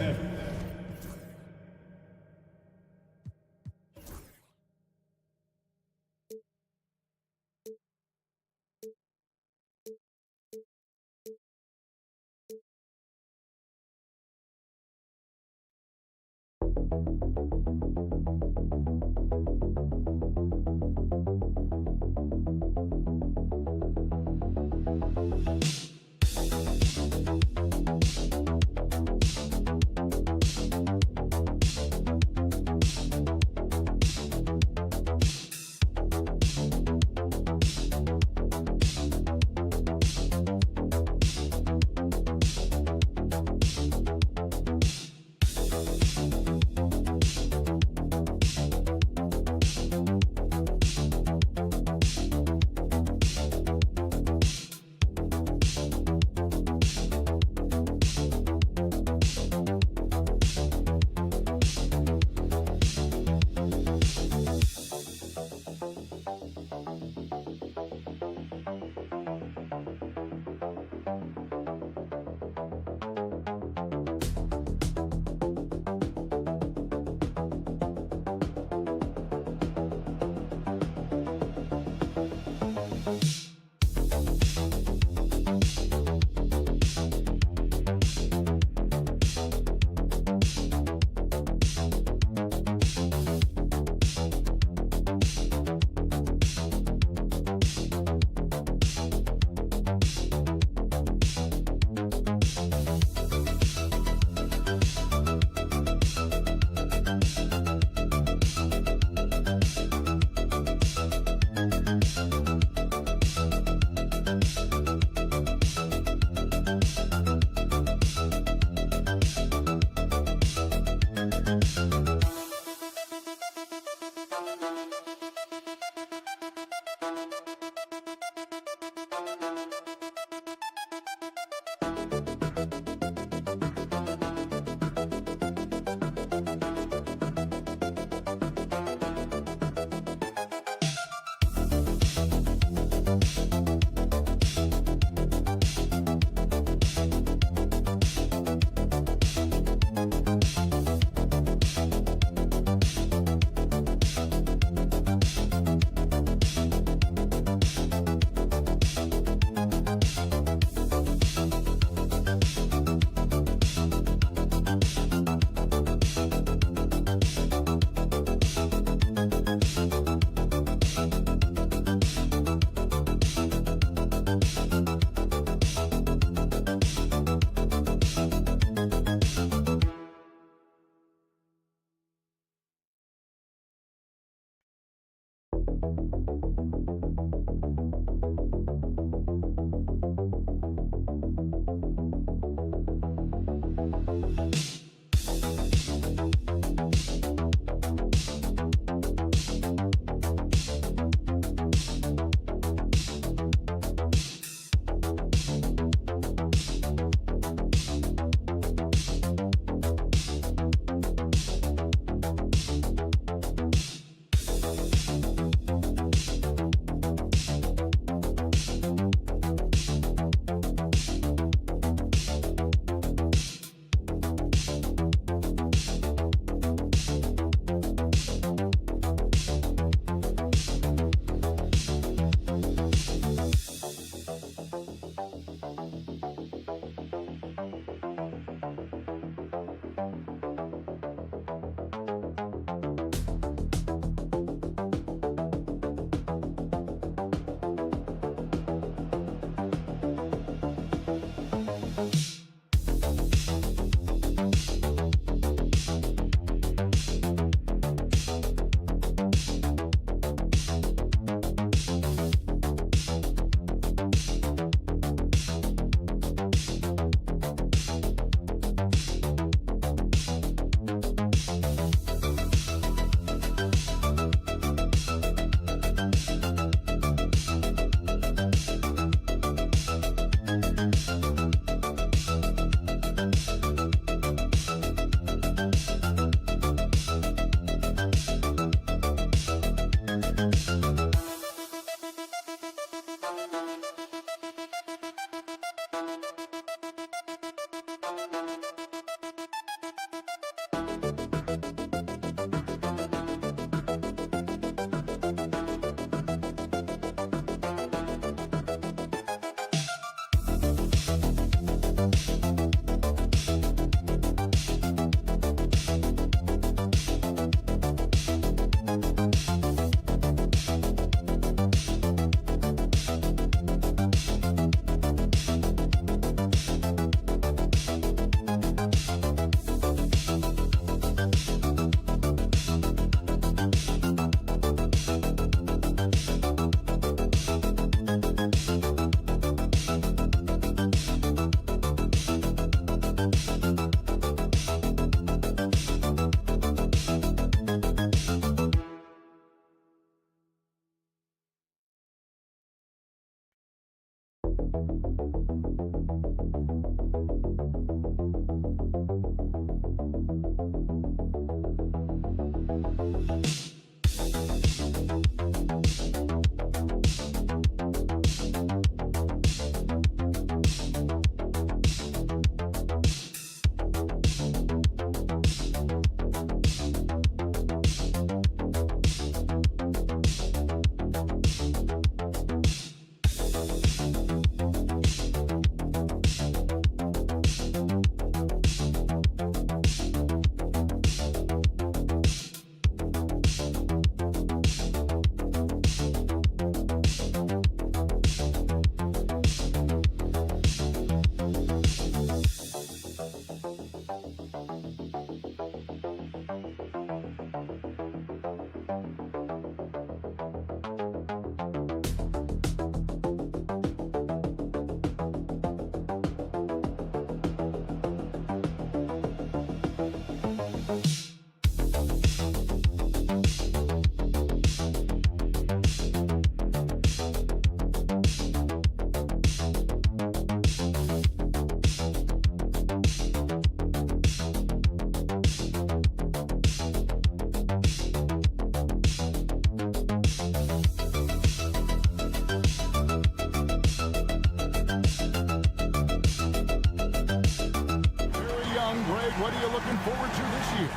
What are you looking forward to this year?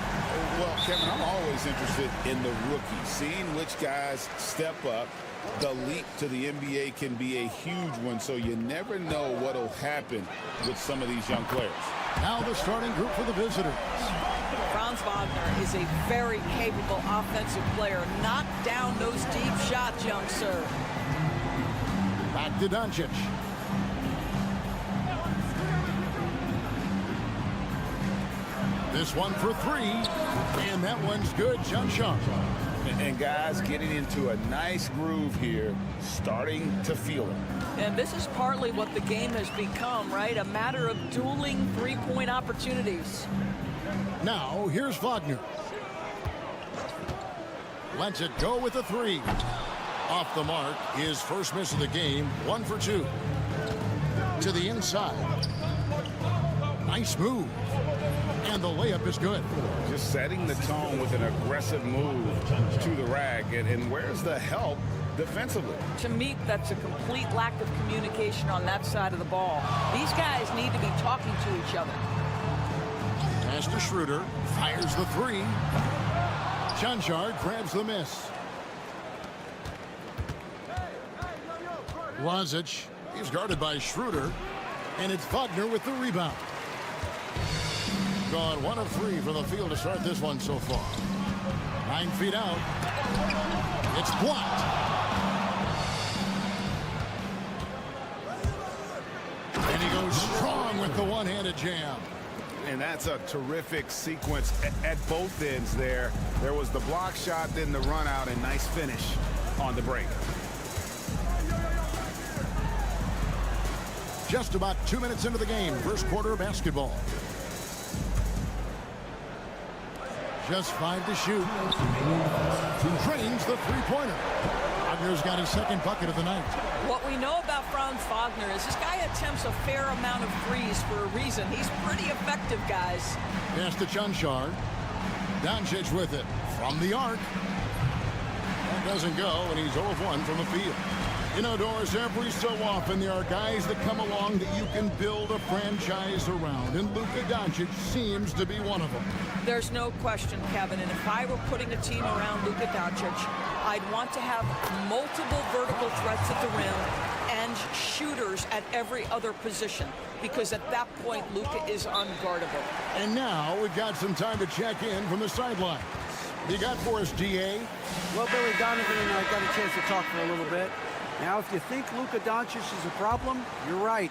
Well, Kevin, I'm always interested in the rookies, seeing which guys step up. The leap to the NBA can be a huge one, so you never know what will happen with some of these young players. Now the starting group for the visitors. Franz Wagner is a very capable offensive player. Knock down those deep shots, young sir. Back to Doncic. This one for three, and that one's good. Jump shot. And guys getting into a nice groove here, starting to feel it. And this is partly what the game has become, right? A matter of dueling three-point opportunities. Now, here's Wagner. Lets it go with a three. Off the mark, his first miss of the game, 1 for 2. To the inside. Nice move. And the layup is good. Just setting the tone with an aggressive move to the rack. And where's the help defensively? To me, that's a complete lack of communication on that side of the ball. These guys need to be talking to each other. Pass to Schroeder. Fires the three. Chanchard grabs the miss. Lazic. He's guarded by Schroeder. And it's Wagner with the rebound. Gone 1 of 3 from the field to start this one so far. 9 feet out. It's blocked. And he goes strong with the one-handed jam. And that's a terrific sequence at both ends there. There was the block shot, then the run out, and nice finish on the break. Just about 2 minutes into the game. First quarter of basketball. Just 5 to shoot. Drains the three-pointer. Wagner's got his second bucket of the night. What we know about Franz Wagner is this guy attempts a fair amount of threes for a reason. He's pretty effective, guys. Pass to Chanchard. Doncic with it from the arc. That doesn't go, and he's 0 of 1 from the field. You know, Doris, every so often there are guys that come along that you can build a franchise around, and Luka Doncic seems to be one of them. There's no question, Kevin, and if I were putting a team around Luka Doncic, I'd want to have multiple vertical threats at the rim and shooters at every other position, because at that point, Luka is unguardable. And now we've got some time to check in from the sidelines. You got for us, DA? Well, Billy Donovan and I got a chance to talk for a little bit. Now, if you think Luka Doncic is a problem, you're right.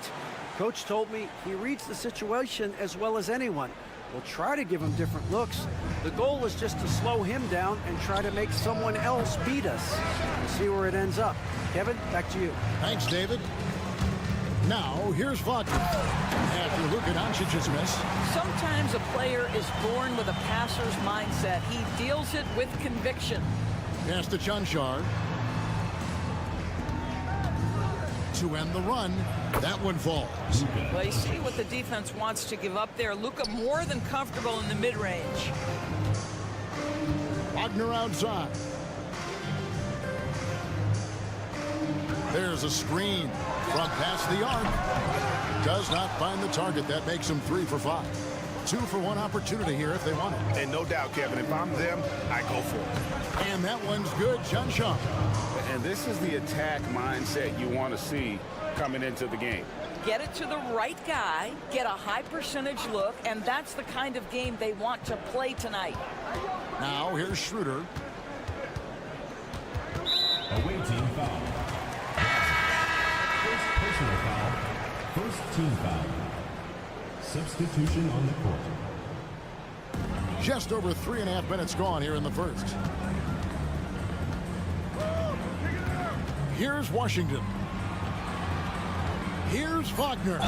Coach told me he reads the situation as well as anyone. We'll try to give him different looks. The goal is just to slow him down and try to make someone else beat us. We'll see where it ends up. Kevin, back to you. Thanks, David. Now, here's Wagner. After Luka Doncic's miss. Sometimes a player is born with a passer's mindset. He deals it with conviction. Pass to Chanchard. to end the run. That one falls. Well, you see what the defense wants to give up there. Luka more than comfortable in the mid-range. Wagner outside. There's a screen from past the arc. Does not find the target. That makes him 3 for 5. 2-for-1 opportunity here if they want it. And no doubt, Kevin, if I'm them, I go for it. And that one's good. John Shaw. And this is the attack mindset you want to see coming into the game. Get it to the right guy, get a high percentage look, and that's the kind of game they want to play tonight. Now here's Schroeder. Away team foul. First personal foul. First team foul. Substitution on the court. Just over 3.5 minutes gone here in the first. Here's Washington. Here's Wagner.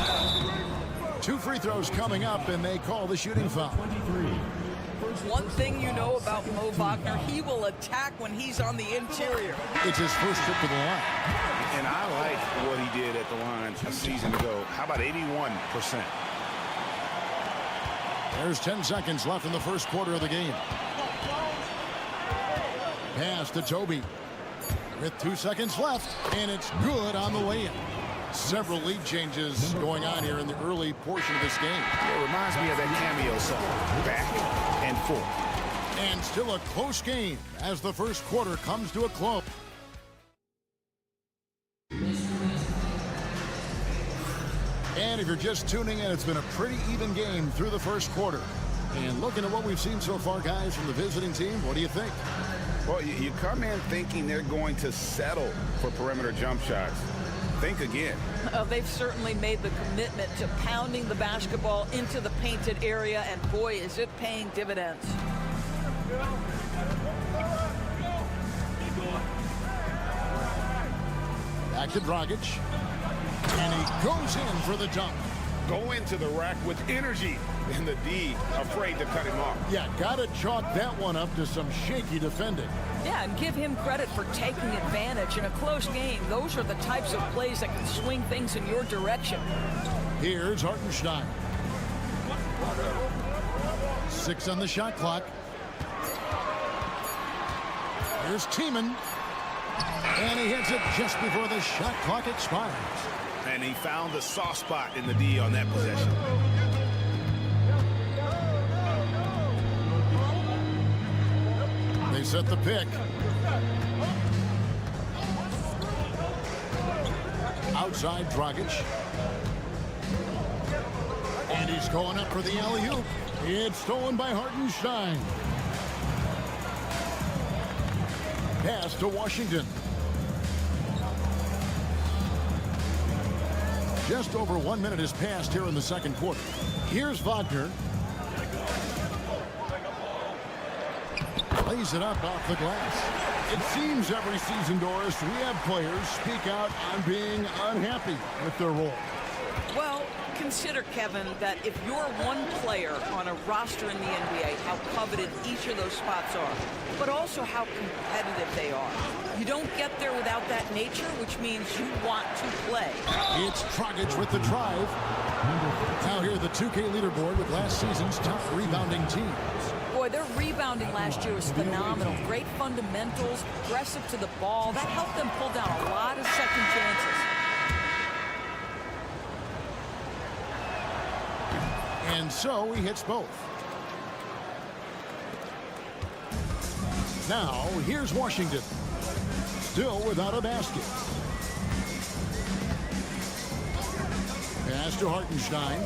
2 free throws coming up, and they call the shooting foul. One thing you know about Mo Wagner, he will attack when he's on the interior. It's his first trip to the line. And I like what he did at the line a season ago. How about 81%? There's 10 seconds left in the first quarter of the game. Pass to Toby. With 2 seconds left, and it's good on the way in. Several lead changes going on here in the early portion of this game. It reminds me of that cameo song, Back and Forth. And still a close game as the first quarter comes to a close. And if you're just tuning in, it's been a pretty even game through the first quarter. And looking at what we've seen so far, guys, from the visiting team, what do you think? Well, you come in thinking they're going to settle for perimeter jump shots. Think again. They've certainly made the commitment to pounding the basketball into the painted area, and boy, is it paying dividends. Back to Dragic. And he goes in for the dunk. Go into the rack with energy, and the D afraid to cut him off. Yeah, gotta chalk that one up to some shaky defending. Yeah, and give him credit for taking advantage in a close game. Those are the types of plays that can swing things in your direction. Here's Hartenstein. 6 on the shot clock. Here's Tiemann. And he hits it just before the shot clock expires. And he found the soft spot in the D on that possession. They set the pick. Outside Dragic. And he's going up for the alley-oop. It's stolen by Hartenstein. Pass to Washington. Just over 1 minute has passed here in the second quarter. Here's Wagner. Lays it up off the glass. It seems every season, Doris, we have players speak out on being unhappy with their role. Well, consider, Kevin, that if you're one player on a roster in the NBA, how coveted each of those spots are, but also how competitive they are. You don't get there without that nature, which means you want to play. It's Dragic with the drive. Now here the 2K leaderboard with last season's top rebounding teams. Boy, their rebounding last year was phenomenal. Great fundamentals, aggressive to the ball. That helped them pull down a lot of second chances. And so he hits both. Now, here's Washington. Still without a basket. Pass to Hartenstein.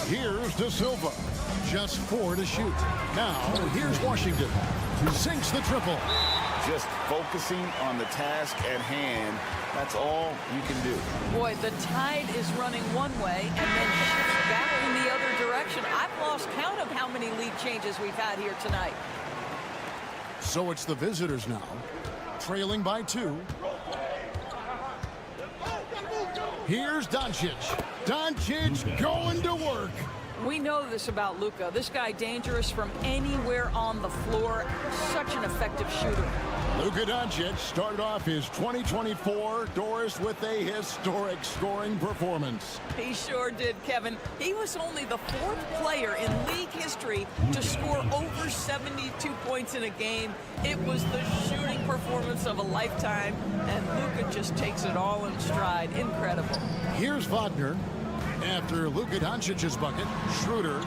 Here's De Silva. Just 4 to shoot. Now, here's Washington. Sinks the triple. Just focusing on the task at hand. That's all you can do. Boy, the tide is running one way and then shifts back in the other direction. I've lost count of how many lead changes we've had here tonight. So it's the visitors now, trailing by 2. Here's Doncic. Doncic going to work. We know this about Luka. This guy dangerous from anywhere on the floor. Such an effective shooter. Luka Doncic started off his 2024 Doris with a historic scoring performance. He sure did, Kevin. He was only the 4th player in league history to score over 72 points in a game. It was the shooting performance of a lifetime, and Luka just takes it all in stride. Incredible. Here's Wagner. After Luka Doncic's bucket, Schroeder.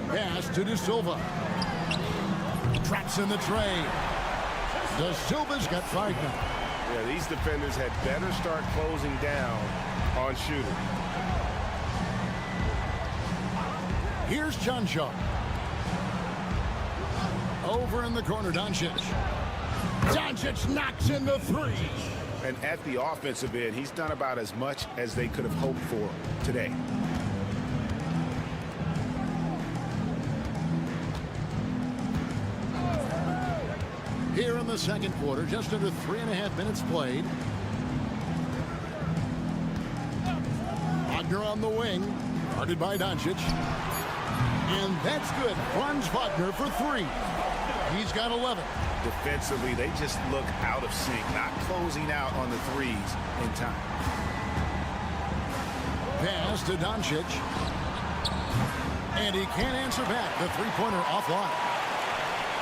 Pass to De Silva. Traps in the tray. De Silva's got 5 now. Yeah, these defenders had better start closing down on shooting. Here's Chanshaw. Over in the corner, Doncic. Doncic knocks in the 3. And at the offensive end, he's done about as much as they could have hoped for today. Here in the second quarter, just under 3.5 minutes played. Wagner on the wing, guarded by Doncic. And that's good. Franz Wagner for 3. He's got 11. Defensively, they just look out of sync, not closing out on the threes in time. Pass to Doncic. And he can't answer back. The three-pointer offline.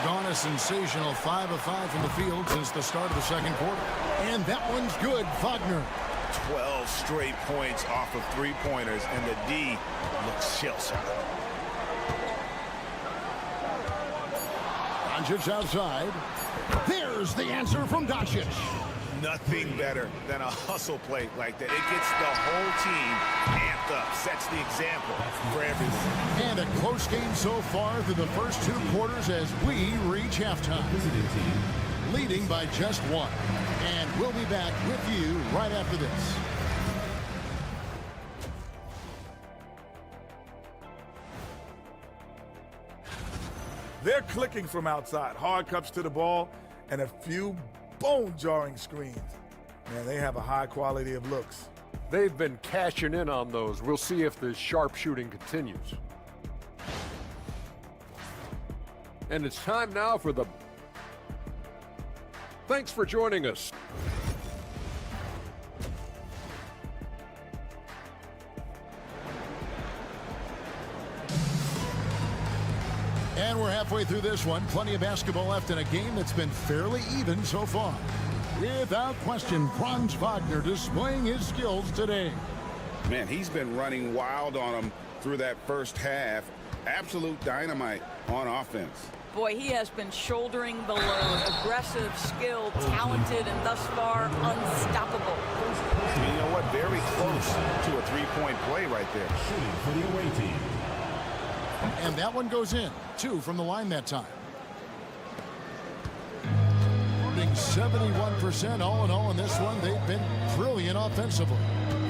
Gone a sensational 5 of 5 from the field since the start of the second quarter. And that one's good. Wagner. 12 straight points off of three-pointers, and the D looks shell-shocked. Doncic outside. There's the answer from Doncic. Nothing better than a hustle play like that. It gets the whole team amped up, sets the example for everyone. And a close game so far through the first 2 quarters as we reach halftime. Leading by just 1. And we'll be back with you right after this. They're clicking from outside. Hard cups to the ball and a few bone-jarring screens. Man, they have a high quality of looks. They've been cashing in on those. We'll see if the sharp shooting continues. And it's time now for the... Thanks for joining us. And we're halfway through this one. Plenty of basketball left in a game that's been fairly even so far. Without question, Franz Wagner displaying his skills today. Man, he's been running wild on them through that first half. Absolute dynamite on offense. Boy, he has been shouldering the load. Aggressive, skilled, talented, and thus far unstoppable. You know what? Very close to a three-point play right there. Shooting for the away team. And that one goes in. 2 from the line that time. Being 71% all in all in this one. They've been brilliant offensively.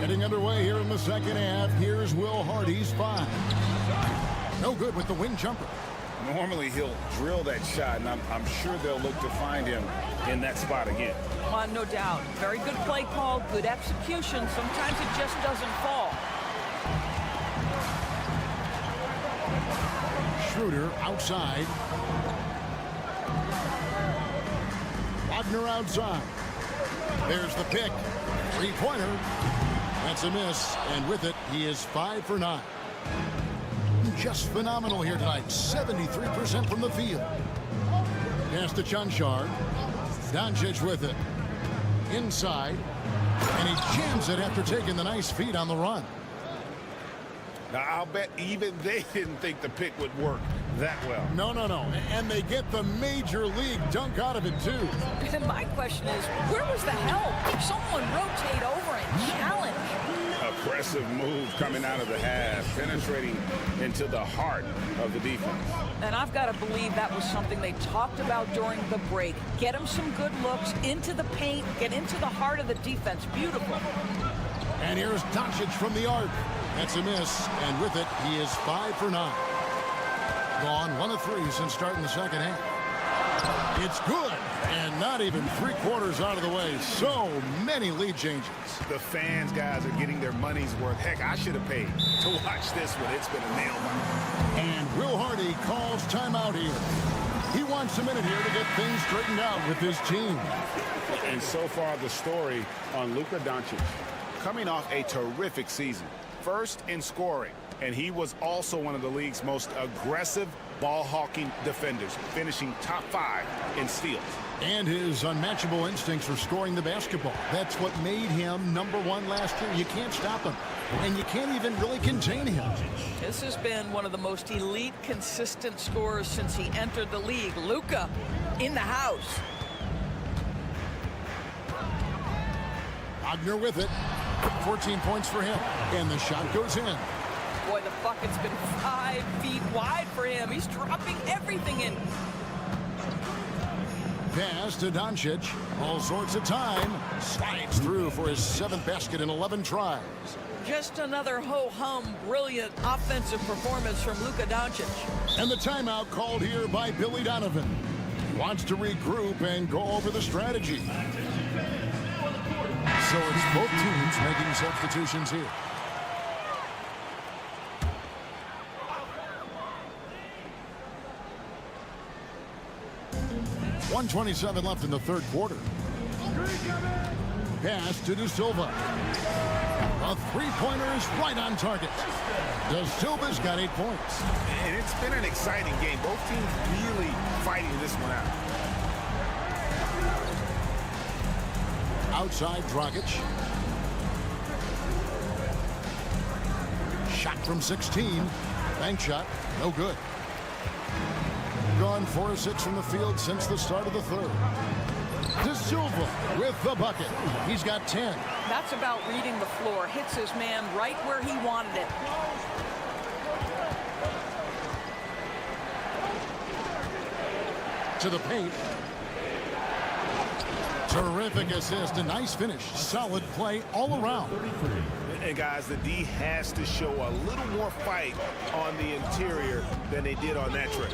Getting underway here in the second half. Here's Will Hardy's 5. No good with the wing jumper. Normally he'll drill that shot, and I'm sure they'll look to find him in that spot again. No doubt. Very good play call, good execution. Sometimes it just doesn't fall. Schroeder outside. Wagner outside. There's the pick. 3-pointer. That's a miss. And with it, he is 5 for 9. Just phenomenal here tonight. 73% from the field. Pass to Chanshaw. Doncic with it. Inside. And he jams it after taking the nice feed on the run. Now, I'll bet even they didn't think the pick would work that well. No. And they get the major league dunk out of it, too. And my question is, where was the help? Someone rotate over and challenge. Aggressive move coming out of the half, penetrating into the heart of the defense. And I've got to believe that was something they talked about during the break. Get him some good looks into the paint, get into the heart of the defense. Beautiful. And here's Doncic from the arc. That's a miss, and with it, he is 5 for 9. Gone 1 of 3 since starting the second half. It's good, and not even 3/4 out of the way. So many lead changes. The fans, guys, are getting their money's worth. Heck, I should have paid to watch this one. It's been a nail biter. And Will Hardy calls timeout here. He wants a minute here to get things straightened out with his team. And so far, the story on Luka Doncic, coming off a terrific season. First in scoring, and he was also one of the league's most aggressive ball-hawking defenders, finishing top 5 in steals. And his unmatchable instincts for scoring the basketball. That's what made him #1 last year. You can't stop him, and you can't even really contain him. This has been one of the most elite, consistent scorers since he entered the league. Luka in the house. Wagner with it. 14 points for him, and the shot goes in. Boy, the bucket's been 5 feet wide for him. He's dropping everything in. Pass to Doncic. All sorts of time. Slides through for his 7th basket in 11 tries. Just another ho-hum, brilliant offensive performance from Luka Doncic. And the timeout called here by Billy Donovan. He wants to regroup and go over the strategy. So it's both teams making substitutions here. .127 left in the 3rd quarter. Pass to De Silva. A three-pointer is right on target. De Silva's got 8 points. And it's been an exciting game. Both teams really fighting this one out. Outside Dragic. Shot from 16. Bank shot. No good. Gone 4 of 6 from the field since the start of the 3rd. De Silva with the bucket. He's got 10. That's about reading the floor. Hits his man right where he wanted it. To the paint. Terrific assist. A nice finish. Solid play all around. And guys, the D has to show a little more fight on the interior than they did on that trip.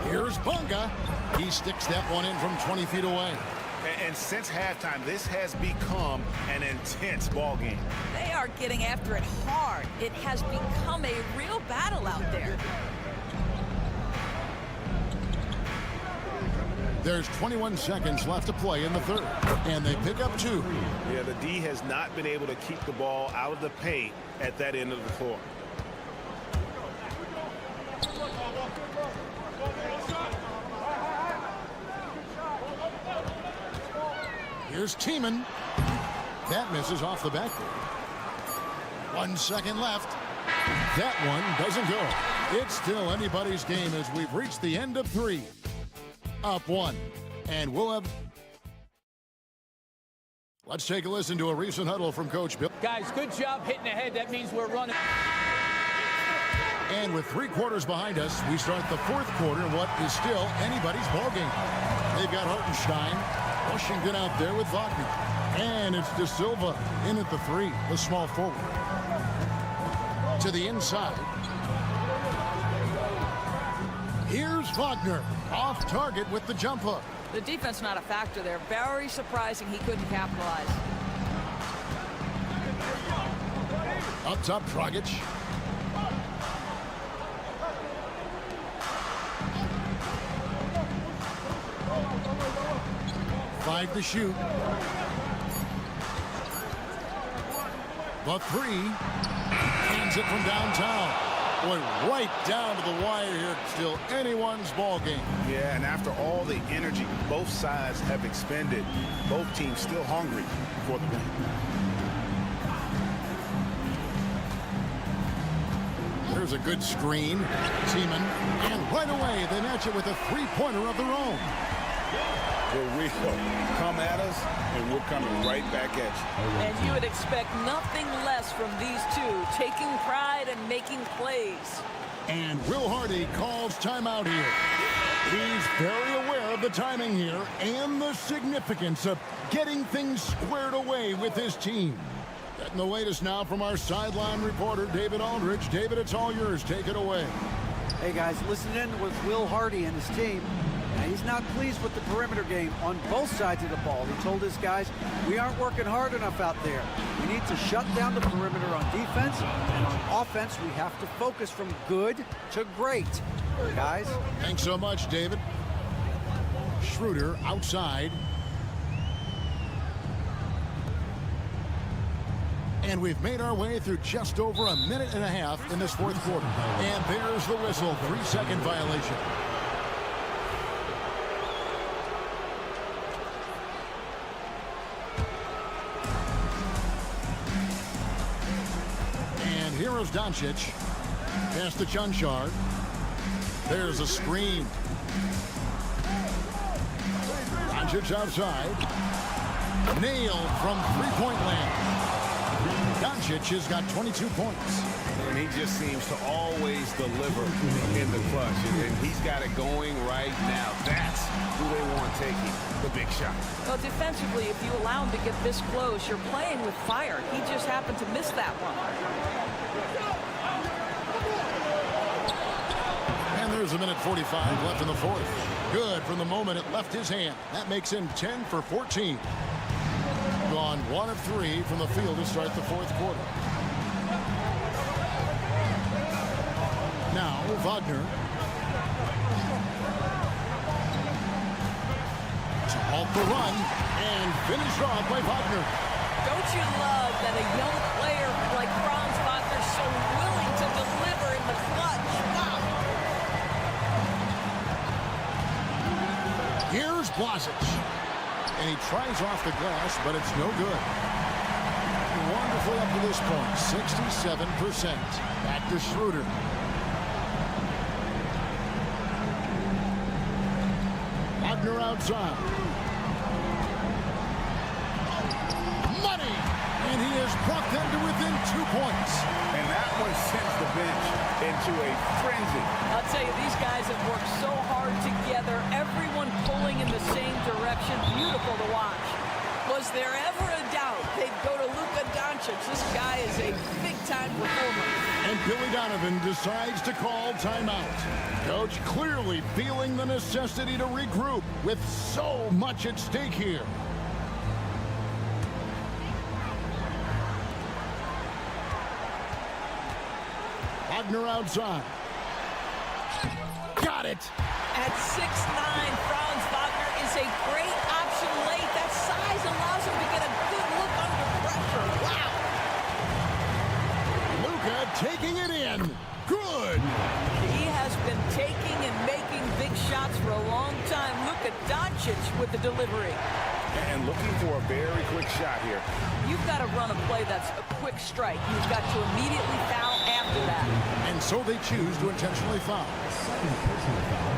Here's Bunga. He sticks that one in from 20 feet away. And since halftime, this has become an intense ball game. They are getting after it hard. It has become a real battle out there. There's 21 seconds left to play in the 3rd, and they pick up 2. Yeah, the D has not been able to keep the ball out of the paint at that end of the floor. Here's Tiemann. That misses off the backboard. 1 second left. That one doesn't go. It's still anybody's game as we've reached the end of 3. Up 1. And we'll have... Let's take a listen to a recent huddle from Coach Bill. Guys, good job hitting ahead. That means we're running. And with 3 quarters behind us, we start the 4th quarter in what is still anybody's ballgame. They've got Hartenstein, Washington out there with Wagner. And it's De Silva in at the 3, the small forward. To the inside. Here's Wagner, off target with the jump hook. The defense not a factor there. Very surprising he couldn't capitalize. Up top, Dragic. Five to shoot. The 3. Hands it from downtown. Boy, right down to the wire here. Still anyone's ball game. Yeah, and after all the energy both sides have expended, both teams still hungry for the win. There's a good screen. Tiemann. And right away, they match it with a 3-pointer of their own. Here we go. Come at us, and we're coming right back at you. And you would expect nothing less from these two, taking pride and making plays. And Will Hardy calls timeout here. He's very aware of the timing here and the significance of getting things squared away with his team. Getting the latest now from our sideline reporter, David Aldridge. David, it's all yours. Take it away. Hey, guys, listen in with Will Hardy and his team. And he's not pleased with the perimeter game on both sides of the ball. He told his guys, we aren't working hard enough out there. We need to shut down the perimeter on defense, and on offense, we have to focus from good to great. Guys. Thanks so much, David. Schroeder outside. And we've made our way through just over a minute and a half in this fourth quarter. And there's the whistle, 3-second violation. And here is Doncic. Pass to Chunchard. There's a screen. Doncic outside. Nailed from three-point land. Doncic has got 22 points. And he just seems to always deliver in the clutch. And he's got it going right now. That's who they want taking the big shot. Well, defensively, if you allow him to get this close, you're playing with fire. He just happened to miss that one. And there's a minute 45 left in the fourth. Good from the moment it left his hand. That makes him 10 for 14. Gone 1 of 3 from the field to start the fourth quarter. Now Wagner to halt the run and finished off by Wagner. Don't you love that a young player like Franz Wagner is so willing to deliver in the clutch? Wow. Here's Blasic. And he tries off the glass, but it's no good. Wonderful up to this point, 67%. Back to Schroeder. Wagner outside. Money! And he has brought them to within 2 points. And that one sends the bench into a frenzy. I'll tell you, these guys have worked so hard together, everyone pulling in the same direction. Beautiful to watch. Was there ever a doubt they'd go to Luka Doncic? This guy is a big-time performer. And Billy Donovan decides to call timeout. Coach clearly feeling the necessity to regroup with so much at stake here. Wagner outside. Got it. At 6'9", Franz Wagner is a great option late. That size allows him to get a good look under pressure. Wow. Luka taking it in. Good. He has been taking and making big shots for a long time. Luka Doncic with the delivery. And looking for a very quick shot here. You've got to run a play that's a quick strike. You've got to immediately foul after that. And so they choose to intentionally foul. Second personal foul.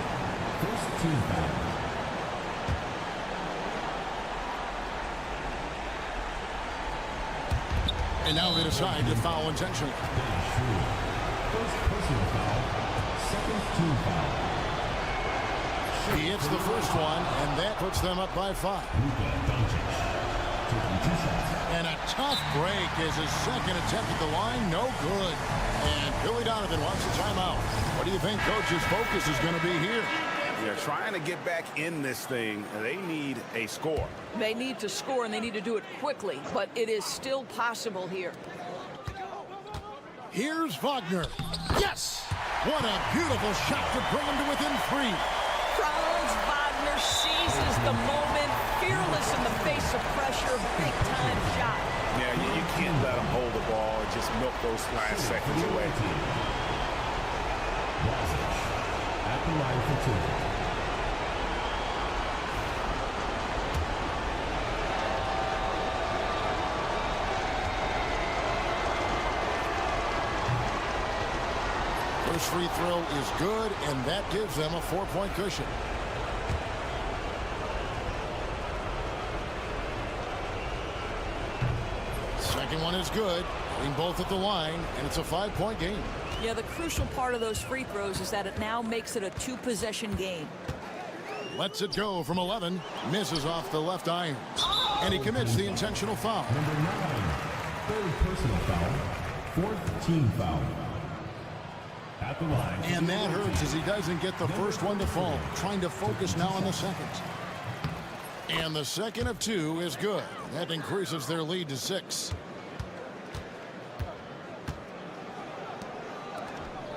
First team foul. And now they decide to foul intentionally. First personal foul. Second team foul. He hits the first one, and that puts them up by 5. And a tough break is his second attempt at the line. No good. And Billy Donovan wants a timeout. What do you think Coach's focus is going to be here? They're trying to get back in this thing. They need a score. They need to score, and they need to do it quickly, but it is still possible here. Here's Wagner. Yes! What a beautiful shot to bring him to within 3. Franz Wagner seizes the moment, fearless in the face of pressure, big-time shot. Yeah, you can't let him hold the ball and just milk those last seconds away. At the line for 2. First free throw is good, and that gives them a 4-point cushion. Second one is good. Hitting both at the line, and it's a 5-point game. Yeah, the crucial part of those free throws is that it now makes it a 2-possession game. Lets it go from 11. Misses off the left iron. And he commits the intentional foul. Number 9. Third personal foul. Fourth team foul. At the line. And that hurts as he doesn't get the first one to fall. Trying to focus now on the second. And the second of 2 is good. That increases their lead to 6.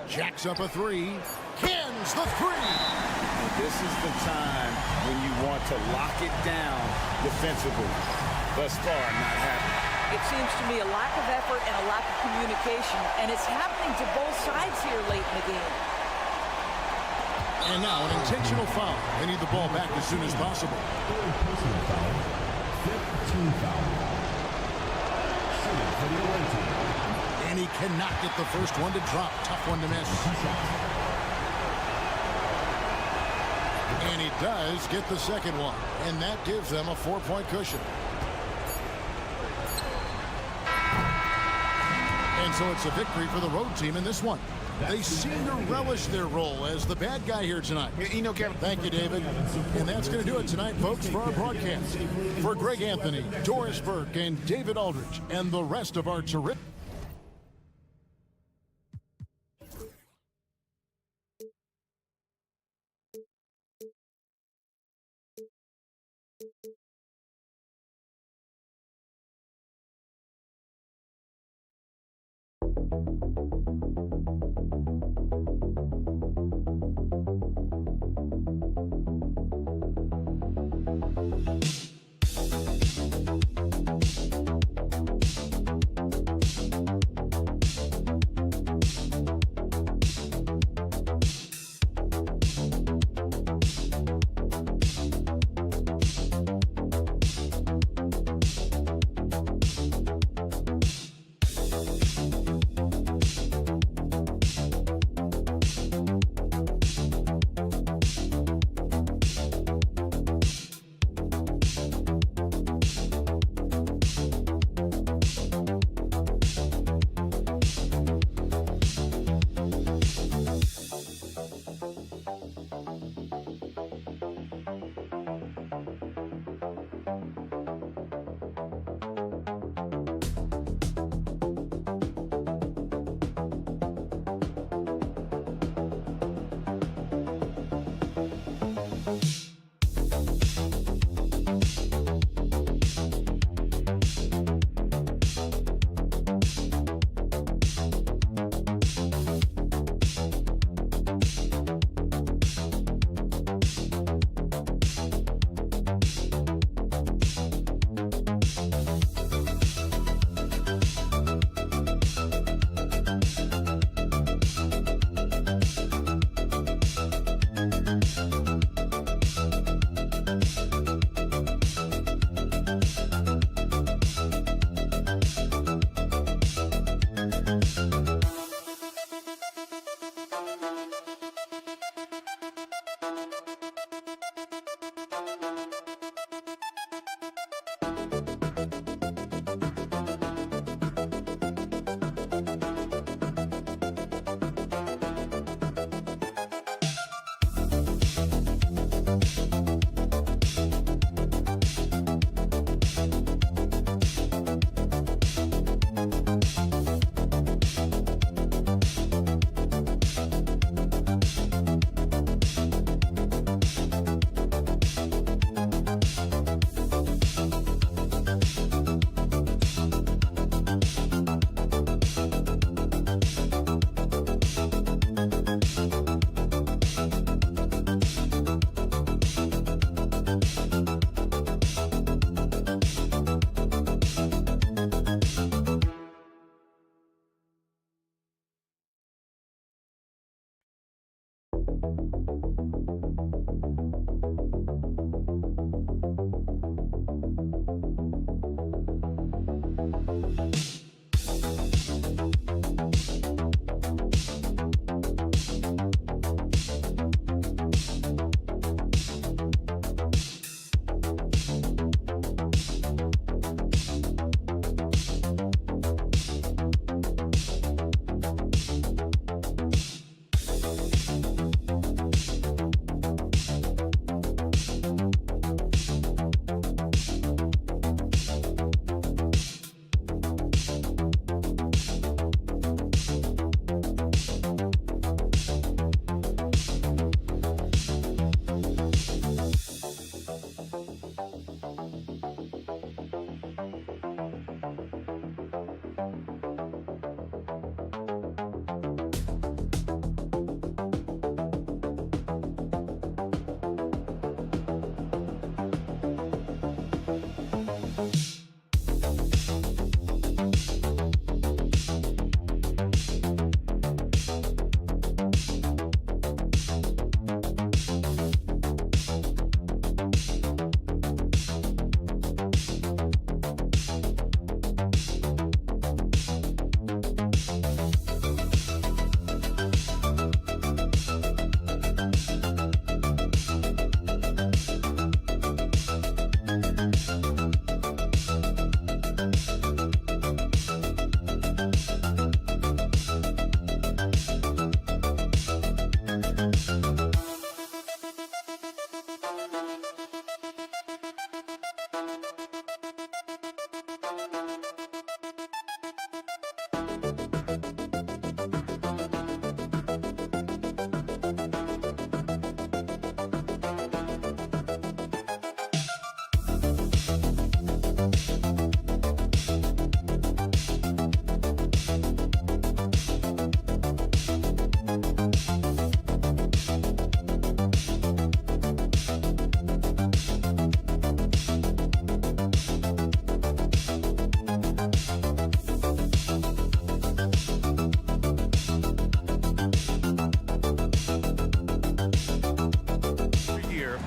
Jacks up a 3. Cans the 3. This is the time when you want to lock it down defensively. Thus far, not happening. It seems to me a lack of effort and a lack of communication, and it's happening to both sides here late in the game. And now an intentional foul. They need the ball back as soon as possible. Third personal foul. Fifth team foul. Shooting for the away team. And he cannot get the first one to drop. Tough one to miss. And he does get the second one. And that gives them a 4-point cushion. And so it's a victory for the road team in this one. They seem to relish their role as the bad guy here tonight. You know, Kevin. Thank you, David. And that's going to do it tonight, folks, for our broadcast. For Greg Anthony, Doris Burke, and David Aldridge, and the rest of our terrific...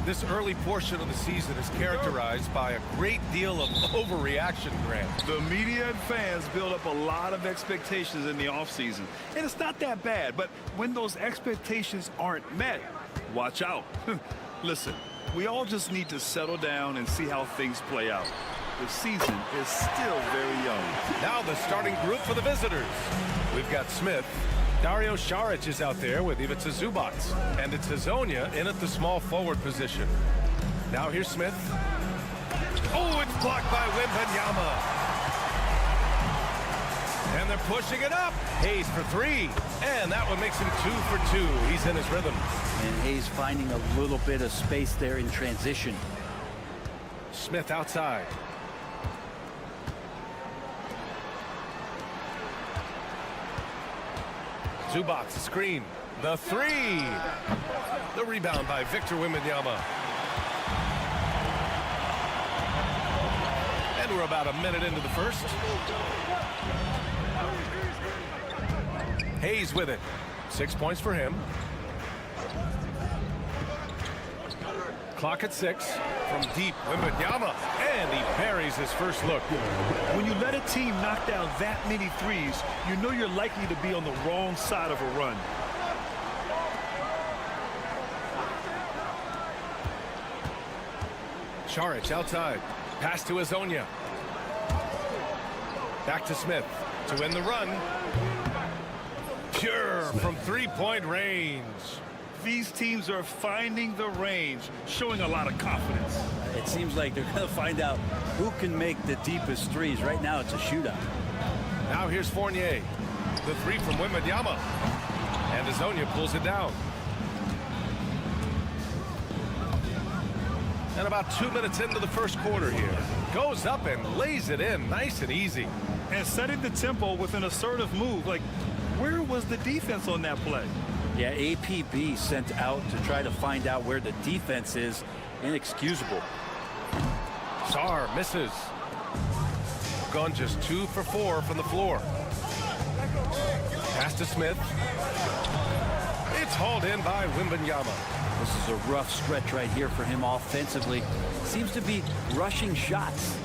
This early portion of the season is characterized by a great deal of overreaction, Grant. The media and fans build up a lot of expectations in the offseason. And it's not that bad, but when those expectations aren't met, watch out. Listen, we all just need to settle down and see how things play out. The season is still very young. Now the starting group for the visitors. We've got Smith. Dario Saric is out there with Ivica Zubac. And it's Hazonia in at the small forward position. Now here's Smith. Oh, it's blocked by Wembanyama. And they're pushing it up. Hayes for three. And that one makes him 2 for 2. He's in his rhythm. And Hayes finding a little bit of space there in transition. Smith outside. Zubac, the screen. The three. The rebound by Victor Wembanyama. And we're about a minute into the first. Hayes with it. 6 points for him. Clock at 6. From deep, Wembanyama. And he buries his first look. When you let a team knock down that many threes, you know you're likely to be on the wrong side of a run. Saric outside. Pass to Hazonia. Back to Smith to win the run. Pure from three-point range. These teams are finding the range, showing a lot of confidence. It seems like they're going to find out who can make the deepest threes. Right now, it's a shootout. Now here's Fournier. The three from Wembanyama. And Hazonia pulls it down. And about 2 minutes into the first quarter here. Goes up and lays it in nice and easy. And setting the tempo with an assertive move. Like, where was the defense on that play? Yeah, APB sent out to try to find out where the defense is. Inexcusable. Sarr misses. Gone just 2 for 4 from the floor. Pass to Smith. It's hauled in by Wembanyama. This is a rough stretch right here for him offensively. Seems to be rushing shots.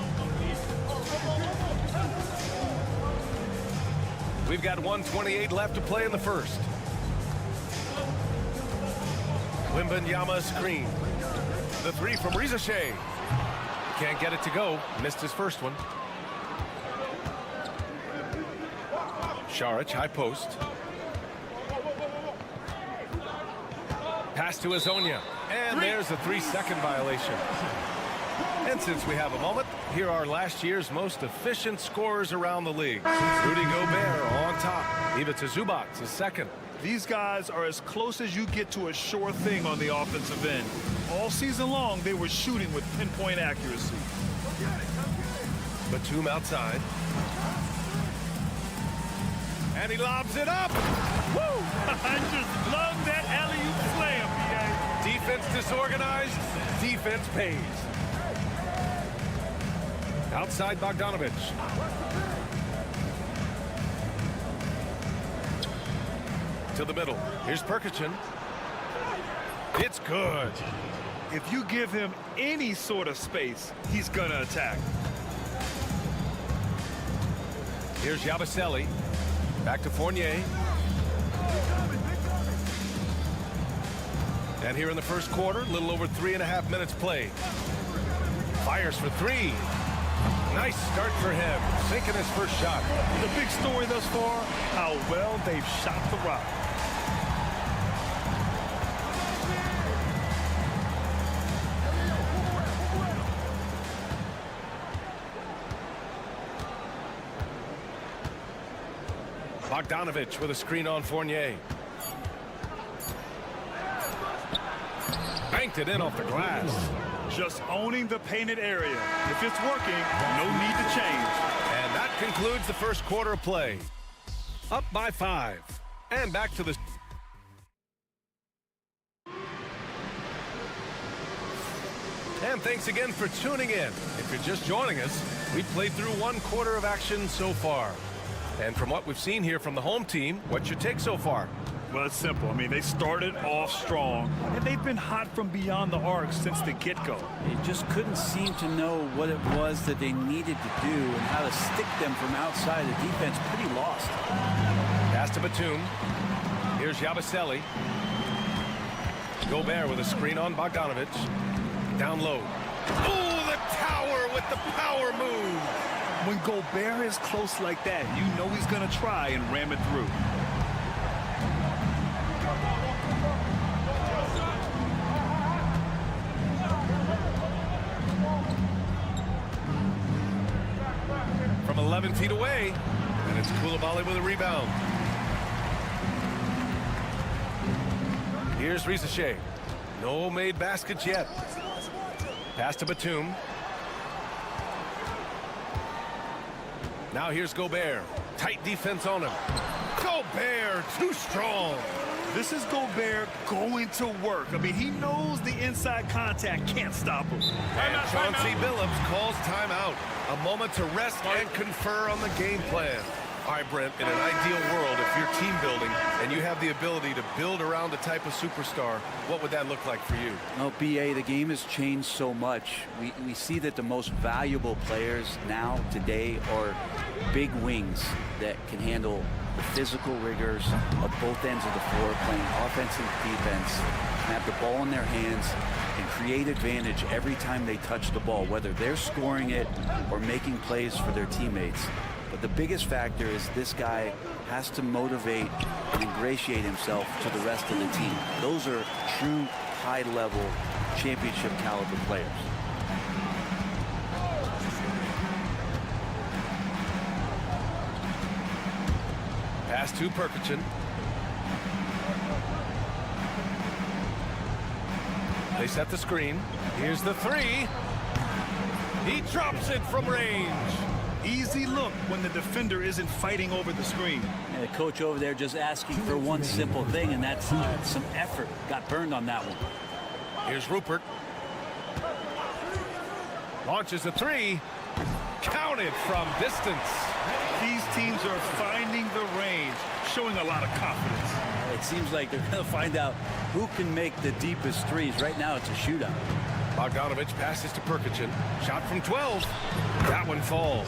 We've got 1:28 left to play in the first. Wembanyama screen. The three from Rizachet. Can't get it to go. Missed his first one. Saric, high post. Pass to Hazonia. And there's a 3-second violation. And since we have a moment, here are last year's most efficient scorers around the league. Rudy Gobert on top. Ivica Zubac is second. These guys are as close as you get to a sure thing on the offensive end. All season long, they were shooting with pinpoint accuracy. Batum outside. And he lobs it up. Woo! I just love that alley-oop slam, PA. Defense disorganized. Defense pays. Outside Bogdanovich. To the middle. Here's Perkichin. It's good. If you give him any sort of space, he's going to attack. Here's Yabusele. Back to Fournier. And here in the first quarter, a little over 3.5 minutes played. Fires for three. Nice start for him. Sinking his first shot. The big story thus far, how well they've shot the rock. Bogdanovich with a screen on Fournier. Banked it in off the glass. Just owning the painted area. If it's working, no need to change. And that concludes the first quarter of play. Up by 5. And back to the... And thanks again for tuning in. If you're just joining us, we've played through 1 quarter of action so far. And from what we've seen here from the home team, what's your take so far? Well, it's simple. I mean, they started off strong, and they've been hot from beyond the arc since the get-go. They just couldn't seem to know what it was that they needed to do and how to stick them from outside. The defense pretty lost. Pass to Batum. Here's Yabusele. Gobert with a screen on Bogdanovic. Down low. Oh, the tower with the power move. When Gobert is close like that, you know he's going to try and ram it through. From 11 feet away, and it's Coulibaly with a rebound. Here's Risache. No made baskets yet. Pass to Batum. Now here's Gobert. Tight defense on him. Gobert, too strong. This is Gobert going to work. I mean, he knows the inside contact can't stop him. And Chauncey Billups calls timeout. A moment to rest and confer on the game plan. All right, Brent, in an ideal world, if you're team building and you have the ability to build around a type of superstar, what would that look like for you? Well, BA, the game has changed so much. We see that the most valuable players now, today, are big wings that can handle the physical rigors of both ends of the floor, playing offense and defense, and have the ball in their hands and create advantage every time they touch the ball, whether they're scoring it or making plays for their teammates. But the biggest factor is this guy has to motivate and ingratiate himself to the rest of the team. Those are true high-level championship caliber players. Pass to Perkichin. They set the screen. Here's the three. He drops it from range. Easy look when the defender isn't fighting over the screen. And the coach over there just asking for one simple thing, and that's some effort. Got burned on that one. Here's Rupert. Launches a three. Counted from distance. These teams are finding the range, showing a lot of confidence. It seems like they're going to find out who can make the deepest threes. Right now, it's a shootout. Bogdanovic passes to Perkichin. Shot from 12. That one falls.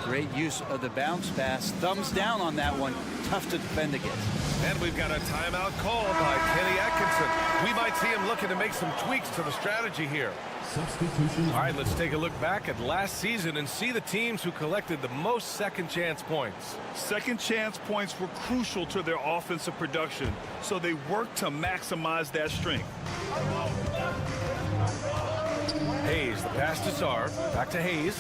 Great use of the bounce pass. Thumbs down on that one. Tough to defend against. And we've got a timeout call by Kenny Atkinson. We might see him looking to make some tweaks to the strategy here. Substitution. All right, let's take a look back at last season and see the teams who collected the most second chance points. Second chance points were crucial to their offensive production, so they worked to maximize that strength. Hayes, the pass to Sarr. Back to Hayes.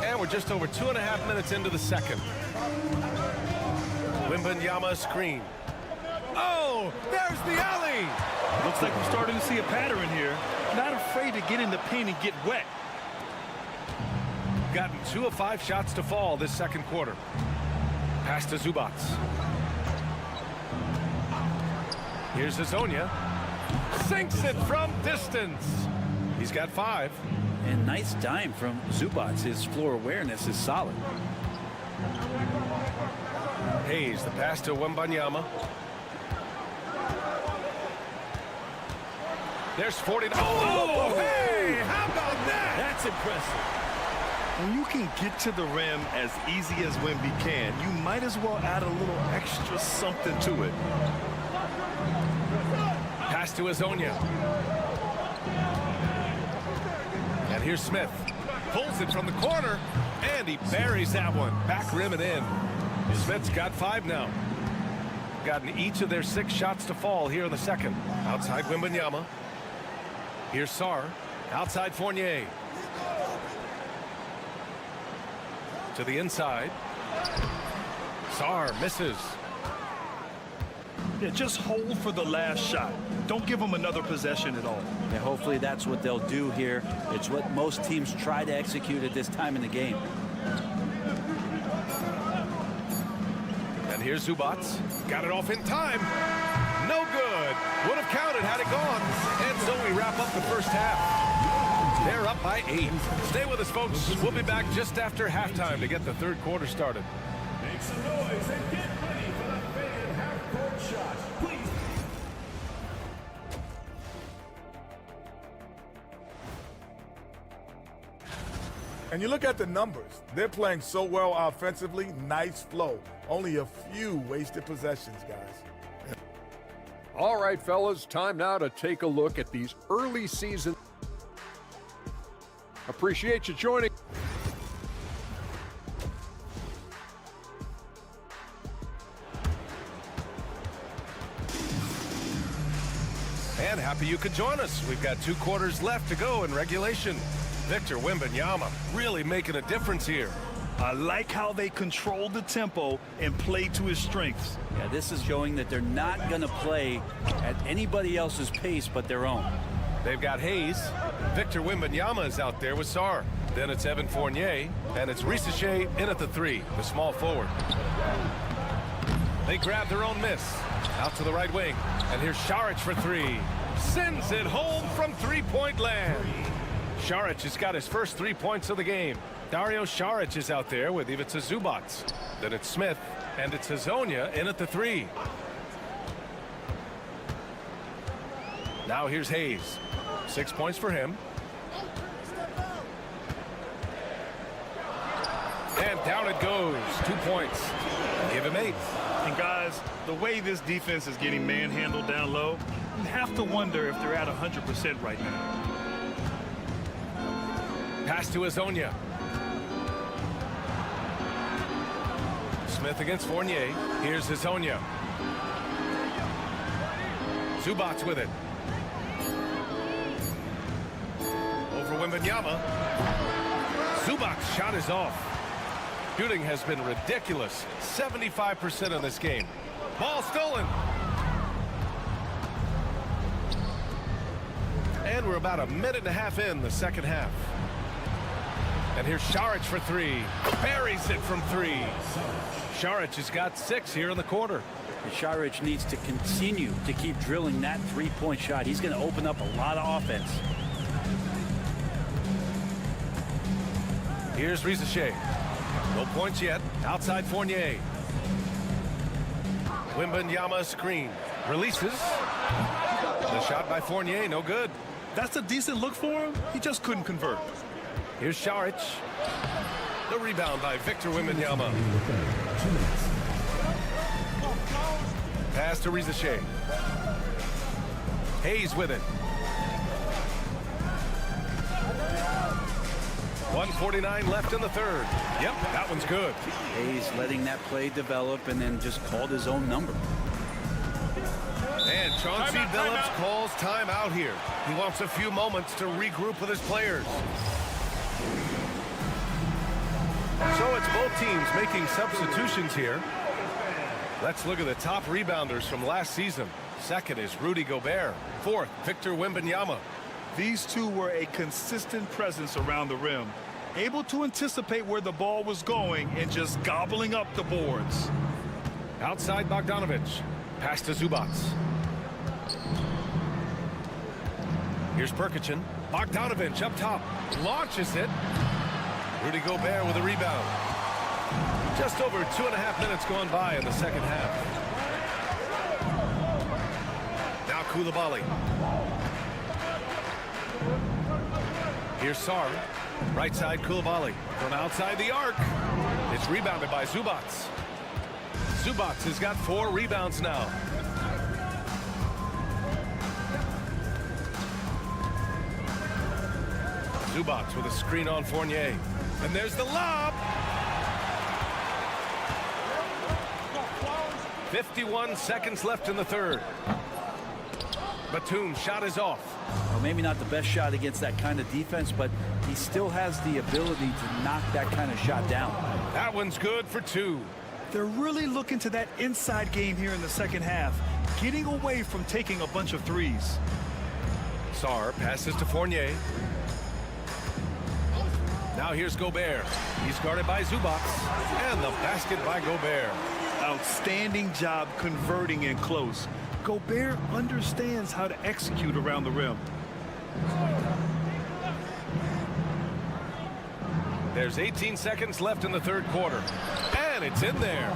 And we're just over 2.5 minutes into the second. Wembanyama screen. Oh, there's the alley. Looks like we're starting to see a pattern here. Not afraid to get in the paint and get wet. Gotten 2 of 5 shots to fall this second quarter. Pass to Zubac. Here's Azonia. Sinks it from distance. He's got 5. And nice dime from Zubac. His floor awareness is solid. Hayes, the pass to Wembanyama. There's 40. Oh, hey, how about that? That's impressive. When you can get to the rim as easy as Wemby can, you might as well add a little extra something to it. Pass to Azonia. And here's Smith. Pulls it from the corner, and he buries that one. Back rim and in. Smith's got 5 now. Gotten each of their 6 shots to fall here in the second. Outside Wembanyama. Here's Sarr. Outside Fournier. To the inside. Sarr misses. Yeah, just hold for the last shot. Don't give them another possession at all. Yeah, hopefully that's what they'll do here. It's what most teams try to execute at this time in the game. And here's Zubac. Got it off in time. No good. Would have counted had it gone. And so we wrap up the first half. They're up by 8. Stay with us, folks. We'll be back just after halftime to get the third quarter started. Make some noise and get ready for the fan half-court shot. Please. And you look at the numbers. They're playing so well offensively. Nice flow. Only a few wasted possessions, guys. All right, fellas, time now to take a look at these early season. Appreciate you joining. And happy you could join us. We've got 2 quarters left to go in regulation. Victor Wembanyama really making a difference here. I like how they control the tempo and play to his strengths. Yeah, this is showing that they're not going to play at anybody else's pace but their own. They've got Hayes. Victor Wembanyama is out there with Sarr. Then it's Evan Fournier, and it's Risacher in at the 3, the small forward. They grab their own miss. Out to the right wing, and here's Saric for 3. Sends it home from three-point land. Saric has got his first 3 points of the game. Dario Saric is out there with Ivica Zubac. Then it's Smith, and it's Hazonia in at the 3. Now here's Hayes. 6 points for him. And down it goes. 2 points. Give him 8. And guys, the way this defense is getting manhandled down low, you have to wonder if they're at 100% right now. Pass to Hazonia. Smith against Fournier. Here's Hazonia. Zubac with it. Over Wembanyama. Zubac's shot is off. Shooting has been ridiculous. 75% in this game. Ball stolen. And we're about a minute and a half in the second half. And here's Saric for 3. Buries it from 3. Saric has got 6 here in the quarter. And Saric needs to continue to keep drilling that 3-point shot. He's going to open up a lot of offense. Here's Risacher. No points yet. Outside Fournier. Wembanyama screen. Releases. The shot by Fournier, no good. That's a decent look for him. He just couldn't convert. Here's Saric. The rebound by Victor Wembanyama. Pass to Risacher. Hayes with it. 1:49 left in the third. Yep, that one's good. Hayes letting that play develop and then just called his own number. And Chauncey Billups calls timeout here. He wants a few moments to regroup with his players. So it's both teams making substitutions here. Let's look at the top rebounders from last season. Second is Rudy Gobert. Fourth, Victor Wembanyama. These two were a consistent presence around the rim, able to anticipate where the ball was going and just gobbling up the boards. Outside Bogdanovic. Pass to Zubac. Here's Perkichin. Bogdanovic up top. Launches it. Rudy Gobert with a rebound. Just over 2.5 minutes gone by in the second half. Now Koulibaly. Here's Sarr. Right side Koulibaly. From outside the arc. It's rebounded by Zubac. Zubac has got 4 rebounds now. Zubac with a screen on Fournier. And there's the lob. 51 seconds left in the third. Batum's shot is off. Well, maybe not the best shot against that kind of defense, but he still has the ability to knock that kind of shot down. That one's good for 2. They're really looking to that inside game here in the second half, getting away from taking a bunch of threes. Sarr passes to Fournier. Now here's Gobert. He's guarded by Zubac. And the basket by Gobert. Outstanding job converting in close. Gobert understands how to execute around the rim. There's 18 seconds left in the third quarter. And And it's in there.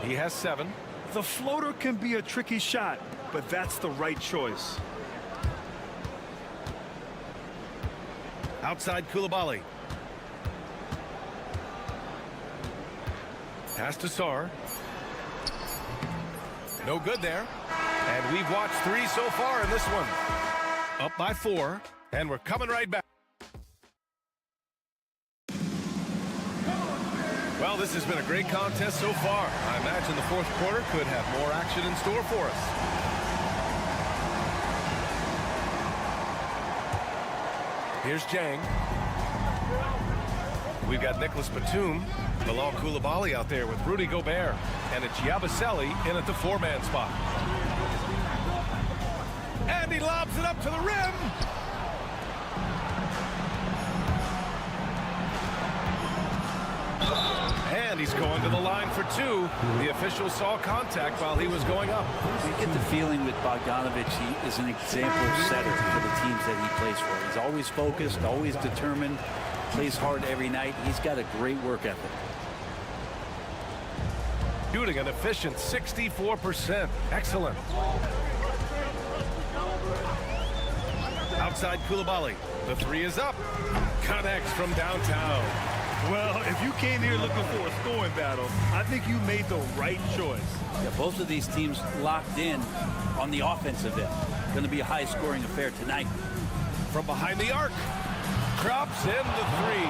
He has 7. The floater can be a tricky shot, but that's the right choice. Outside Koulibaly. Pass to Sar. No good there. And we've watched 3 so far in this one. Up by 4, and we're coming right back. Well, this has been a great contest so far. I imagine the fourth quarter could have more action in store for us. Here's Jang. We've got Nicholas Batum, Bilal Koulibaly out there with Rudy Gobert, and it's Yabusele in at the 4-man spot. And he lobs it up to the rim. And he's going to the line for 2. The official saw contact while he was going up. You get the feeling with Bogdanovic, he is an example setter for the teams that he plays for. He's always focused, always determined, plays hard every night. He's got a great work ethic. Shooting an efficient 64%. Excellent. Outside Koulibaly. The 3 is up. Connects from downtown. Well, if you came here looking for a scoring battle, I think you made the right choice. Yeah, both of these teams locked in on the offensive end. Going to be a high-scoring affair tonight. From behind the arc. Drops in the 3.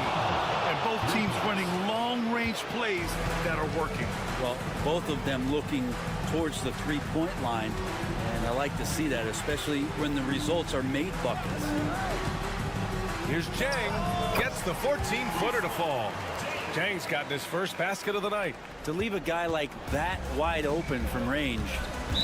And both teams running long-range plays that are working. Well, both of them looking towards the three-point line. And I like to see that, especially when the results are made buckets. Here's Jang. Gets the 14-footer to fall. Jang's gotten his first basket of the night. To leave a guy like that wide open from range,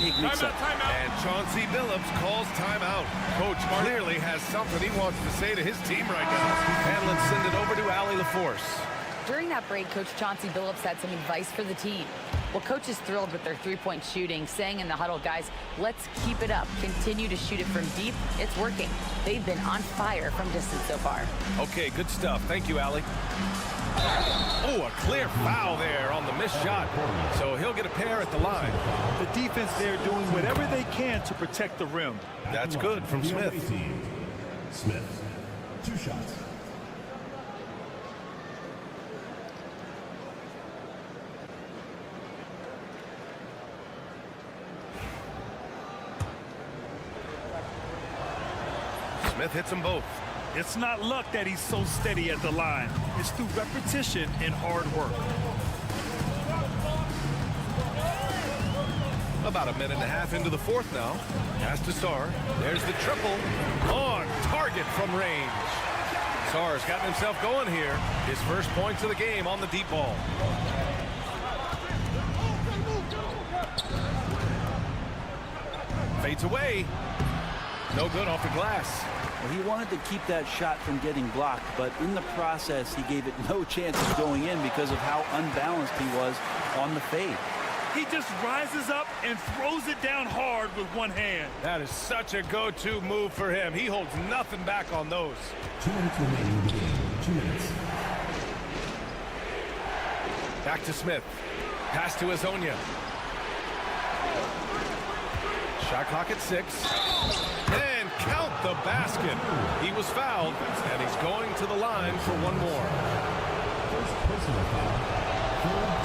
big mix-up. And Chauncey Billups calls timeout. Coach clearly has something he wants to say to his team right now. And let's send it over to Allie LaForce. During that break, Coach Chauncey Billups had some advice for the team. Well, Coach is thrilled with their three-point shooting, saying in the huddle, guys, let's keep it up. Continue to shoot it from deep. It's working. They've been on fire from distance so far. Okay, good stuff. Thank you, Allie. Oh, a clear foul there on the missed shot. So he'll get a pair at the line. The defense there doing whatever they can to protect the rim. That's good from Smith. Smith, 2 shots. Smith hits them both. It's not luck that he's so steady at the line. It's through repetition and hard work. About a minute and a half into the fourth now. Pass to Sar. There's the triple. On target from range. Sar's gotten himself going here. His first points of the game on the deep ball. Fades away. No good off the glass. Well, he wanted to keep that shot from getting blocked, but in the process, he gave it no chance of going in because of how unbalanced he was on the fade. He just rises up and throws it down hard with one hand. That is such a go-to move for him. He holds nothing back on those. 2 minutes remaining in the game. 2 minutes. Back to Smith. Pass to Azonia. Shot clock at 6. And count the basket. He was fouled, and he's going to the line for one more. First personal foul.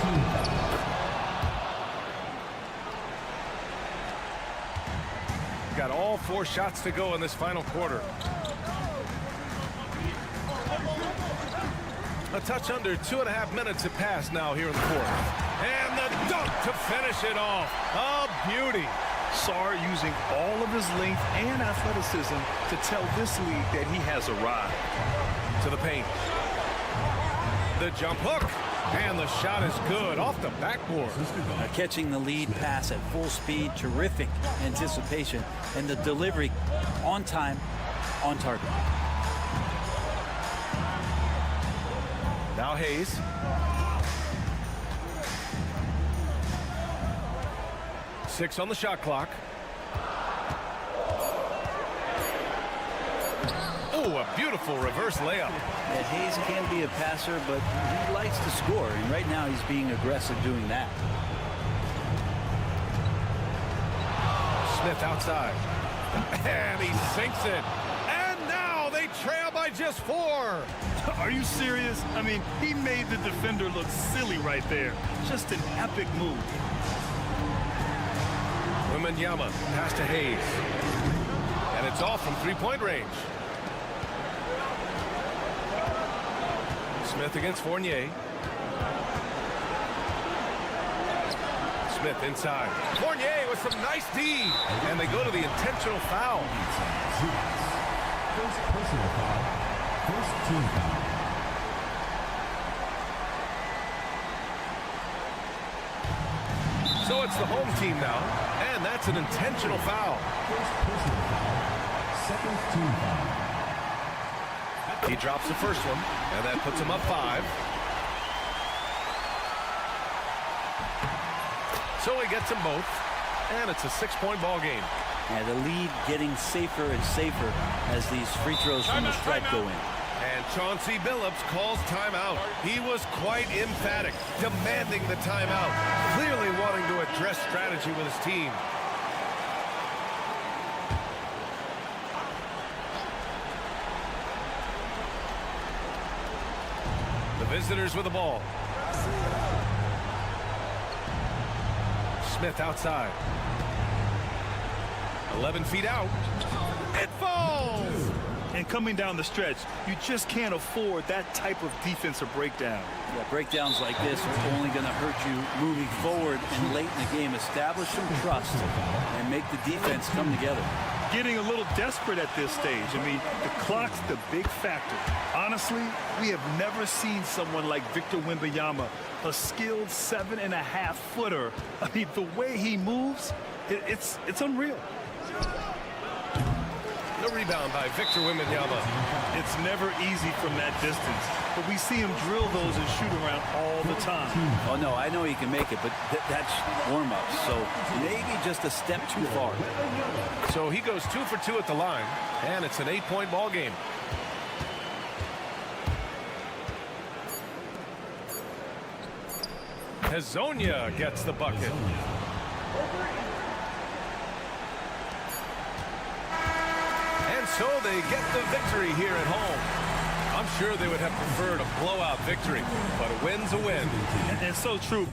14 foul. Got all 4 shots to go in this final quarter. A touch under 2.5 minutes have passed now here in the fourth. And the dunk to finish it off. A beauty. Sar using all of his length and athleticism to tell this league that he has arrived. To the paint. The jump hook. And the shot is good off the backboard. Catching the lead pass at full speed, terrific anticipation, and the delivery on time, on target. Now Hayes. Six on the shot clock. Oh, Oh, a beautiful reverse layup. Yeah, Hayes can be a passer, but he likes to score, and right now he's being aggressive doing that. Smith outside. And he sinks it. And now they trail by just 4. Are you serious? I mean, he made the defender look silly right there. Just an epic move. Wembanyama pass to Hayes. And it's off from three-point range. Smith against Fournier. Smith inside. Fournier with some nice D. And they go to the intentional foul. First personal foul. First team foul. So it's the home team now. And that's an intentional foul. First personal foul. Second team foul. He drops the first one. And that puts him up 5. So he gets them both, and it's a 6-point ball game. Yeah, the lead getting safer and safer as these free throws from the stripe go in. And Chauncey Billups calls timeout. He was quite emphatic, demanding the timeout, clearly wanting to address strategy with his team. The visitors with the ball. Smith outside. 11 feet out. It falls! And coming down the stretch, you just can't afford that type of defensive breakdown. Yeah, breakdowns like this are only going to hurt you moving forward and late in the game. Establish some trust and make the defense come together. Getting a little desperate at this stage. I mean, the clock's the big factor. Honestly, we have never seen someone like Victor Wembanyama, a skilled 7.5-footer. I mean, the way he moves, it's unreal. The rebound by Victor Wembanyama. It's never easy from that distance, but we see him drill those and shoot around all the time. Oh, no, I know he can make it, but that's warm-up, so maybe just a step too far. So he goes 2 for 2 at the line, and it's an 8-point ball game. Hezonja gets the bucket. And so they get the victory here at home. I'm sure they would have preferred a blowout victory, but a win's a win. And so true.